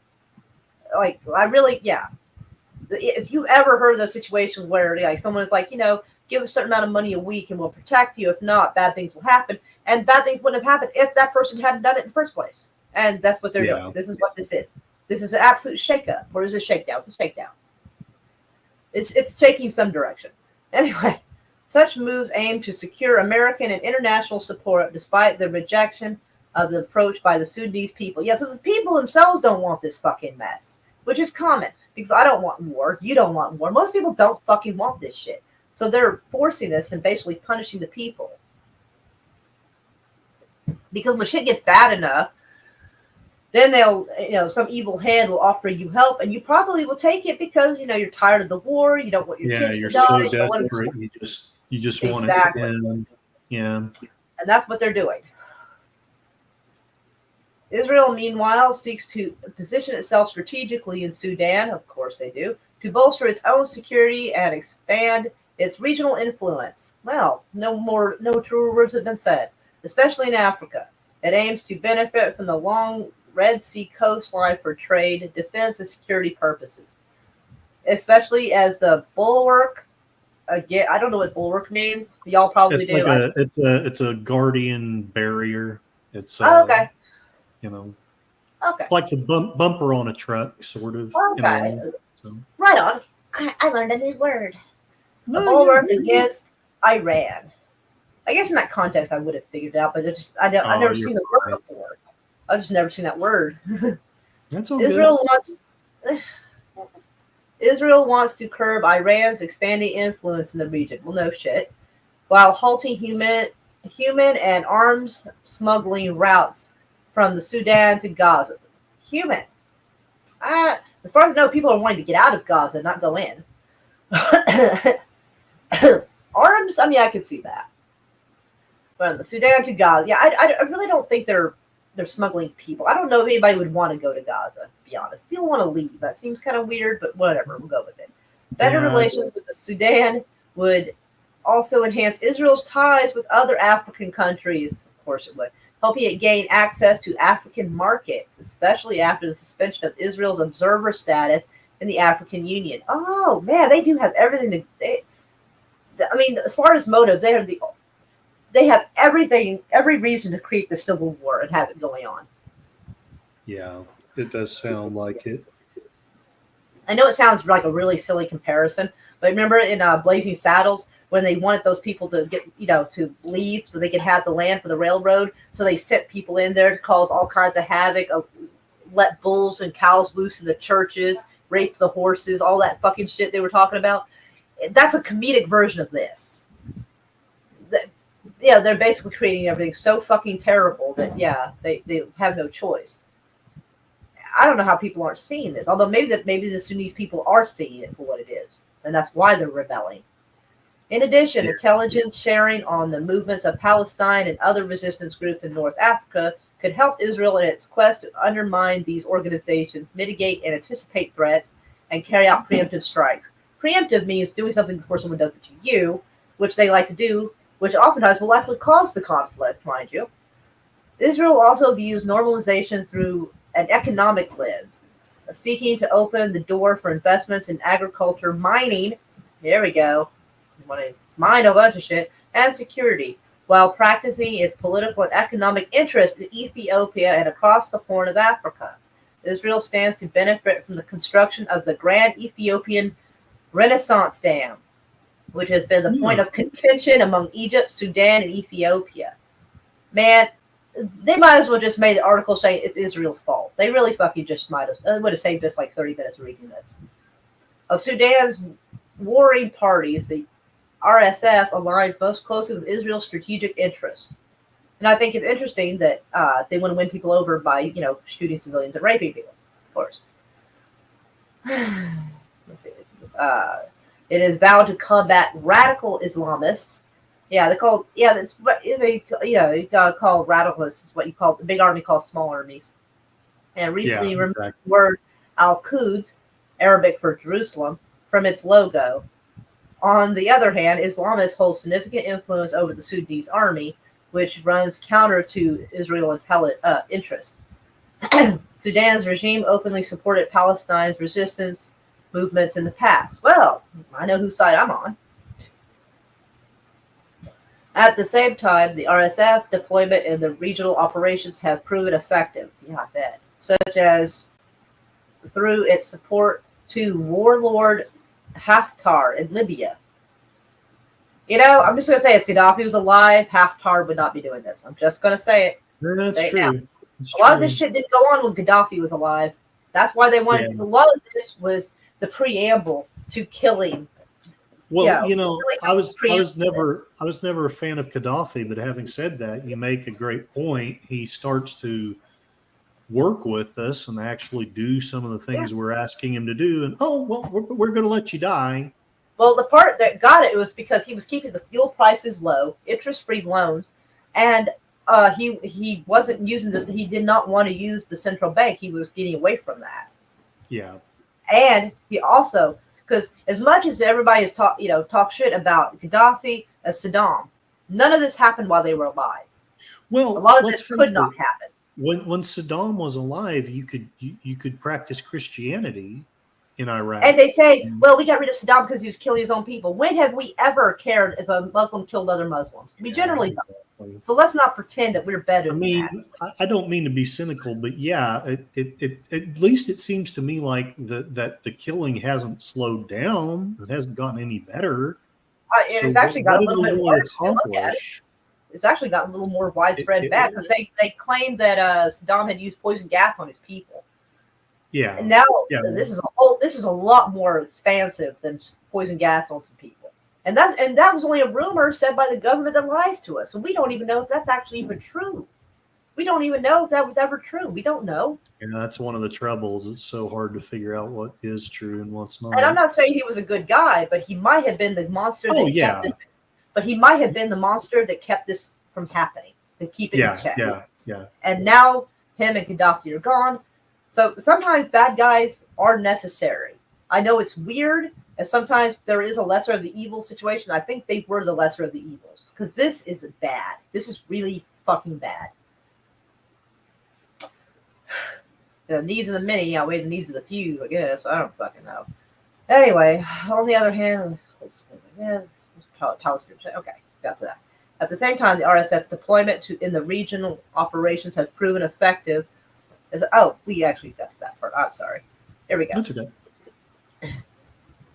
If you ever heard of those situations where someone's like, give a certain amount of money a week and we'll protect you. If not, bad things will happen. And bad things wouldn't have happened if that person hadn't done it in the first place. And that's what they're doing. This is what this is. This is an absolute shakeup. Or is it a shakedown? It's a shakedown. It's taking some direction. Anyway, such moves aim to secure American and international support despite the rejection of the approach by the Sudanese people. Yeah, so the people themselves don't want this fucking mess, which is common. Because I don't want war. You don't want war. Most people don't fucking want this shit. So they're forcing this and basically punishing the people. Because when shit gets bad enough, then they'll, some evil hand will offer you help, and you probably will take it because, you're tired of the war, you don't want your kids to die. You're so desperate, you just want it to end. Yeah. And that's what they're doing. Israel, meanwhile, seeks to position itself strategically in Sudan, of course they do, to bolster its own security and expand its regional influence. Well, no truer words have been said, especially in Africa. It aims to benefit from the long Red Sea coastline for trade, defense, and security purposes, especially as the bulwark. Again, I don't know what bulwark means. Y'all probably It's do. like it's a guardian barrier. It's Oh, okay. you know, Okay. like the bumper on a truck, sort of. Okay. In a way. So. Right on. I learned a new word. No, A bulwark yeah. against Iran. I guess in that context I would have figured it out, but I've never seen the word right. before. I've just never seen that word. That's all Israel good. wants to curb Iran's expanding influence in the region. Well, no shit. While halting human and arms smuggling routes from the Sudan to Gaza. Human. As far as I know, people are wanting to get out of Gaza, not go in. Arms, I mean, I could see that. From the Sudan to Gaza, yeah, I really don't think they're smuggling people. I don't know if anybody would want to go to Gaza, to be honest. People want to leave. That seems kind of weird, but whatever, we'll go with it. Better relations with the Sudan would also enhance Israel's ties with other African countries. Of course it would. Helping it gain access to African markets, especially after the suspension of Israel's observer status in the African Union. Oh, man, they do have everything. I mean, as far as motive, they have everything, every reason to create the civil war and have it going on. Yeah, it does sound like it. I know it sounds like a really silly comparison, but remember in Blazing Saddles when they wanted those people to get, to leave so they could have the land for the railroad, so they sent people in there to cause all kinds of havoc, let bulls and cows loose in the churches, rape the horses, all that fucking shit they were talking about. That's a comedic version of this. They're basically creating everything so fucking terrible that, they have no choice. I don't know how people aren't seeing this, although maybe the Sunnis people are seeing it for what it is, and that's why they're rebelling. In addition, intelligence sharing on the movements of Palestine and other resistance groups in North Africa could help Israel in its quest to undermine these organizations, mitigate and anticipate threats, and carry out preemptive strikes. Preemptive means doing something before someone does it to you, which they like to do, which oftentimes will actually cause the conflict, mind you. Israel also views normalization through an economic lens, seeking to open the door for investments in agriculture, mining, there we go, you want to mine a bunch of shit, and security, while practicing its political and economic interests in Ethiopia and across the Horn of Africa. Israel stands to benefit from the construction of the Grand Ethiopian Renaissance Dam, which has been the point of contention among Egypt, Sudan, and Ethiopia. Man, they might as well just made the article saying it's Israel's fault. They really fucking just might have. It would have saved us like 30 minutes of reading this. Of Sudan's warring parties, the RSF aligns most closely with Israel's strategic interests. And I think it's interesting that they want to win people over by, shooting civilians and raping people, of course. Let's see. It is vowed to combat radical Islamists. Yeah, they call radicalists is what you call the big army calls small armies. And recently removed the word Al-Quds, Arabic for Jerusalem, from its logo. On the other hand, Islamists hold significant influence over the Sudanese army, which runs counter to Israel interests. Sudan's regime openly supported Palestine's resistance movements in the past. Well, I know whose side I'm on. At the same time, the RSF deployment and the regional operations have proven effective. Yeah, I bet. Such as through its support to warlord Haftar in Libya. I'm just going to say, if Gaddafi was alive, Haftar would not be doing this. I'm just going to say it. That's true. A lot of this shit didn't go on when Gaddafi was alive. That's why they wanted. Yeah. A lot of this was the preamble to killing. Well, I was never a fan of Gaddafi, but having said that, you make a great point. He starts to work with us and actually do some of the things we're asking him to do, and we're going to let you die. Well, the part that got it was because he was keeping the fuel prices low, interest-free loans, and he wasn't using he did not want to use the central bank. He was getting away from that. Yeah, and he also. Because as much as everybody has talk shit about Gaddafi and Saddam, none of this happened while they were alive. Well, a lot of this could not happen. when Saddam was alive, you could practice Christianity in Iraq. And they say, well, we got rid of Saddam because he was killing his own people. When have we ever cared if a Muslim killed other Muslims? We generally don't. Exactly. So let's not pretend that we're better than that. I don't mean to be cynical, but yeah, it at least it seems to me like that the killing hasn't slowed down. It hasn't gotten any better. And So it's actually got a what did little we bit really worse if you look at it. accomplish? It's actually gotten a little more widespread It back because they claimed that Saddam had used poison gas on his people. Yeah. And now Yeah. this is a lot more expansive than just poison gas on some people. And that was only a rumor said by the government that lies to us. So we don't even know if that's actually even true. We don't even know if that was ever true. We don't know. And that's one of the troubles. It's so hard to figure out what is true and what's not. And I'm not saying he was a good guy, but he might have been the monster that kept this. But he might have been the monster that kept this from happening, to keep it in check. Yeah. And now him and Gaddafi are gone. So sometimes bad guys are necessary. I know it's weird, and sometimes there is a lesser of the evil situation. I think they were the lesser of the evils because this is bad. This is really fucking bad. The needs of the many outweigh the needs of the few, I guess. I don't fucking know. Anyway, on the other hand, okay, got to that. At the same time, the RSF deployment in the regional operations has proven effective. We actually got to that part. I'm sorry. Here we go. That's okay.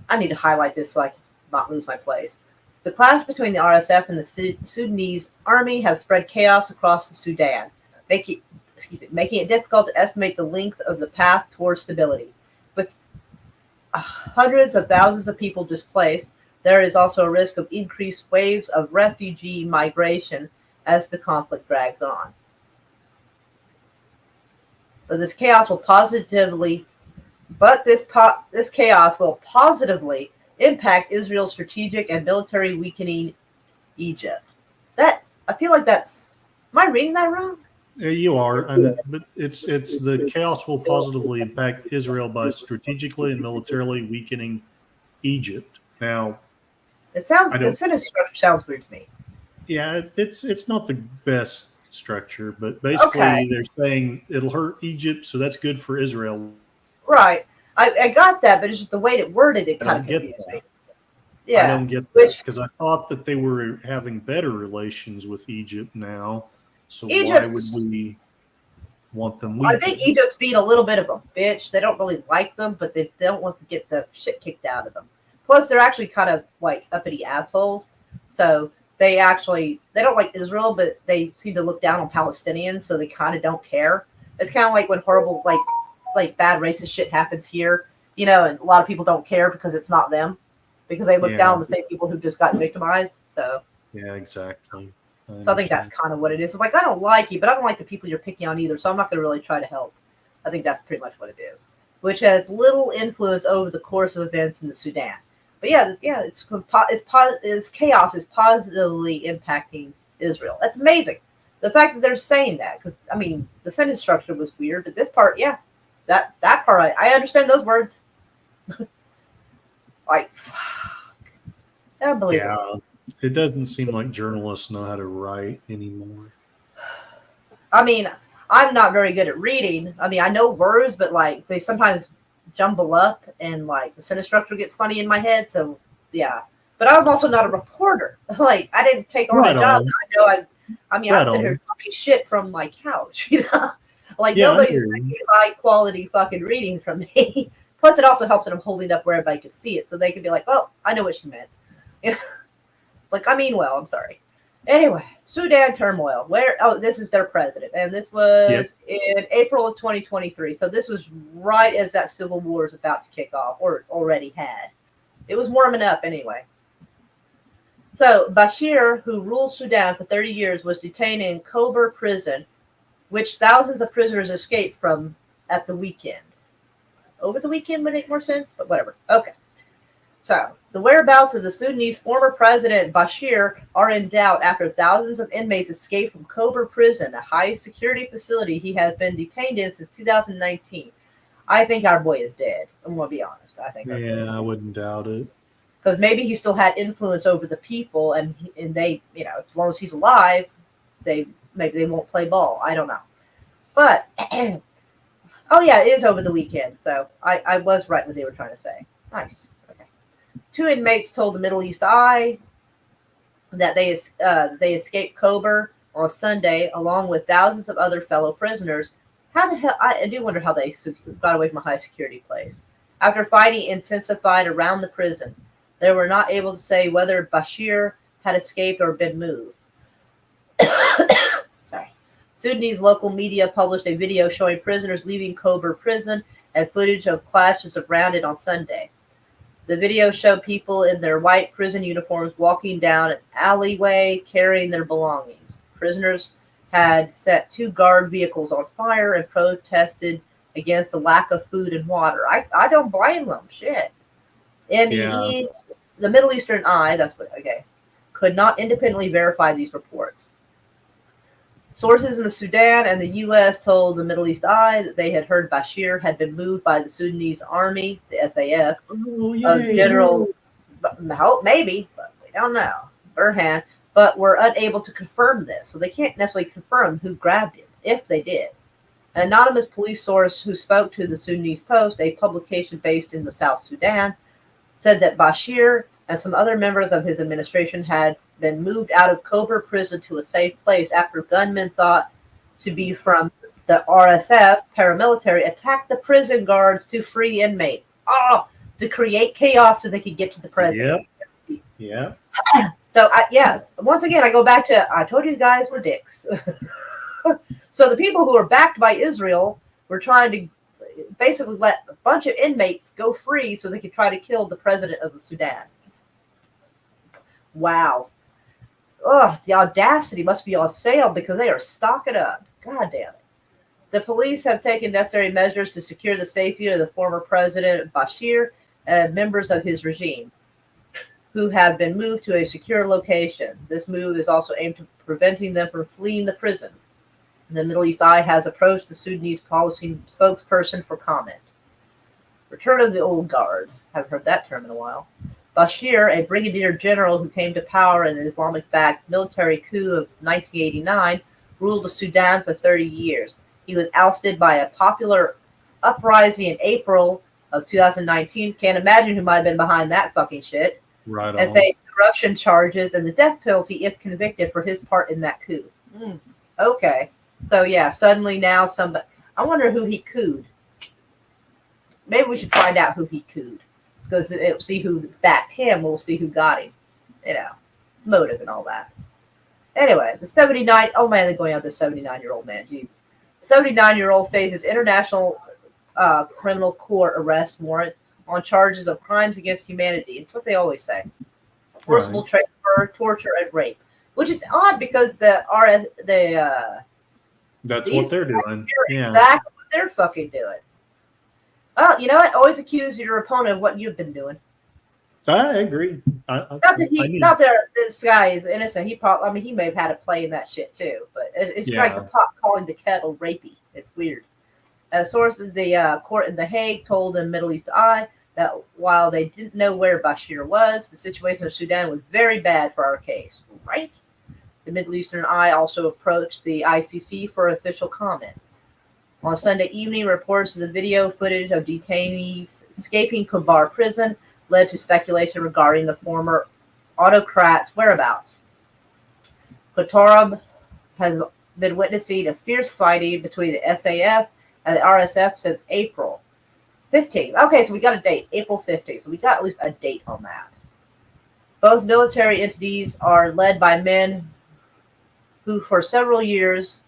I need to highlight this so I can not lose my place. The clash between the RSF and the Sudanese army has spread chaos across the Sudan, making it difficult to estimate the length of the path towards stability. With hundreds of thousands of people displaced, there is also a risk of increased waves of refugee migration as the conflict drags on. But this chaos will positively impact Israel's strategic and military weakening Egypt. I feel like that's. Am I reading that wrong? Yeah, you are, but it's the chaos will positively impact Israel by strategically and militarily weakening Egypt. Now, the sentence structure sounds weird to me. Yeah, it's not the best structure, but basically they're saying it'll hurt Egypt, so that's good for Israel. Right. I got that, but it's just the way it worded it kind of confused me. Yeah. I don't get that because I thought that they were having better relations with Egypt now. So why would we want them weakened? I think Egypt's being a little bit of a bitch. They don't really like them, but they don't want to get the shit kicked out of them. Plus, they're actually kind of like uppity assholes. So they don't like Israel, but they seem to look down on Palestinians, so they kind of don't care. It's kind of like when horrible, like bad racist shit happens here, and a lot of people don't care because it's not them, because they look down on the same people who just got victimized. So yeah, exactly. So I think that's kind of what it is. It's like, I don't like you, but I don't like the people you're picking on either, so I'm not going to really try to help. I think that's pretty much what it is, which has little influence over the course of events in the Sudan. But it's chaos is positively impacting Israel. That's amazing. The fact that they're saying that, because, the sentence structure was weird, but this part, that part, I understand those words. Fuck. Unbelievable. Yeah. It doesn't seem like journalists know how to write anymore. I'm not very good at reading. I know words, but they sometimes jumble up and the sentence structure gets funny in my head. So yeah, but I'm also not a reporter. I didn't take on a job. I'm sitting here talking shit from my couch. Nobody's making high quality fucking reading from me. Plus, it also helps that I'm holding up where everybody can see it, so they can be like, "Well, I know what she meant." I'm sorry. Anyway, Sudan turmoil. This is their president, and this was in April of 2023. So this was right as that civil war is about to kick off, or it already had. It was warming up anyway. So Bashir, who ruled Sudan for 30 years, was detained in Kober prison, which thousands of prisoners escaped from at the weekend. Over the weekend would make more sense, but whatever. Okay. So, the whereabouts of the Sudanese former president Bashir are in doubt after thousands of inmates escaped from Kober prison, a high-security facility he has been detained in since 2019. I think our boy is dead. I'm going to be honest. I wouldn't doubt it. Because maybe he still had influence over the people, and they, as long as he's alive, maybe they won't play ball. I don't know. But oh yeah, it is over the weekend, so I was right what they were trying to say. Nice. Okay. 2 inmates told the Middle East Eye that they escaped Kober on Sunday, along with thousands of other fellow prisoners. How the hell? I do wonder how they got away from a high security place. After fighting intensified around the prison, they were not able to say whether Bashir had escaped or been moved. Sorry. Sudanese local media published a video showing prisoners leaving Kober prison and footage of clashes around it on Sunday. The video showed people in their white prison uniforms walking down an alleyway carrying their belongings. Prisoners had set 2 guard vehicles on fire and protested against the lack of food and water. I don't blame them. Shit. MEE, the Middle Eastern Eye, could not independently verify these reports. Sources in the Sudan and the U.S. told the Middle East Eye that they had heard Bashir had been moved by the Sudanese army, the SAF, General, maybe, but we don't know, Burhan, but were unable to confirm this. So they can't necessarily confirm who grabbed him, if they did. An anonymous police source who spoke to the Sudanese Post, a publication based in the South Sudan, said that Bashir and some other members of his administration had been moved out of Kober prison to a safe place after gunmen thought to be from the RSF paramilitary attacked the prison guards to free inmates. To create chaos so they could get to the president. Yeah. So, once again, I go back to, I told you guys were dicks. So the people who are backed by Israel were trying to basically let a bunch of inmates go free so they could try to kill the president of the Sudan. Wow. Ugh, the audacity must be on sale because they are stocking up. God damn it. The police have taken necessary measures to secure the safety of the former president Bashir and members of his regime, who have been moved to a secure location. This move is also aimed at preventing them from fleeing the prison. The Middle East Eye has approached the Sudanese policy spokesperson for comment. Return of the old guard. Haven't heard that term in a while. Bashir, a brigadier general who came to power in an Islamic-backed military coup of 1989, ruled the Sudan for 30 years. He was ousted by a popular uprising in April of 2019. Can't imagine who might have been behind that fucking shit. Right on. And faced corruption charges and the death penalty if convicted for his part in that coup. Okay. So, yeah, suddenly now somebody... I wonder who he cooed. Maybe we should find out who he cooed. Because it'll see who backed him, we'll see who got him. You know, motive and all that. Anyway, the 79... Oh, man, they're going out this 79-year-old man. Jesus. The 79-year-old faces international criminal court arrest warrants on charges of crimes against humanity. It's what they always say. Forcible transfer, torture, and rape. Which is odd because that's what they're doing. Yeah. Exactly what they're fucking doing. Well, you know what? Always accuse your opponent of what you've been doing. I agree. Not that this guy is innocent. He may have had a play in that shit too. But it's like the pot calling the kettle rapey. It's weird. A source of the court in The Hague told the Middle East Eye that while they didn't know where Bashir was, the situation in Sudan was very bad for our case. Right? The Middle Eastern Eye also approached the ICC for official comment. On Sunday evening, reports of the video footage of detainees escaping Kobar prison led to speculation regarding the former autocrat's whereabouts. Qatar has been witnessing a fierce fighting between the SAF and the RSF since April 15th. Okay, so we got a date, April 15th. So we got at least a date on that. Both military entities are led by men who for several years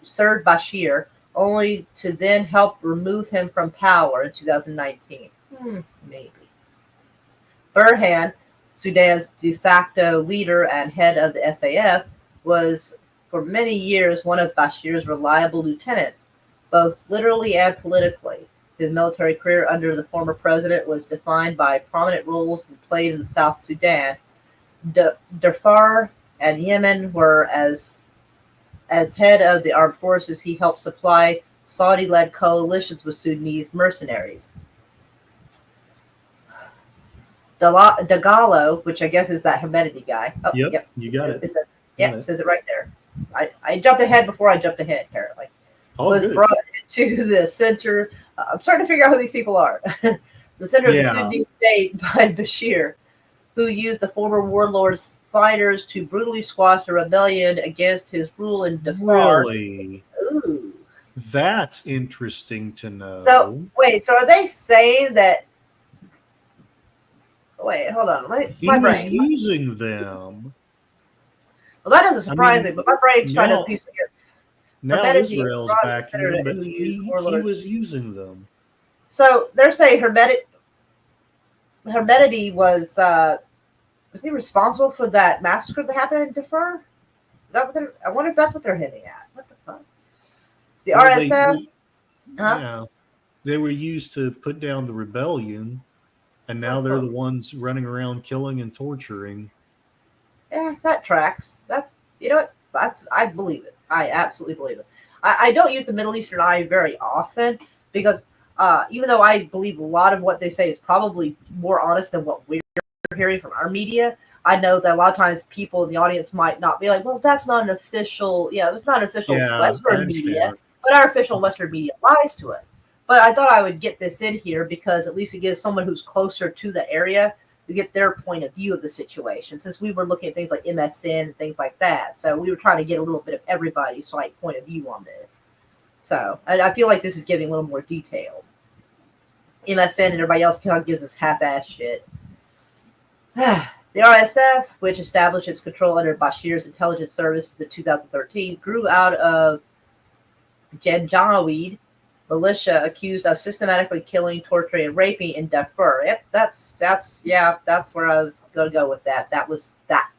served Bashir, only to then help remove him from power in 2019. Maybe. Burhan, Sudan's de facto leader and head of the SAF, was for many years one of Bashir's reliable lieutenants, both literally and politically. His military career under the former president was defined by prominent roles he played in the South Sudan. Darfur and Yemen were as head of the armed forces, he helped supply Saudi-led coalitions with Sudanese mercenaries. Dagalo, which I guess is that Hemedti guy. Oh, yep, you got it. It says it right there. I jumped ahead before I jumped ahead, apparently. Oh, was good. brought into the center. I'm starting to figure out who these people are. The center of the Yeah. Sudanese state by Bashir, who used the former warlord's fighters to brutally squash a rebellion against his rule in Darfur. Really? Ooh. That's interesting to So know. wait, so are they saying that? Wait, hold on. My He was brain. using them. Well, that doesn't I surprise me, mean, but my brain's trying to now piece together. now Hermetic Israel's broadly backing considered him, it but who used he warlords. was using them. So they're saying Hermety was he responsible for that massacre that happened in Darfur? Is that what I wonder if that's what they're hinting at. What the fuck? The Well, RSF? Huh? yeah, they were used to put down the rebellion, and now they're Uh-huh. the ones running around killing and torturing. Yeah, that tracks. That's you know what? I believe it. I absolutely believe it. I don't use the Middle Eastern eye very often because even though I believe a lot of what they say is probably more honest than what we're hearing from our media, I know that a lot of times people in the audience might not be like, well, that's not an official, it's not an official Yeah, I Western media, understand. but our official Western media lies to us. But I thought I would get this in here because at least it gives someone who's closer to the area to get their point of view of the situation. Since we were looking at things like MSN and things like that, so we were trying to get a little bit of everybody's like point of view on this. So I feel like this is getting a little more detailed. MSN and everybody else kind of gives us half-ass shit. The RSF, which established its control under Bashir's intelligence services in 2013, grew out of Janjaweed militia accused of systematically killing, torturing, and raping in Darfur. Yep, that's where I was gonna go with that. That was that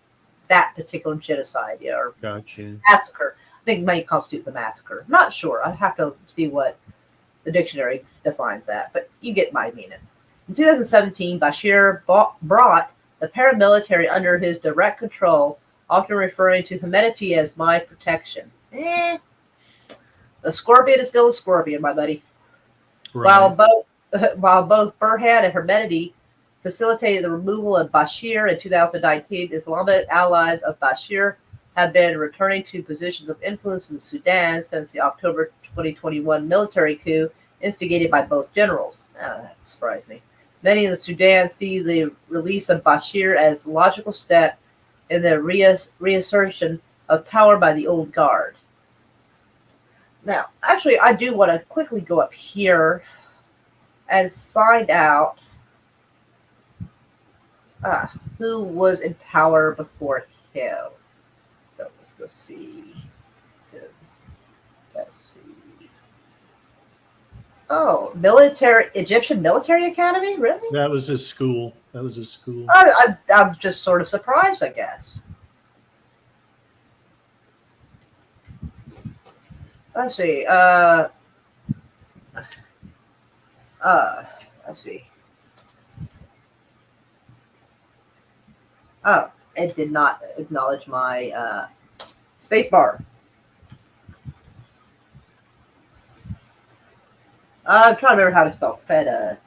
particular genocide, or Gotcha. massacre. I think may constitute the massacre. I'm not sure. I'd have to see what the dictionary defines that, but you get my meaning. In 2017, Bashir brought the paramilitary under his direct control, often referring to Hemedti as my protection. The scorpion is still a scorpion, my buddy. Right. While both Burhan and Hemedti facilitated the removal of Bashir in 2019, Islamic allies of Bashir have been returning to positions of influence in Sudan since the October 2021 military coup instigated by both generals. That surprised me. Many in the Sudan see the release of Bashir as a logical step in the reassertion of power by the old guard. Now, actually, I do want to quickly go up here and find out who was in power before him. So let's go see. Let's see. Oh, Egyptian Military Academy? Really? That was his school. I'm just sort of surprised, I guess. Let's see. Let's see. Oh, it did not acknowledge my space bar. I'm trying to remember how to spell predecessor.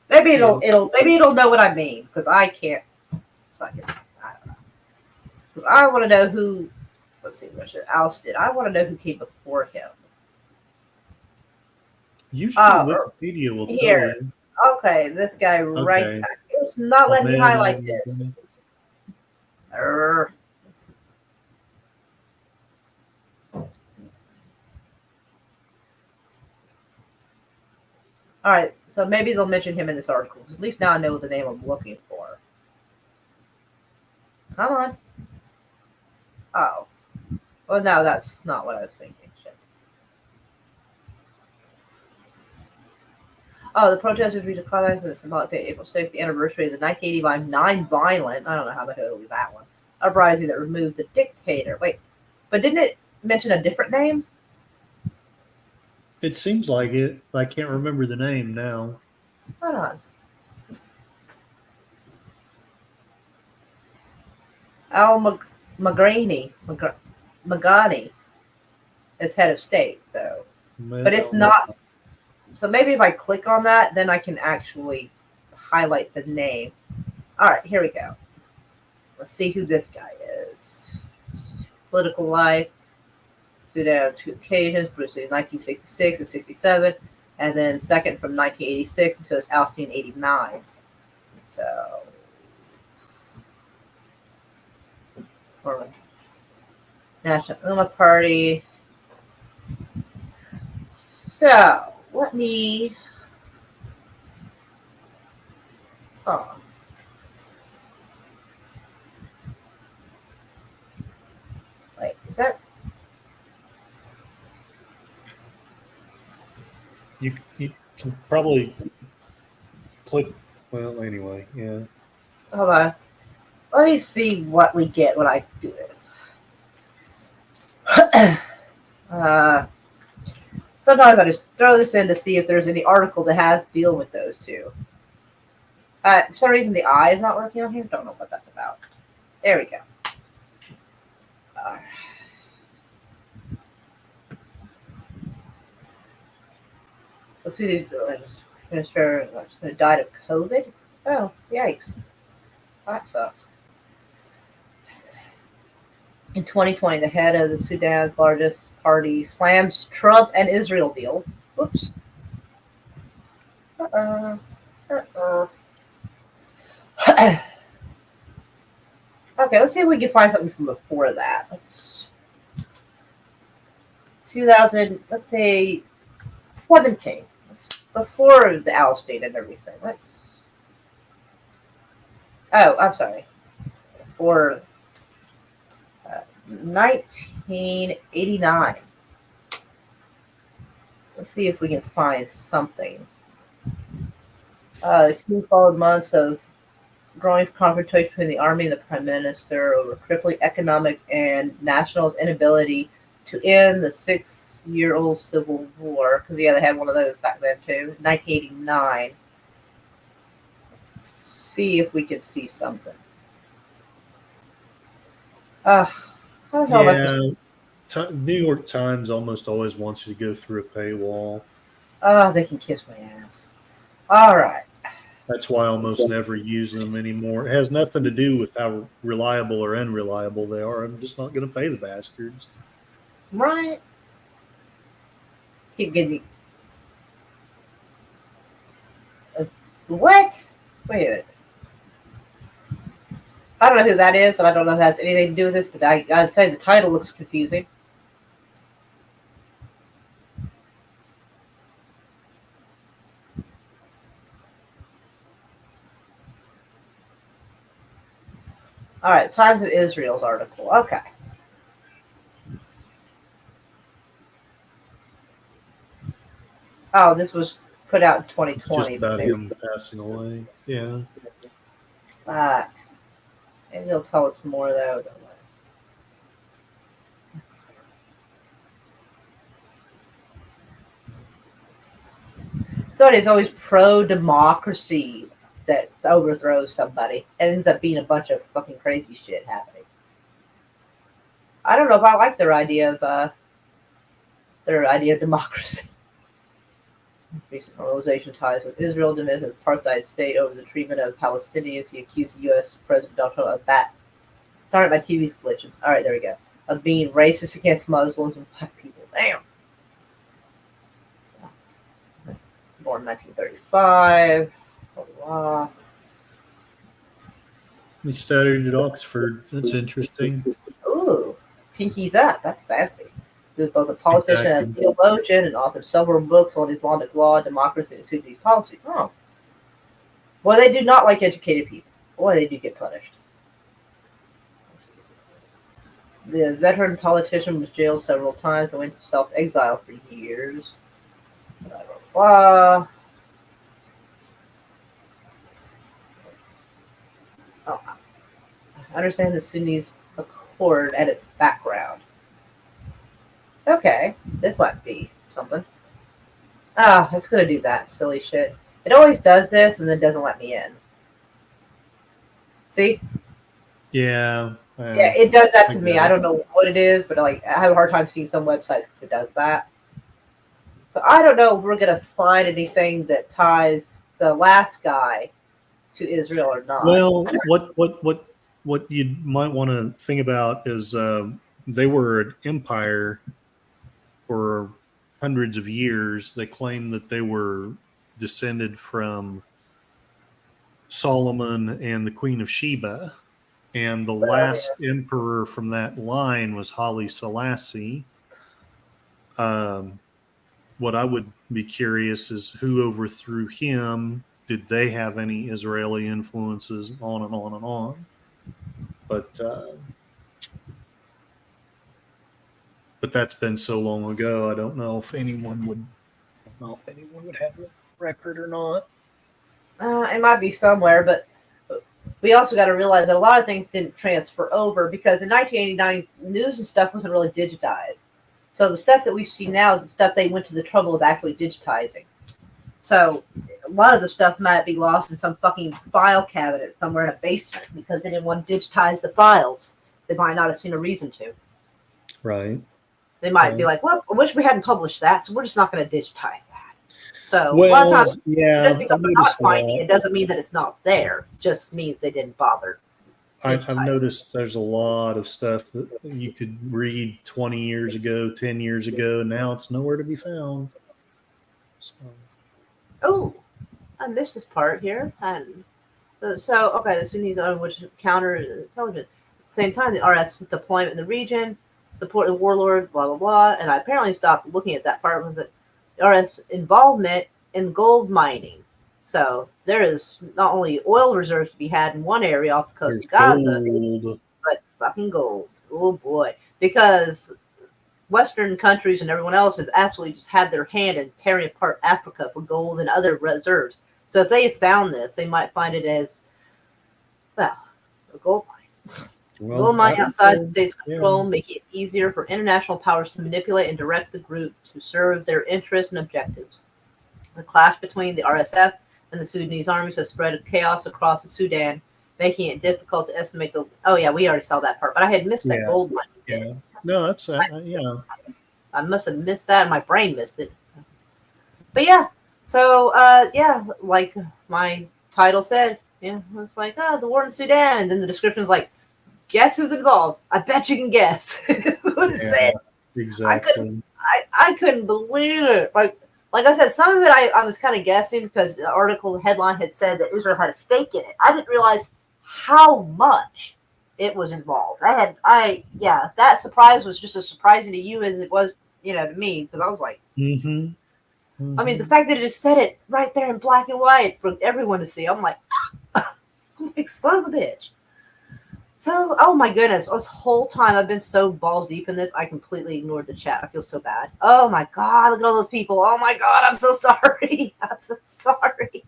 Maybe it'll know what I mean because I can't. I don't know. Because I want to know who. Let's see, was it ousted? I want to know who came before him. Usually Wikipedia will tell you. Okay, this guy right. Okay. It's not letting me highlight this. All right, so maybe they'll mention him in this article. At least now I know the name I'm looking for. Come on. Oh. Well, no, that's not what I was thinking. Shit. Oh, the protesters reached a climax in symbolic day, April 6th, the anniversary of the 1985 non-violent, I don't know how the hell it was that one, uprising that removed the dictator. Wait, but didn't it mention a different name? It seems like it. I can't remember the name now. Hold on. Al Magani as head of state, so. But it's not. So maybe if I click on that, then I can actually highlight the name. All right, here we go. Let's see who this guy is. political life. Sudan on 2 occasions, between 1966 and 67, and then second from 1986 until its ousting in 89. So, for National Umma Party. So, let me. Oh. Wait, is that. You can probably click. Well, anyway, yeah. Hold on. Let me see what we get when I do this. Sometimes I just throw this in to see if there's any article that has to deal with those two. For some reason, the eye is not working on here. Don't know what that's about. There we go. Let's see these. Minister died of COVID. Oh, yikes! That sucks. In 2020, the head of the Sudan's largest party slams Trump and Israel deal. Whoops. Okay, let's see if we can find something from before that. 2000, let's say 17. Before the ousting and everything. Oh, I'm sorry. For 1989. Let's see if we can find something. The coup followed months of growing confrontation between the army and the prime minister over crippling economic and national's inability to end the 6-year-old civil war. Because, yeah, they had one of those back then, too. 1989. Let's see if we can see something. Yeah, New York Times almost always wants you to go through a paywall. They can kiss my ass. All right. That's why I almost never use them anymore. It has nothing to do with how reliable or unreliable they are. I'm just not going to pay the bastards. Right. Keep getting. What? Wait a minute. I don't know who that is, and I don't know if that has anything to do with this, but I'd say the title looks confusing. All right, Times of Israel's article. Okay. Oh, this was put out in 2020. It's just about him passing away. Yeah. But maybe they'll tell us more, though. So it is always pro-democracy that overthrows somebody. It ends up being a bunch of fucking crazy shit happening. I don't know if I like their idea of democracy. Recent normalization ties with Israel, demanded the apartheid state over the treatment of Palestinians. He accused the U.S. President Donald Trump of that. Darn it, my TV's glitching. All right, there we go. Of being racist against Muslims and black people. Damn. Born in 1935. Blah. He studied at Oxford. That's interesting. Ooh, pinkies up. That's fancy. He was both a politician and a theologian and authored several books on Islamic law, democracy, and Sudanese policy. Oh. Boy, they do not like educated people. Boy, they do get punished. The veteran politician was jailed several times and went to self-exile for years. Blah, blah, blah. Oh. I understand the Sunnis accord at its background. Okay, this might be something. It's gonna do that silly shit. It always does this and then doesn't let me in. See? Yeah. Yeah, it does that to me. I don't know what it is, but I have a hard time seeing some websites because it does that. So I don't know if we're gonna find anything that ties the last guy to Israel or not. Well, what you might want to think about is they were an empire for hundreds of years. They claim that they were descended from Solomon and the Queen of Sheba. And the last emperor from that line was Haile Selassie. What I would be curious is who overthrew him. Did they have any Israeli influences? On and on and on. But that's been so long ago. I don't know if anyone would. I don't know if anyone would have a record or not. It might be somewhere, but we also got to realize that a lot of things didn't transfer over because in 1989, news and stuff wasn't really digitized. So the stuff that we see now is the stuff they went to the trouble of actually digitizing. So a lot of the stuff might be lost in some fucking file cabinet somewhere in a basement because they didn't want to digitize the files. They might not have seen a reason to. Right. They might be like, well, I wish we hadn't published that, so we're just not going to digitize that. So well, a lot of times, yeah, just because they're not finding it doesn't mean that it's not there. It just means they didn't bother. I've noticed there's a lot of stuff that you could read 20 years ago, 10 years ago, and now it's nowhere to be found. So. Oh, I missed this part here. And so, okay, the Sunnis on which counterintelligence. At the same time, the RF's deployment in the region, support the warlord, blah, blah, blah. And I apparently stopped looking at that part with the RF's involvement in gold mining. So there is not only oil reserves to be had in one area off the coast of Gaza, but fucking gold. Oh, boy. Because Western countries and everyone else have absolutely just had their hand in tearing apart Africa for gold and other reserves. So if they had found this, they might find it as, well, a gold mine. Gold mine outside the state's control, making it easier for international powers to manipulate and direct the group to serve their interests and objectives. The clash between the RSF and the Sudanese armies has spread chaos across the Sudan, making it difficult to estimate the. Oh yeah, we already saw that part, but I had missed that gold mine. Yeah, no, that's I must have missed that, and my brain missed it. But yeah, so yeah, like my title said, yeah, it's like the war in Sudan, and then the description is like, guess who's involved? I bet you can guess. Exactly. I couldn't believe it. Like I said, some of it I was kind of guessing because the article headline had said that Israel had a stake in it. I didn't realize how much it was involved. That surprise was just as surprising to you as it was, to me, because I was like, I mean, the fact that it just said it right there in black and white for everyone to see, I'm like, son of a bitch. So, oh my goodness, this whole time I've been so balls deep in this, I completely ignored the chat. I feel so bad. Oh my God, look at all those people. Oh my God, I'm so sorry. I'm so sorry.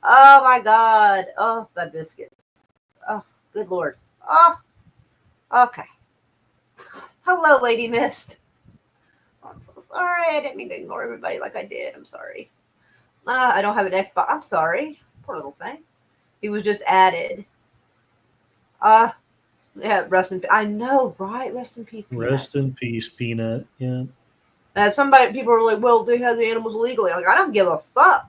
Oh my God. Oh, that biscuit. Oh, good Lord. Oh, okay. Hello, Lady Mist. Oh, I'm so sorry. I didn't mean to ignore everybody like I did. I'm sorry. I don't have an Xbox. I'm sorry. Poor little thing. He was just added. Yeah, rest in peace. I know, right? Rest in peace, Peanut. Rest in peace, Peanut. Yeah. People are like, well, they have the animals illegally. I'm like, I don't give a fuck.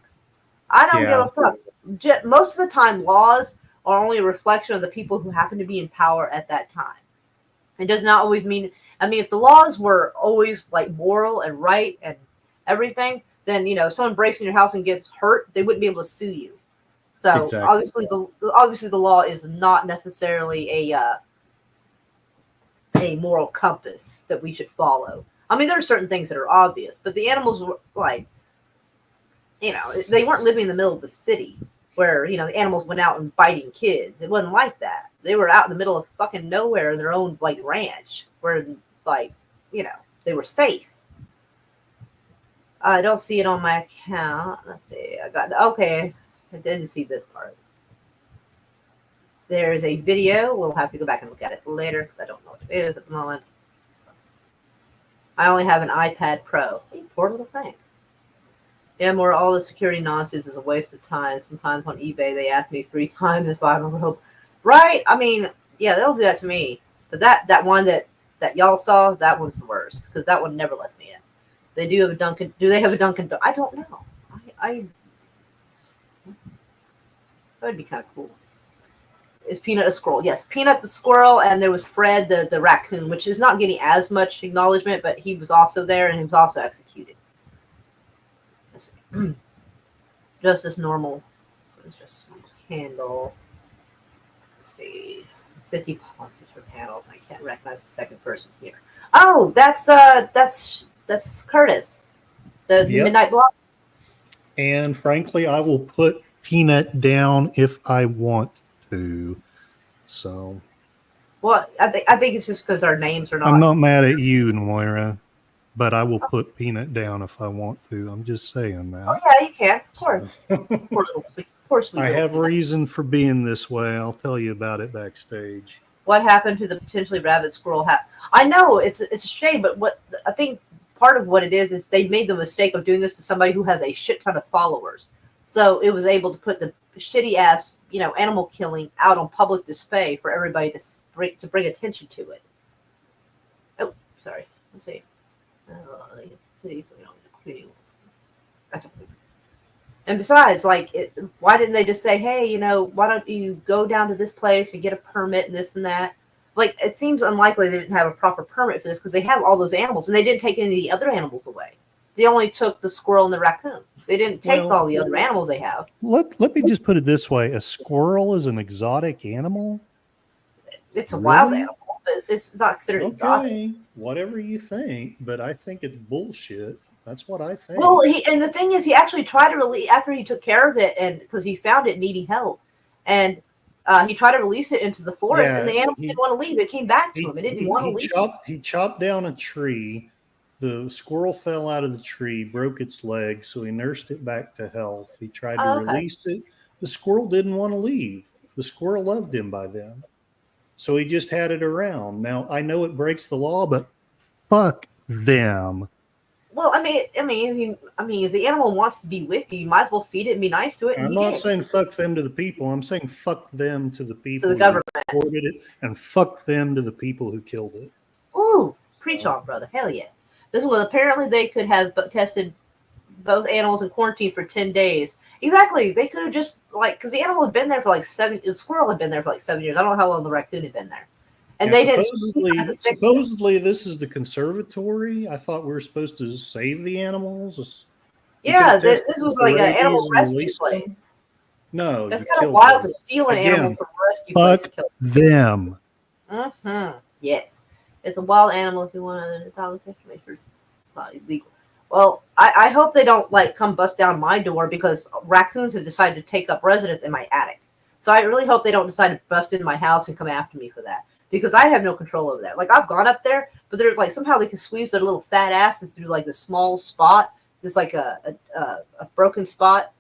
I don't give a fuck. Most of the time, laws are only a reflection of the people who happen to be in power at that time. It does not always mean, if the laws were always like moral and right and everything, then, if someone breaks in your house and gets hurt, they wouldn't be able to sue you. So obviously the law is not necessarily a moral compass that we should follow. I mean, there are certain things that are obvious, but the animals were like, they weren't living in the middle of the city where, the animals went out and biting kids. It wasn't like that. They were out in the middle of fucking nowhere in their own like ranch where they were safe. I don't see it on my account. Let's see. Okay. I didn't see this part. There's a video. We'll have to go back and look at it later because I don't know what it is at the moment. I only have an iPad Pro. Hey, poor little thing. Yeah, more all the security nonsense is a waste of time. Sometimes on eBay they ask me 3 times if I don't hope. Right? I mean, yeah, they'll do that to me. But that one that y'all saw, that one's the worst because that one never lets me in. They do have a Dunkin'. Do they have a Dunkin'? I don't know. That would be kind of cool. Is Peanut a squirrel? Yes, Peanut the squirrel, and there was Fred the raccoon, which is not getting as much acknowledgement, but he was also there and he was also executed. Just as normal. It's just candle. Let's see. 50 policies per panel. I can't recognize the second person here. Oh, that's Curtis, the Midnight Block. And frankly, I will put Peanut down if I want to. So, well, I think it's just because our names are not. I'm not mad at you, Moira, but I will put Peanut down if I want to. I'm just saying that. Oh yeah, you can, of course. Poor little sweet. I have reason for being this way. I'll tell you about it backstage. What happened to the potentially rabid squirrel? I know it's a shame, but what I think part of what it is they made the mistake of doing this to somebody who has a shit ton of followers. So it was able to put the shitty ass, animal killing out on public display for everybody to bring attention to it. Oh, sorry. Let's see. And besides, why didn't they just say, hey, why don't you go down to this place and get a permit and this and that? Like, it seems unlikely they didn't have a proper permit for this because they have all those animals and they didn't take any of the other animals away. They only took the squirrel and the raccoon. They didn't take all the other animals they have. Let me just put it this way. A squirrel is an exotic animal? It's a wild animal, but it's not considered exotic. Whatever you think, but I think it's bullshit. That's what I think. Well, and the thing is, he actually tried to release after he took care of it, and because he found it needing help, and he tried to release it into the forest, and the animal didn't want to leave. It came back to him. It didn't want to leave. He chopped down a tree. The squirrel fell out of the tree, broke its leg, so he nursed it back to health. He tried to release it. The squirrel didn't want to leave. The squirrel loved him by then, so he just had it around. Now I know it breaks the law, but fuck them. Well, I mean, if the animal wants to be with you, you might as well feed it and be nice to it. I'm not saying fuck them to the people. I'm saying fuck them to the people to the government who reported it, and fuck them to the people who killed it. Ooh, preach on, brother. Hell yeah. This was apparently they could have tested both animals in quarantine for 10 days. Exactly. They could have just because the animal had been there for the squirrel had been there for 7 years. I don't know how long the raccoon had been there. And they supposedly this is the conservatory. I thought we were supposed to save the animals. Yeah, this was like an animal rescue place. No, that's kind of wild to steal an animal from a rescue place. Fuck them. Mm-hmm. Yes, it's a wild animal. If you want to talk, make sure it's not illegal. Well, I hope they don't come bust down my door because raccoons have decided to take up residence in my attic. So I really hope they don't decide to bust into my house and come after me for that. Because I have no control over that. I've gone up there, but they're somehow they can squeeze their little fat asses through this small spot. There's a broken spot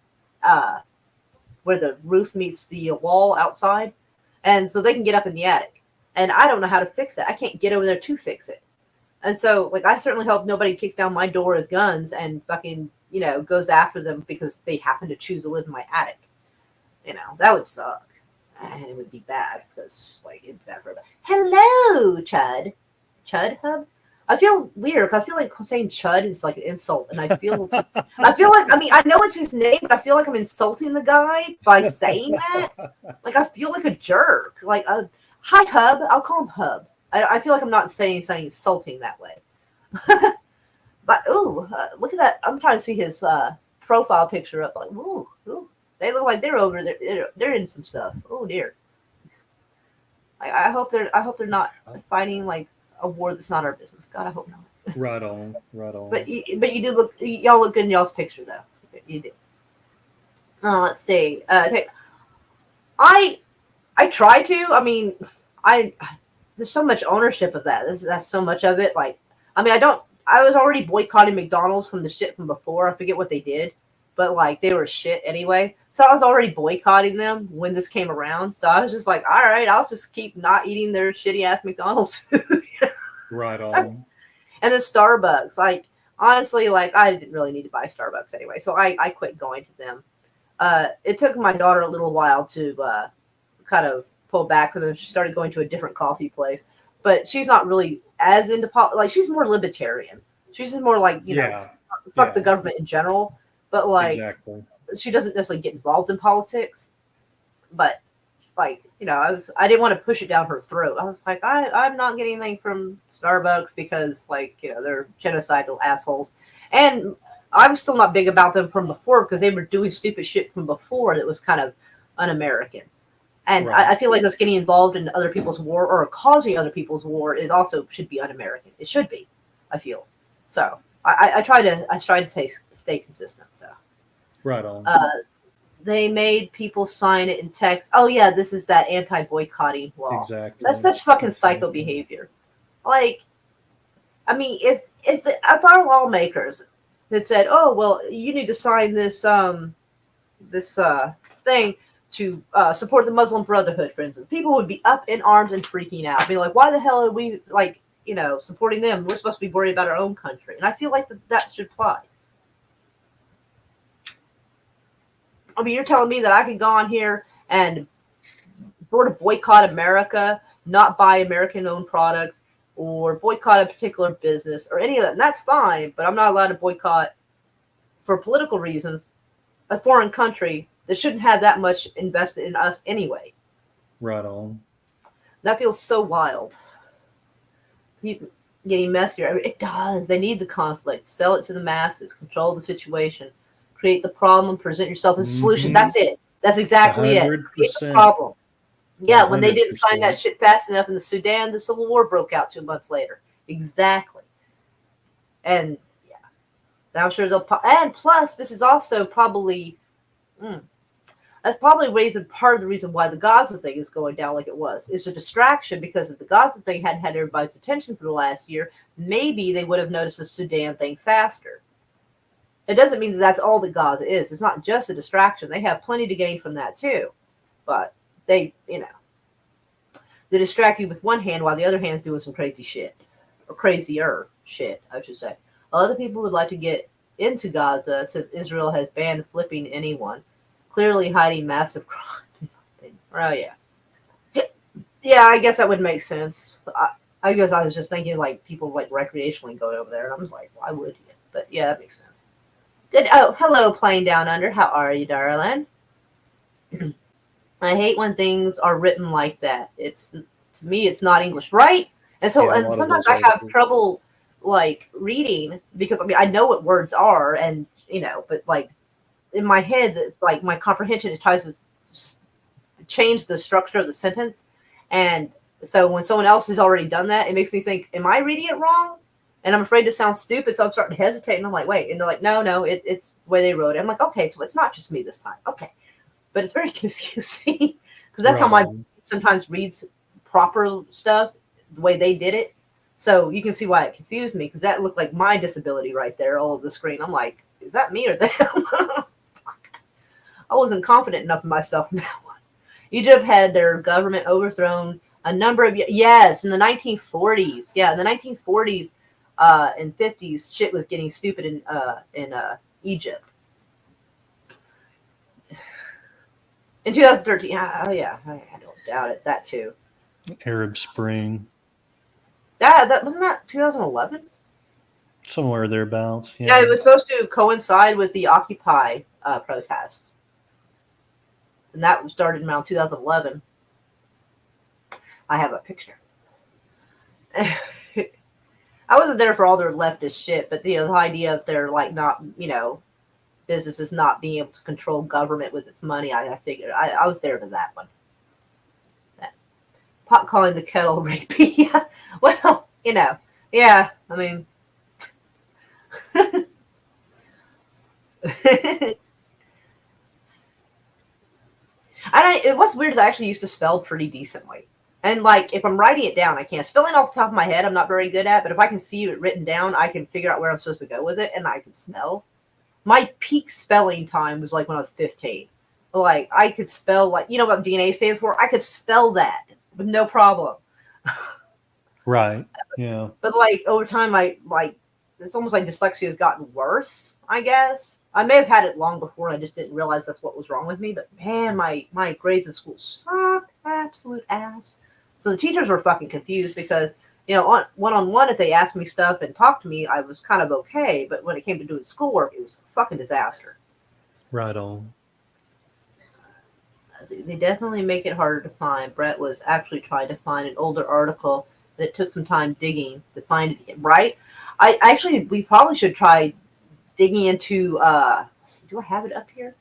where the roof meets the wall outside, and so they can get up in the attic. And I don't know how to fix that. I can't get over there to fix it. And so I certainly hope nobody kicks down my door with guns and fucking goes after them because they happen to choose to live in my attic. That would suck. And it would be bad because it'd be bad for everybody. Hello, Chud. Chud Hub? I feel weird because I feel like saying Chud is an insult. And I feel I know it's his name, but I feel like I'm insulting the guy by saying that. I feel like a jerk. Hi, Hub. I'll call him Hub. I feel like I'm not saying something insulting that way. But, look at that. I'm trying to see his profile picture up. Ooh. They look like they're over there. They're in some stuff. Oh dear. I hope they're not fighting a war that's not our business. God, I hope not. Right on. But you do look. Y'all look good in y'all's picture though. You do. Let's see. I try to. There's so much ownership of that. That's so much of it. I was already boycotting McDonald's from the shit from before. I forget what they did. But they were shit anyway. So I was already boycotting them when this came around. So I was just all right, I'll just keep not eating their shitty ass McDonald's food. Right on. And the Starbucks, honestly, I didn't really need to buy Starbucks anyway. So I quit going to them. It took my daughter a little while to kind of pull back from them. She started going to a different coffee place. But she's not really as into she's more libertarian. She's just more fuck the government in general. But exactly. She doesn't necessarily get involved in politics. But like, I didn't want to push it down her throat. I was like, I'm not getting anything from Starbucks because, like, they're genocidal assholes. And I'm still not big about them from before because they were doing stupid shit from before that was kind of un-American. And Right. I feel like us getting involved in other people's war or causing other people's war is also should be un-American. It should be, I feel. So I try to stay consistent. So Right on. they made people sign it in text. Oh yeah, this is that anti-boycotting law. Exactly. That's such fucking psycho behavior. Like, I mean, if our lawmakers had said, "Oh well, you need to sign this thing to support the Muslim Brotherhood," for instance, people would be up in arms and freaking out, be like, "Why the hell are we supporting them? We're supposed to be worried about our own country." And I feel like that should apply. I mean, you're telling me that I can go on here and sort of boycott America, not buy American-owned products, or boycott a particular business, or any of that, and that's fine, but I'm not allowed to boycott, for political reasons, a foreign country that shouldn't have that much invested in us anyway. Right on. That feels so wild. Getting messier. I mean, it does. They need the conflict. Sell it to the masses. Control the situation. Create the problem. Present yourself as a solution. Mhm. That's it. That's exactly it. Create the problem. Yeah, when they didn't sign that shit fast enough in the Sudan, the Civil War broke out 2 months later. Exactly. And yeah, I'm sure they'll. And plus, this is also probably. That's probably part of the reason why the Gaza thing is going down like it was. It's a distraction because if the Gaza thing hadn't had everybody's attention for the last year, maybe they would have noticed the Sudan thing faster. It doesn't mean that that's all that Gaza is. It's not just a distraction. They have plenty to gain from that too. But they distract you with one hand while the other hand's doing some crazy shit. Or crazier shit, I should say. A lot of people would like to get into Gaza since Israel has banned flipping anyone. Clearly hiding massive crimes. Oh, yeah. Yeah, I guess that would make sense. I guess I was just thinking, like, people, like, recreationally going over there. And I was like, why would you? But, yeah, that makes sense. Good. Oh, hello, Plane Down Under. How are you, darling? I hate when things are written like that. To me, it's not English, right? And so, Yeah, and sometimes I have trouble, like, reading because, I mean, I know what words are and, but, like, in my head, it's like my comprehension tries to change the structure of the sentence. And so when someone else has already done that, it makes me think, am I reading it wrong? And I'm afraid to sound stupid. So I'm starting to hesitate. And I'm like, wait. And they're like, no, it's the way they wrote it. I'm like, okay, so it's not just me this time. Okay. But it's very confusing because that's how my sometimes reads proper stuff the way they did it. So you can see why it confused me because that looked like my disability right there all over the screen. I'm like, is that me or them? I wasn't confident enough in myself in that one. Egypt had their government overthrown a number of years. Yes, in the 1940s. Yeah, in the 1940s and 50s, shit was getting stupid in Egypt. In 2013, oh yeah, I don't doubt it. That too. Arab Spring. That wasn't that 2011. Somewhere thereabouts. Yeah, it was supposed to coincide with the Occupy protests. And that started around 2011. I have a picture. I wasn't there for all their leftist shit, but the idea of their like not, businesses not being able to control government with its money, I figured I was there for that one. Pot calling the kettle rapey. Yeah. Well, yeah. I mean. What's weird is I actually used to spell pretty decently. And like if I'm writing it down, I can't. Spelling off the top of my head, I'm not very good at, but if I can see it written down, I can figure out where I'm supposed to go with it and I can spell. My peak spelling time was like when I was 15. Like I could spell like what DNA stands for? I could spell that with no problem. Right. Yeah. But like over time it's almost like dyslexia has gotten worse, I guess. I may have had it long before and I just didn't realize that's what was wrong with me. But man, my grades in school sucked absolute ass. So the teachers were fucking confused because, one-on-one, if they asked me stuff and talked to me, I was kind of okay. But when it came to doing schoolwork, it was a fucking disaster. Right on. They definitely make it harder to find. Brett was actually trying to find an older article, and it took some time digging to find it again. Right? We probably should try digging into. Let's see, do I have it up here?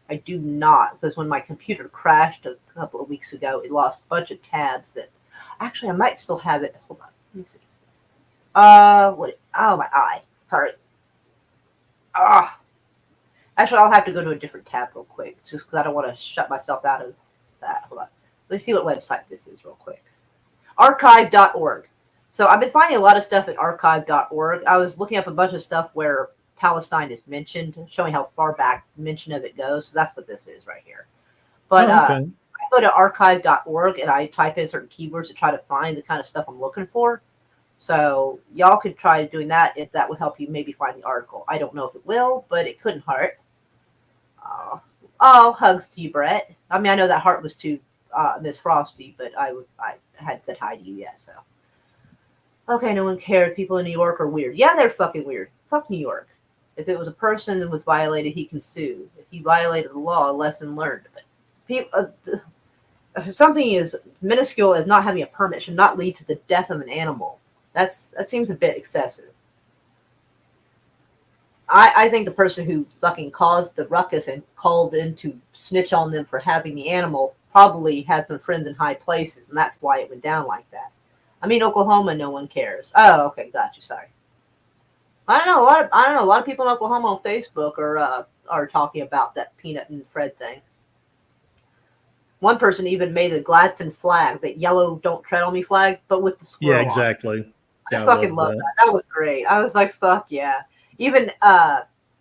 I do not, because when my computer crashed a couple of weeks ago, it lost a bunch of tabs. That actually I might still have it. Hold on, let me see. What? Oh, my eye. Sorry. Ah. Actually, I'll have to go to a different tab real quick, just because I don't want to shut myself out of that. Hold on. Let me see what website this is real quick. Archive.org. So I've been finding a lot of stuff at archive.org. I was looking up a bunch of stuff where Palestine is mentioned, showing how far back mention of it goes. So that's what this is right here. But Okay. I go to archive.org and I type in certain keywords to try to find the kind of stuff I'm looking for. So y'all could try doing that if that would help you maybe find the article. I don't know if it will, but it couldn't hurt. Oh, hugs to you, Brett. I mean, I know that heart was to Miss Frosty, but I hadn't said hi to you yet, so. Okay, no one cared. People in New York are weird. Yeah, they're fucking weird. Fuck New York. If it was a person that was violated, he can sue. If he violated the law, a lesson learned. People, if something is minuscule as not having a permit should not lead to the death of an animal. That seems a bit excessive. I think the person who fucking caused the ruckus and called in to snitch on them for having the animal probably had some friends in high places, and that's why it went down like that. I mean, Oklahoma, no one cares. Oh, okay, got you. Sorry. I don't know. A lot of people in Oklahoma on Facebook are talking about that Peanut and Fred thing. One person even made a Gladstone flag, that yellow "Don't tread on me" flag, but with the squirrel. Yeah, on it. exactly. I fucking love that. That was great. I was like, fuck yeah. Even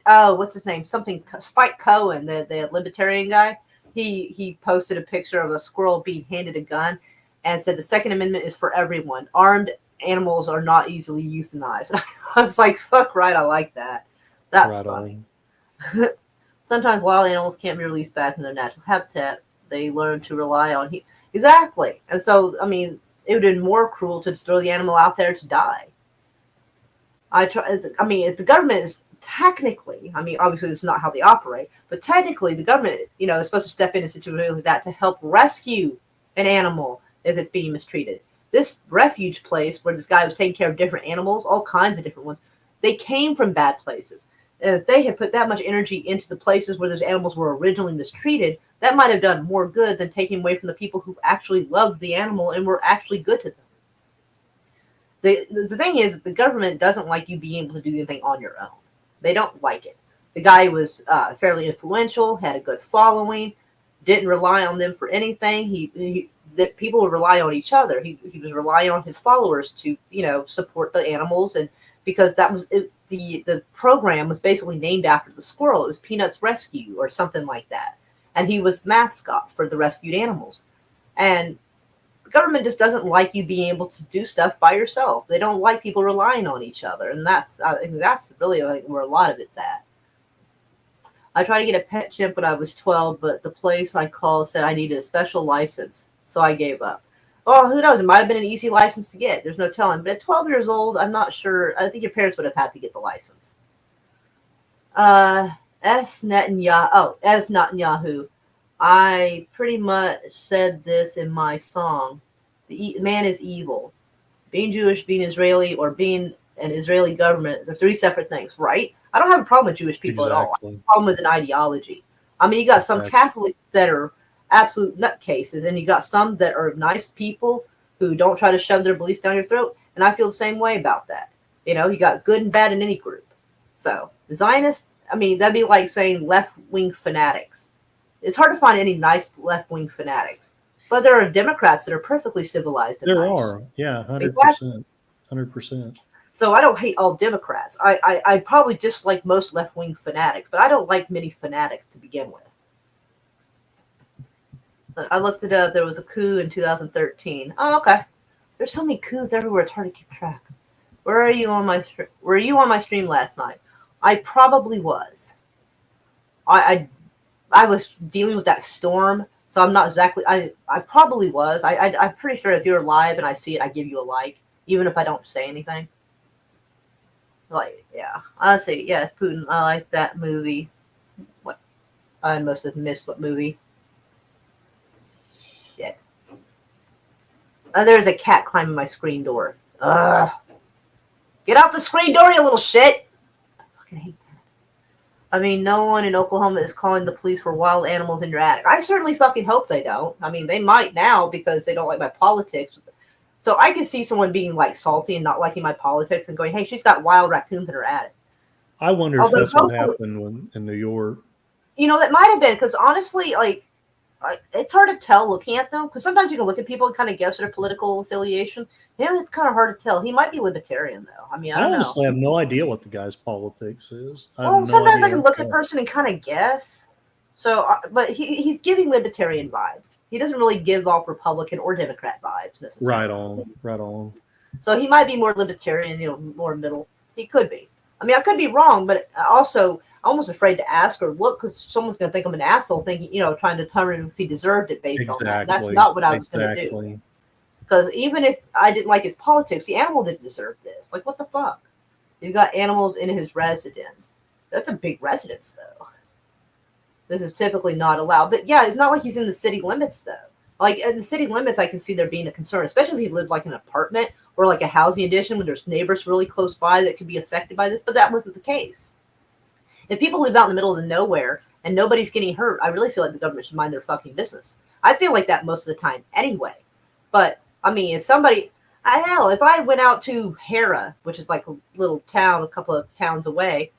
what's his name? Something Spike Cohen, the libertarian guy. He posted a picture of a squirrel being handed a gun, and said the Second Amendment is for everyone. Armed animals are not easily euthanized. I was like, fuck right, I like that. That's right funny. Sometimes wild animals can't be released back in their natural habitat. They learn to rely on exactly. And so, I mean, it would have been more cruel to just throw the animal out there to die. If the government is technically, I mean, obviously this is not how they operate, but technically the government, is supposed to step in a situation like that to help rescue an animal if it's being mistreated. This refuge place where this guy was taking care of different animals, all kinds of different ones, they came from bad places. And if they had put that much energy into the places where those animals were originally mistreated, that might have done more good than taking away from the people who actually loved the animal and were actually good to them. The thing is that the government doesn't like you being able to do anything on your own. They don't like it. The guy was fairly influential, had a good following, didn't rely on them for anything. That people would rely on each other. He was relying on his followers to support the animals, and because that was the program was basically named after the squirrel. It was Peanut's Rescue or something like that, and he was the mascot for the rescued animals. And the government just doesn't like you being able to do stuff by yourself. They don't like people relying on each other, and that's really where a lot of it's at. I tried to get a pet chimp when I was 12, but the place I called said I needed a special license, so I gave up. Oh, who knows? It might have been an easy license to get. There's no telling. But at 12 years old, I'm not sure. I think your parents would have had to get the license. F. Netanyahu. I pretty much said this in my song. The man is evil. Being Jewish, being Israeli, or being an Israeli government, they're three separate things, right? I don't have a problem with Jewish people at all. I have a problem with an ideology. I mean, you got some Catholics that are absolute nutcases, and you got some that are nice people who don't try to shove their beliefs down your throat, and I feel the same way about that. You got good and bad in any group. So, Zionists, I mean, that'd be like saying left-wing fanatics. It's hard to find any nice left-wing fanatics, but there are Democrats that are perfectly civilized. And there nice. are, yeah, 100%, 100%. So I don't hate all Democrats. I probably dislike most left-wing fanatics, but I don't like many fanatics to begin with. I looked it up. There was a coup in 2013. Oh, okay. There's so many coups everywhere. It's hard to keep track. Were you on my stream last night? I probably was. I was dealing with that storm, so I'm not exactly. I probably was. I'm pretty sure if you're live and I see it, I give you a like, even if I don't say anything. Like, yeah, I'll say yes, Putin. I like that movie. What? I must have missed what movie. There's a cat climbing my screen door. Ugh. Get out the screen door, you little shit! I fucking hate that. I mean, no one in Oklahoma is calling the police for wild animals in your attic. I certainly fucking hope they don't. I mean, they might now because they don't like my politics. So I can see someone being like salty and not liking my politics and going, hey, she's got wild raccoons in her attic. I wonder if that's what happened in New York. You know, that might have been because honestly, like, it's hard to tell looking at them because sometimes you can look at people and kind of guess their political affiliation. Yeah, it's kind of hard to tell. He might be libertarian though. I mean, I don't honestly know. have no idea what the guy's politics is. Well, sometimes I can look at a person and kind of guess. So, but he's giving libertarian vibes. He doesn't really give off Republican or Democrat vibes necessarily. Right on. So he might be more libertarian, you know, more middle. He could be. I mean, I could be wrong, but also I'm almost afraid to ask or look because someone's going to think I'm an asshole, thinking, you know, trying to determine if he deserved it based on that. That's not what I was going to do. Because even if I didn't like his politics, the animal didn't deserve this. Like, what the fuck? He's got animals in his residence. That's a big residence, though. This is typically not allowed. But yeah, it's not like he's in the city limits, though. Like, in the city limits, I can see there being a concern, especially if he lived like in an apartment or like a housing addition when there's neighbors really close by that could be affected by this. But that wasn't the case. If people live out in the middle of nowhere and nobody's getting hurt, I really feel like the government should mind their fucking business. I feel like that most of the time anyway. But, I mean, if somebody, hell, if I went out to Hera, which is like a little town, a couple of towns away,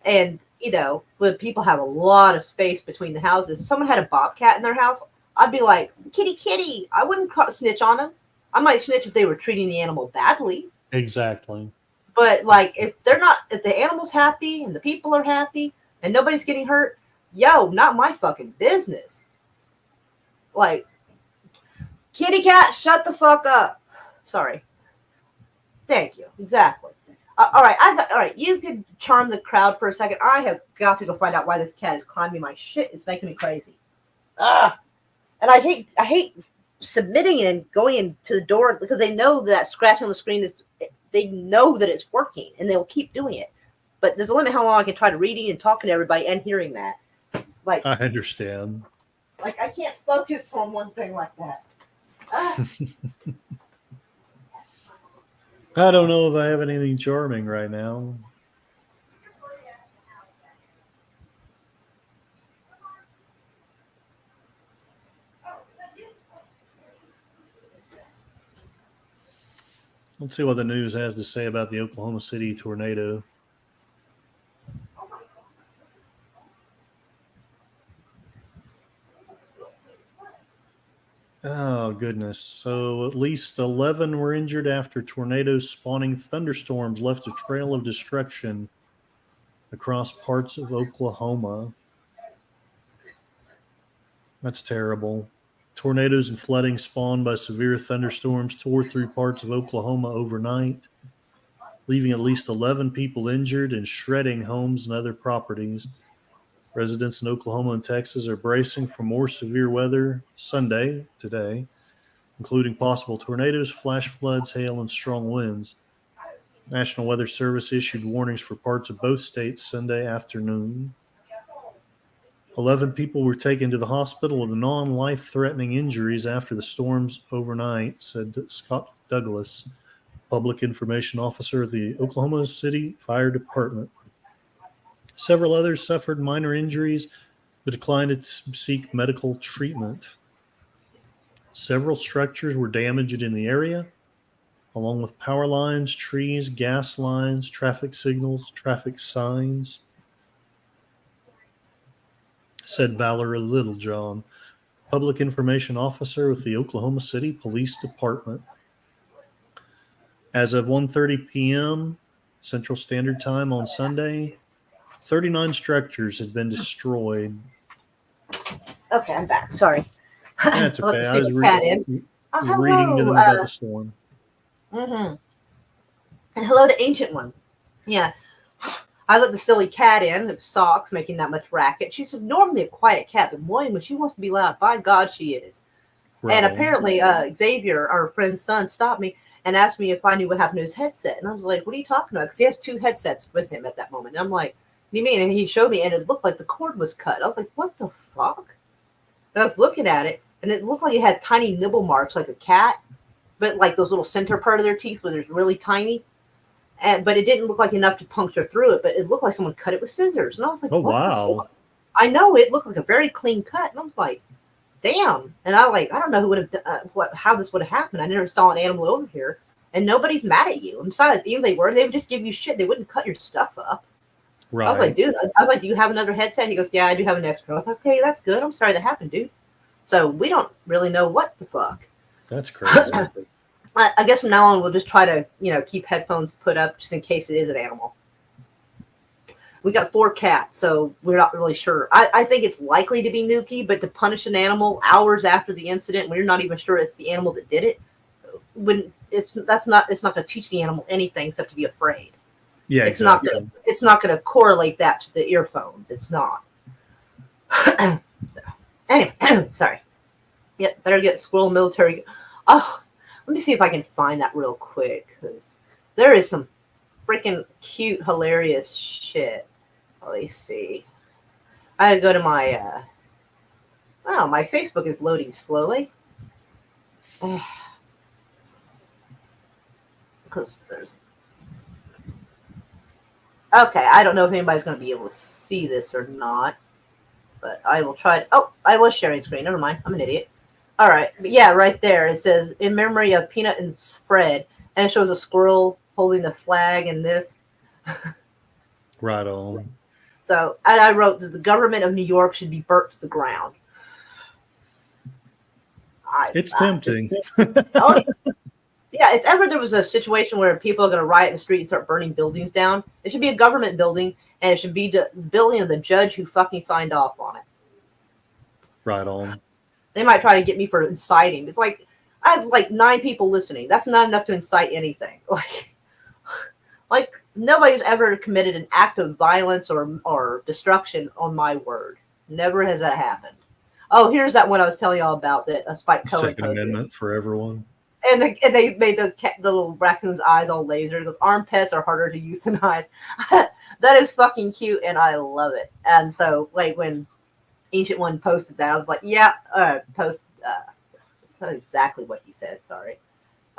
and, you know, when people have a lot of space between the houses, if someone had a bobcat in their house, I'd be like, kitty, kitty. I wouldn't snitch on them. I might snitch if they were treating the animal badly. Exactly. But, like, if the animal's happy and the people are happy and nobody's getting hurt, yo, not my fucking business. Like, kitty cat, shut the fuck up. Sorry. Thank you. Exactly. All right. All right. You could charm the crowd for a second. I have got to go find out why this cat is climbing my shit. It's making me crazy. And I hate submitting it and going into the door because they know that scratch on the screen is. They know that it's working and they'll keep doing it. But there's a limit how long I can try to reading and talking to everybody and hearing that. Like, I understand. Like, I can't focus on one thing like that. I don't know if I have anything charming right now. Let's see what the news has to say about the Oklahoma City tornado. Oh, goodness. So at least 11 were injured after tornadoes spawning thunderstorms left a trail of destruction across parts of Oklahoma. That's terrible. Tornadoes and flooding spawned by severe thunderstorms tore through parts of Oklahoma overnight, leaving at least 11 people injured and shredding homes and other properties. Residents in Oklahoma and Texas are bracing for more severe weather today, including possible tornadoes, flash floods, hail, and strong winds. National Weather Service issued warnings for parts of both states Sunday afternoon. 11 people were taken to the hospital with non-life-threatening injuries after the storms overnight, said Scott Douglas, public information officer of the Oklahoma City Fire Department. Several others suffered minor injuries but declined to seek medical treatment. Several structures were damaged in the area, along with power lines, trees, gas lines, traffic signals, traffic signs, said Valerie Littlejohn, public information officer with the Oklahoma City Police Department. As of 1:30 p.m. Central Standard Time on Sunday, 39 structures had been destroyed. Okay, I'm back. Sorry. That's okay. I was reading to them about the storm. Mm-hmm. And hello to Ancient One. Yeah. I let the silly cat in, of socks, making that much racket. She's normally a quiet cat, but boy, when she wants to be loud, by God, she is. Right. And apparently, Xavier, our friend's son, stopped me and asked me if I knew what happened to his headset. And I was like, what are you talking about? Because he has 2 headsets with him at that moment. And I'm like, what do you mean? And he showed me, and it looked like the cord was cut. I was like, what the fuck? And I was looking at it, and it looked like it had tiny nibble marks like a cat. but like those little center part of their teeth where they're really tiny. But it didn't look like enough to puncture through it, but it looked like someone cut it with scissors. And I was like, Oh, what the wow. fuck? I know it looked like a very clean cut. And I was like, damn. And I don't know who would have, how this would have happened. I never saw an animal over here. And nobody's mad at you. And besides, even if they would just give you shit. They wouldn't cut your stuff up. Right. I was like, dude, do you have another headset? He goes, yeah, I do have an extra. I was like, okay, that's good. I'm sorry that happened, dude. So we don't really know what the fuck. That's crazy. I guess from now on, we'll just try to, keep headphones put up just in case it is an animal. We got 4 cats, so we're not really sure. I think it's likely to be Nuki, but to punish an animal hours after the incident when you're not even sure it's the animal that did it, it's not going to teach the animal anything except to be afraid. Yeah, it's exactly. not going to correlate that to the earphones. It's not. So anyway, sorry. Yep, better get squirrel military. Oh, let me see if I can find that real quick because there is some freaking cute, hilarious shit. Let me see. I gotta go to my. My Facebook is loading slowly. Because there's. Okay, I don't know if anybody's going to be able to see this or not, but I will try. I was sharing screen. Never mind. I'm an idiot. All right. But yeah, right there. It says, in memory of Peanut and Fred, and it shows a squirrel holding the flag and this. Right on. So I wrote that the government of New York should be burnt to the ground. It's tempting. Yeah, if ever there was a situation where people are going to riot in the street and start burning buildings down, it should be a government building, and it should be the building of the judge who fucking signed off on it. Right on. They might try to get me for inciting. It's like, I have like 9 people listening. That's not enough to incite anything. Like nobody's ever committed an act of violence or destruction on my word. Never has that happened. Oh, here's that one I was telling y'all about that Spike Cohen Second Amendment for everyone. And they made the little raccoon's eyes all laser. It goes, arm pets are harder to euthanize. That is fucking cute, and I love it. And so, like, when Ancient One posted that, I was like, yeah, not exactly what he said, sorry.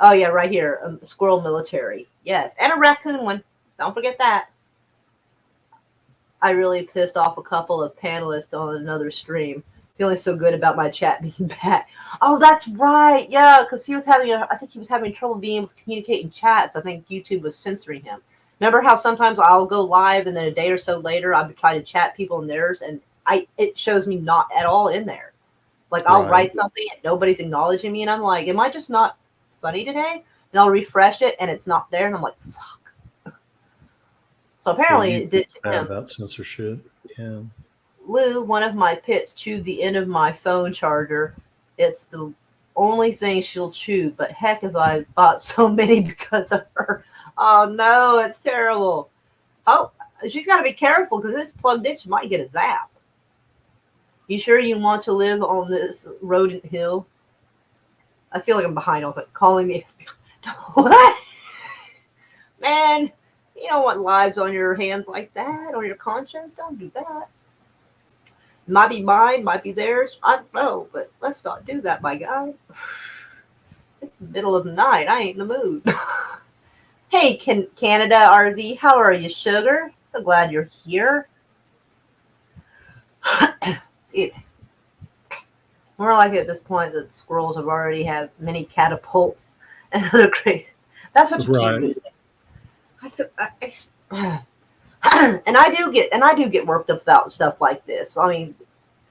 Oh, yeah, right here, squirrel military. Yes, and a raccoon one. Don't forget that. I really pissed off a couple of panelists on another stream. Feeling so good about my chat being back. Oh, that's right. Yeah, because I think he was having trouble being able to communicate in chats. I think YouTube was censoring him. Remember how sometimes I'll go live and then a day or so later I'll try to chat people in theirs and it shows me not at all in there. Like I'll write something and nobody's acknowledging me and I'm like, am I just not funny today? And I'll refresh it and it's not there and I'm like, fuck. So apparently it did to him. About censorship. Yeah. Lou, one of my pits, chewed the end of my phone charger. It's the only thing she'll chew, but heck if I bought so many because of her. Oh no, it's terrible. Oh, she's got to be careful because it's plugged in. She might get a zap. You sure you want to live on this rodent hill? I feel like I'm behind. I was like, calling the FBI. What? Man, you don't want lives on your hands like that, on your conscience. Don't do that. Might be mine, might be theirs. I don't know, but let's not do that, my guy. It's the middle of the night. I ain't in the mood. Hey, Canada RV, how are you, sugar? So glad you're here. More like at this point that squirrels have already had many catapults and other great. That's what you do. And I do get worked up about stuff like this.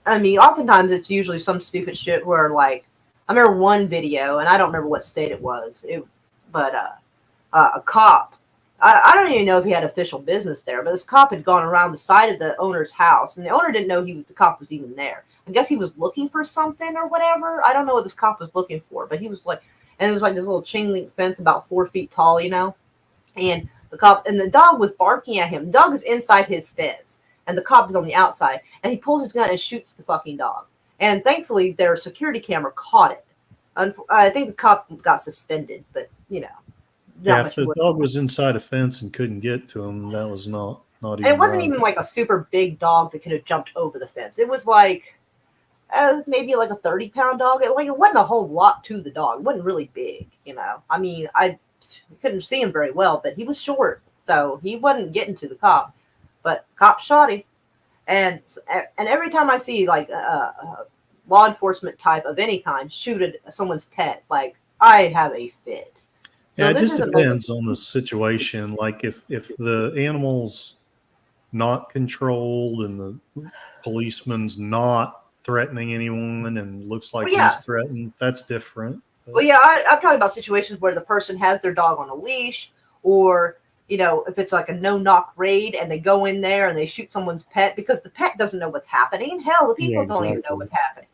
I mean, oftentimes it's usually some stupid shit where, like, I remember one video, and I don't remember what state it was. But a cop. I don't even know if he had official business there, but this cop had gone around the side of the owner's house, and the owner didn't know the cop was even there. I guess he was looking for something or whatever. I don't know what this cop was looking for, but he was like, and it was like this little chain link fence about 4 feet tall, and the cop and the dog was barking at him. The dog is inside his fence, and the cop is on the outside. And he pulls his gun and shoots the fucking dog. And thankfully, their security camera caught it. I think the cop got suspended, but Yeah, if the dog was inside a fence and couldn't get to him, that was not even. And it wasn't even like a super big dog that could have jumped over the fence. It was like maybe like a 30-pound dog. It wasn't a whole lot to the dog. It wasn't really big, you know. I mean, I couldn't see him very well, but he was short, so he wasn't getting to the cop. But cop shot him, and every time I see like a law enforcement type of any kind shoot at someone's pet, like I have a fit. So Yeah, it this just isn't depends on the situation. Like if the animal's not controlled and the policeman's not threatening anyone and looks like well, yeah. he's threatened, that's different. Well, yeah, I'm talking about situations where the person has their dog on a leash, or you know, if it's like a no-knock raid and they go in there and they shoot someone's pet because the pet doesn't know what's happening. Hell, the people don't even know what's happening.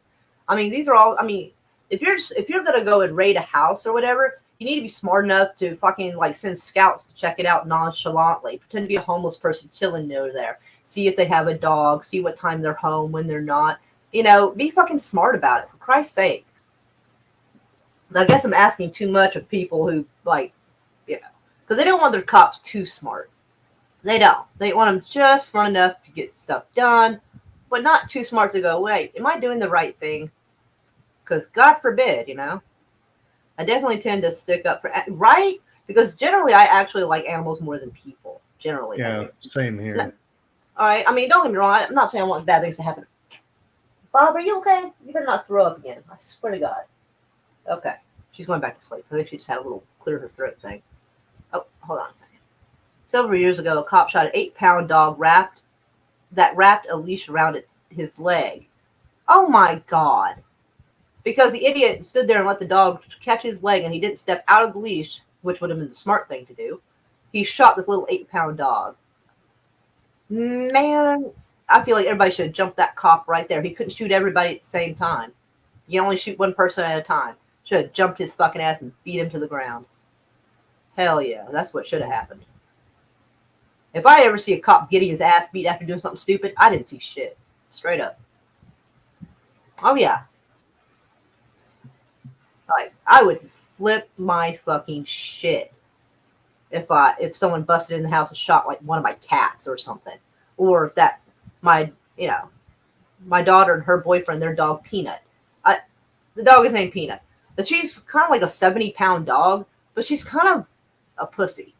I mean, these are all. I mean, if you're gonna go and raid a house or whatever, you need to be smart enough to fucking like send scouts to check it out nonchalantly, pretend to be a homeless person chilling near there, see if they have a dog, see what time they're home, when they're not. You know, be fucking smart about it, for Christ's sake. I guess I'm asking too much of people who, like, you know, because they don't want their cops too smart. They don't. They want them just smart enough to get stuff done, but not too smart to go, wait, am I doing the right thing? Because God forbid, you know. I definitely tend to stick up for, right? Because generally I actually like animals more than people. Generally. Yeah, same here. No, all right. I mean, don't get me wrong. I'm not saying I want bad things to happen. Bob, are you okay? You better not throw up again. I swear to God. Okay. She's going back to sleep. I think she just had a little clear her throat thing. Oh, hold on a second. Several years ago, a cop shot an 8-pound dog wrapped a leash around his leg. Oh my God. Because the idiot stood there and let the dog catch his leg and he didn't step out of the leash, which would have been the smart thing to do. He shot this little 8-pound dog. Man, I feel like everybody should have jumped that cop right there. He couldn't shoot everybody at the same time. You only shoot one person at a time. Should have jumped his fucking ass and beat him to the ground. Hell yeah, that's what should have happened. If I ever see a cop getting his ass beat after doing something stupid, I didn't see shit. Straight up. Oh yeah. Like, I would flip my fucking shit if someone busted in the house and shot like one of my cats or something. Or that my daughter and her boyfriend, their dog Peanut. The dog is named Peanut. But she's kind of like a 70-pound dog, but she's kind of a pussy.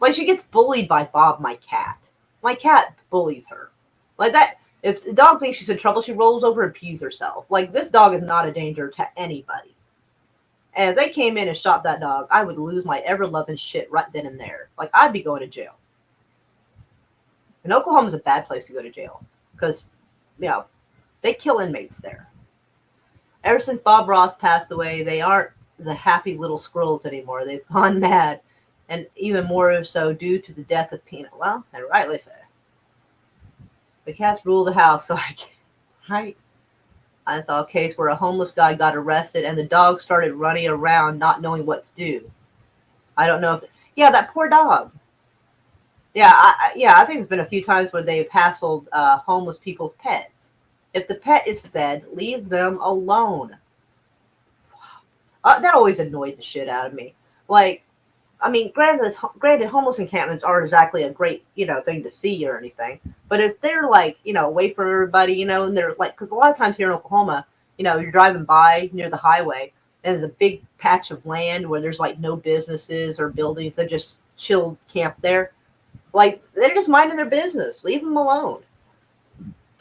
Like, she gets bullied by Bob, my cat. My cat bullies her. Like that. If the dog thinks she's in trouble, she rolls over and pees herself. Like, this dog is not a danger to anybody. And if they came in and shot that dog, I would lose my ever-loving shit right then and there. Like, I'd be going to jail. And Oklahoma's a bad place to go to jail. Because, you know, they kill inmates there. Ever since Bob Ross passed away, they aren't the happy little squirrels anymore. They've gone mad. And even more so due to the death of Peanut. Well, and rightly so. The cats rule the house, so I saw a case where a homeless guy got arrested and the dog started running around not knowing what to do. I don't know if... Yeah, that poor dog. Yeah, I think there's been a few times where they've hassled homeless people's pets. If the pet is fed, leave them alone. That always annoyed the shit out of me. Like, I mean, granted, homeless encampments aren't exactly a great, you know, thing to see or anything. But if they're like, you know, away from everybody, you know, and they're like, because a lot of times here in Oklahoma, you know, you're driving by near the highway, and there's a big patch of land where there's like no businesses or buildings. They just chill camp there. Like, they're just minding their business. Leave them alone.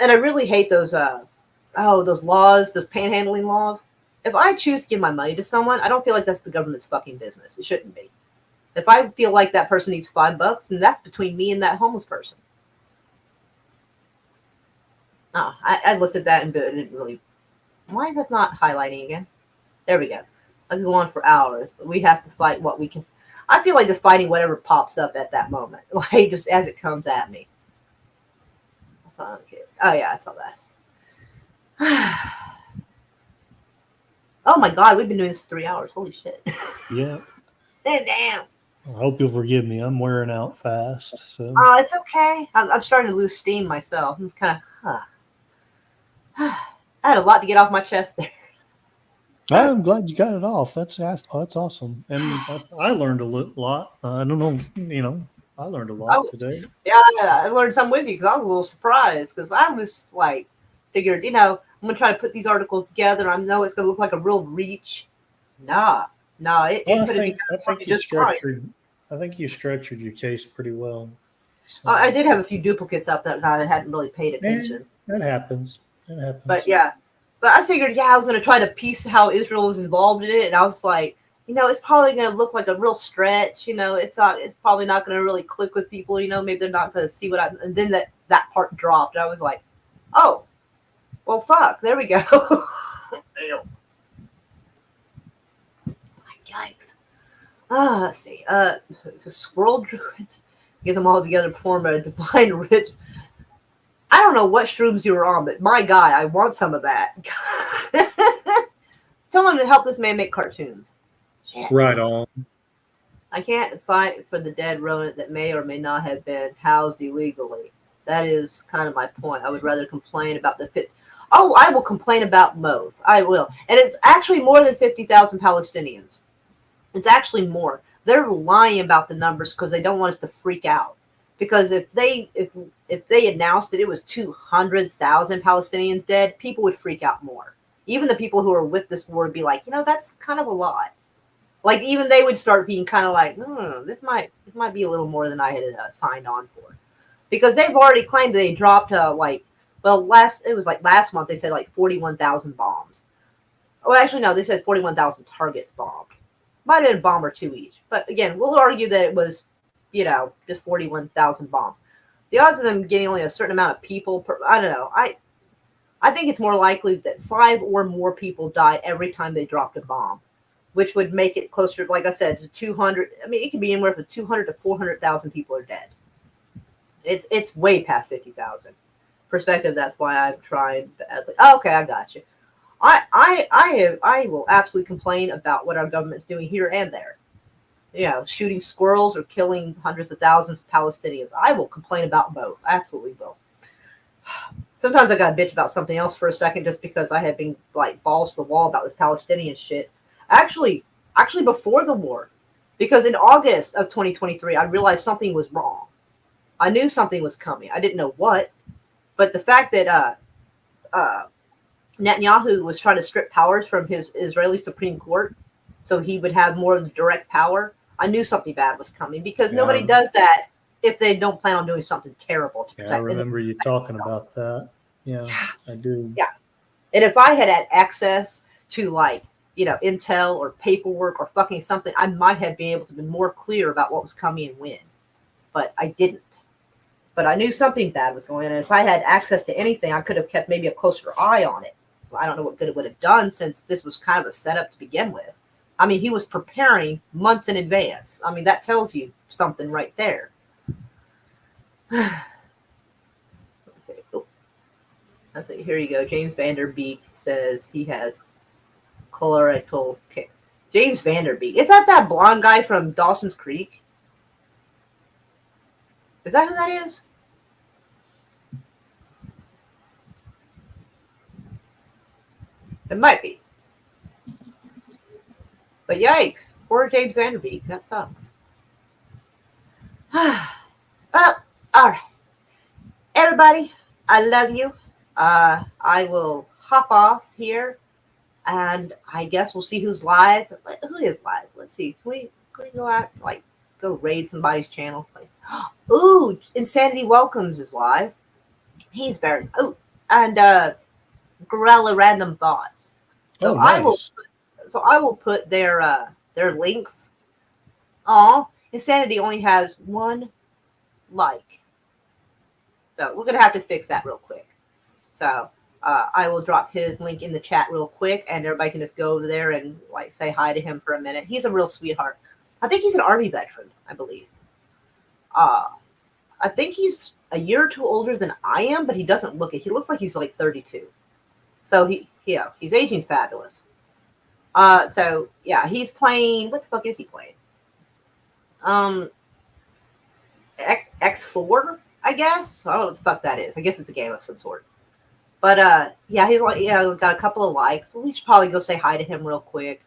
And I really hate those laws, those panhandling laws. If I choose to give my money to someone, I don't feel like that's the government's fucking business. It shouldn't be. If I feel like that person needs $5, then that's between me and that homeless person. Oh, I looked at that and it didn't really... Why is that not highlighting again? There we go. I can go on for hours. But we have to fight what we can... I feel like just fighting whatever pops up at that moment. Like, just as it comes at me. Oh, yeah, I saw that. Oh, my God. We've been doing this for 3 hours. Holy shit. Yeah. Damn. I hope you'll forgive me. I'm wearing out fast. So. It's okay. I'm starting to lose steam myself. I'm kind of... I had a lot to get off my chest there. I'm glad you got it off. That's awesome. And I learned a lot. I don't know, you know, I learned a lot today. Yeah, I learned something with you because I was a little surprised because I was like, figured, I'm gonna try to put these articles together. I know it's gonna look like a real reach. Nah, it Well, could have been I think you just fine. structured your case pretty well. So, I did have a few duplicates up that I hadn't really paid attention. that happens. That happens. But yeah, but I figured, I was going to try to piece how Israel was involved in it, and I was like, it's probably going to look like a real stretch. It's probably not going to really click with people. Maybe they're not going to see what and then that part dropped. I was like, oh, well, fuck, there we go. Yikes. Let's see. The squirrel druids, get them all together, perform a divine rich. I don't know what shrooms you were on, but my guy, I want some of that. Someone to help this man make cartoons. Shit. Right on. I can't fight for the dead rodent that may or may not have been housed illegally. That is kind of my point. I would rather complain about the fit. Oh, I will complain about both. I will. And it's actually more than 50,000 Palestinians. It's actually more. They're lying about the numbers because they don't want us to freak out. Because if they announced that it was 200,000 Palestinians dead, people would freak out more. Even the people who are with this war would be like, that's kind of a lot. Like even they would start being kind of like, this might be a little more than I had signed on for, because they've already claimed they dropped last month they said like 41,000 bombs. Oh, actually no, they said 41,000 targets bombed. Might have been a bomb or two each, but again, we'll argue that it was, just 41,000 bombs. The odds of them getting only a certain amount of people I don't know. I think it's more likely that 5 or more people die every time they dropped a bomb, which would make it closer, like I said, to 200. I mean, it could be anywhere from 200 to 400,000 people are dead. It's way past 50,000. Perspective. That's why I'm trying. Oh, okay, I got you. I will absolutely complain about what our government's doing here and there. Shooting squirrels or killing hundreds of thousands of Palestinians. I will complain about both. I absolutely will. Sometimes I got to bitch about something else for a second just because I have been like balls to the wall about this Palestinian shit. Actually before the war, because in August of 2023, I realized something was wrong. I knew something was coming. I didn't know what, but the fact that Netanyahu was trying to strip powers from his Israeli Supreme Court so he would have more of the direct power, I knew something bad was coming, because nobody does that if they don't plan on doing something terrible to protect. I remember you talking about that. Yeah, I do. Yeah. And if I had access to intel or paperwork or fucking something, I might have been able to be more clear about what was coming and when. But I didn't. But I knew something bad was going on. And if I had access to anything, I could have kept maybe a closer eye on it. I don't know what good it would have done, since this was kind of a setup to begin with. I mean, he was preparing months in advance. I mean, that tells you something right there. Let's see. Oh. Let's see. Here you go. James Vanderbeek says he has colorectal cancer. James Vanderbeek. Is that blonde guy from Dawson's Creek? Is that who that is? It might be. But yikes. Poor James Vanderbeek. That sucks. Well, all right. Everybody, I love you. I will hop off here, and I guess we'll see who's live. Who is live? Let's see. Can we go out, go raid somebody's channel? Ooh, Insanity Welcomes is live. He's very. Oh, and Gorilla Random Thoughts. So nice. I will put their links. Aw, Insanity only has 1 like. So we're gonna have to fix that real quick. So I will drop his link in the chat real quick, and everybody can just go over there and say hi to him for a minute. He's a real sweetheart. I think he's an Army veteran, I believe. I think he's a year or two older than I am, but he doesn't look it. He looks like he's 32. So he's aging fabulous. So yeah, he's playing. What the fuck is he playing? X4, I guess. I don't know what the fuck that is. I guess it's a game of some sort. But yeah, he's got a couple of likes. So we should probably go say hi to him real quick,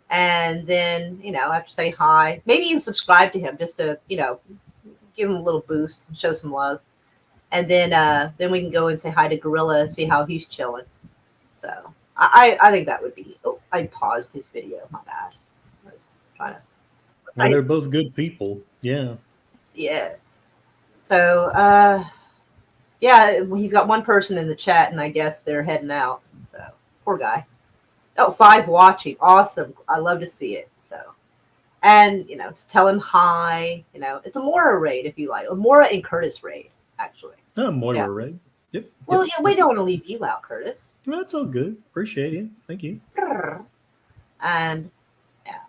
and then after say hi, maybe even subscribe to him just to give him a little boost and show some love. and then we can go and say hi to Gorilla, see how he's chilling. So I think that would be. Oh, I paused his video. My bad. I was trying to. Well, they're both good people. Yeah. Yeah. So yeah, he's got one person in the chat, and I guess they're heading out. So poor guy. Oh, 5 watching. Awesome. I love to see it. So, and just tell him hi. It's a Mora raid if you like. A Mora and Curtis raid, actually. Oh, Moira, Yeah. right? Yep. Well, yep. yeah, we don't want to leave you out, Curtis. Well, that's all good. Appreciate it. Thank you. And yeah,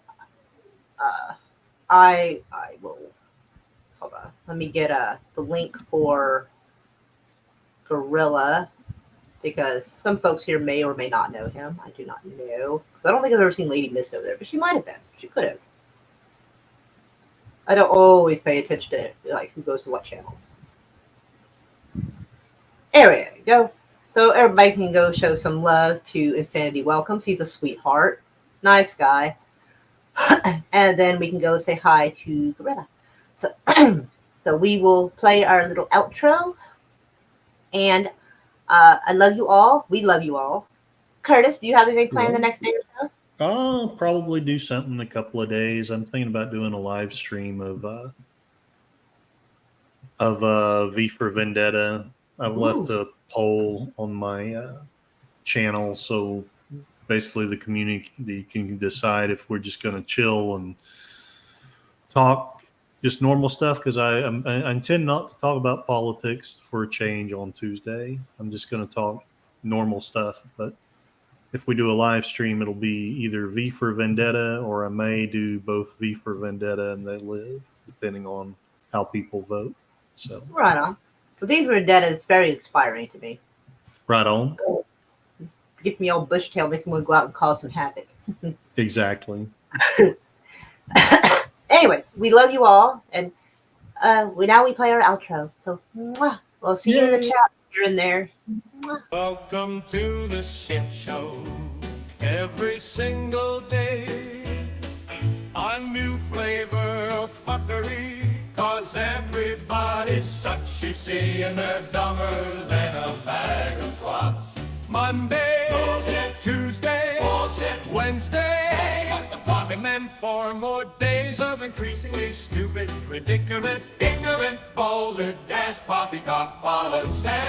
I will. Hold on. Let me get the link for Gorilla, because some folks here may or may not know him. I do not know, because I don't think I've ever seen Lady Mist over there, but she might have been. She could have. I don't always pay attention to like who goes to what channels. There we go. So everybody can go show some love to Insanity Welcomes. He's a sweetheart, nice guy. And then we can go say hi to Gorilla. So, so we will play our little outro. And I love you all. We love you all. Curtis, do you have anything planned the next day or so? I'll probably do something in a couple of days. I'm thinking about doing a live stream of V for Vendetta. I've left a poll on my channel, so basically the community can decide if we're just going to chill and talk just normal stuff, because I intend not to talk about politics for a change on Tuesday. I'm just going to talk normal stuff, but if we do a live stream, it'll be either V for Vendetta, or I may do both V for Vendetta and They Live, depending on how people vote. So Right on. So V for Vendetta is very inspiring to me. right on. Gets me all bush-tailed, makes me want to go out and cause some havoc. Exactly. Anyway, we love you all, and we play our outro. So, mwah. We'll see you in the Yay. chat here and there. Mwah. Welcome to the shit show. Every single day, a new flavor of fuckery. 'Cause everybody's such, you see, and they're dumber than a bag of clots. Monday, bullshit. Tuesday, bullshit. Wednesday, hey, what the fuck? And then 4 more days of increasingly stupid, ridiculous, ignorant, boulder, dash, poppycock, bollocks, and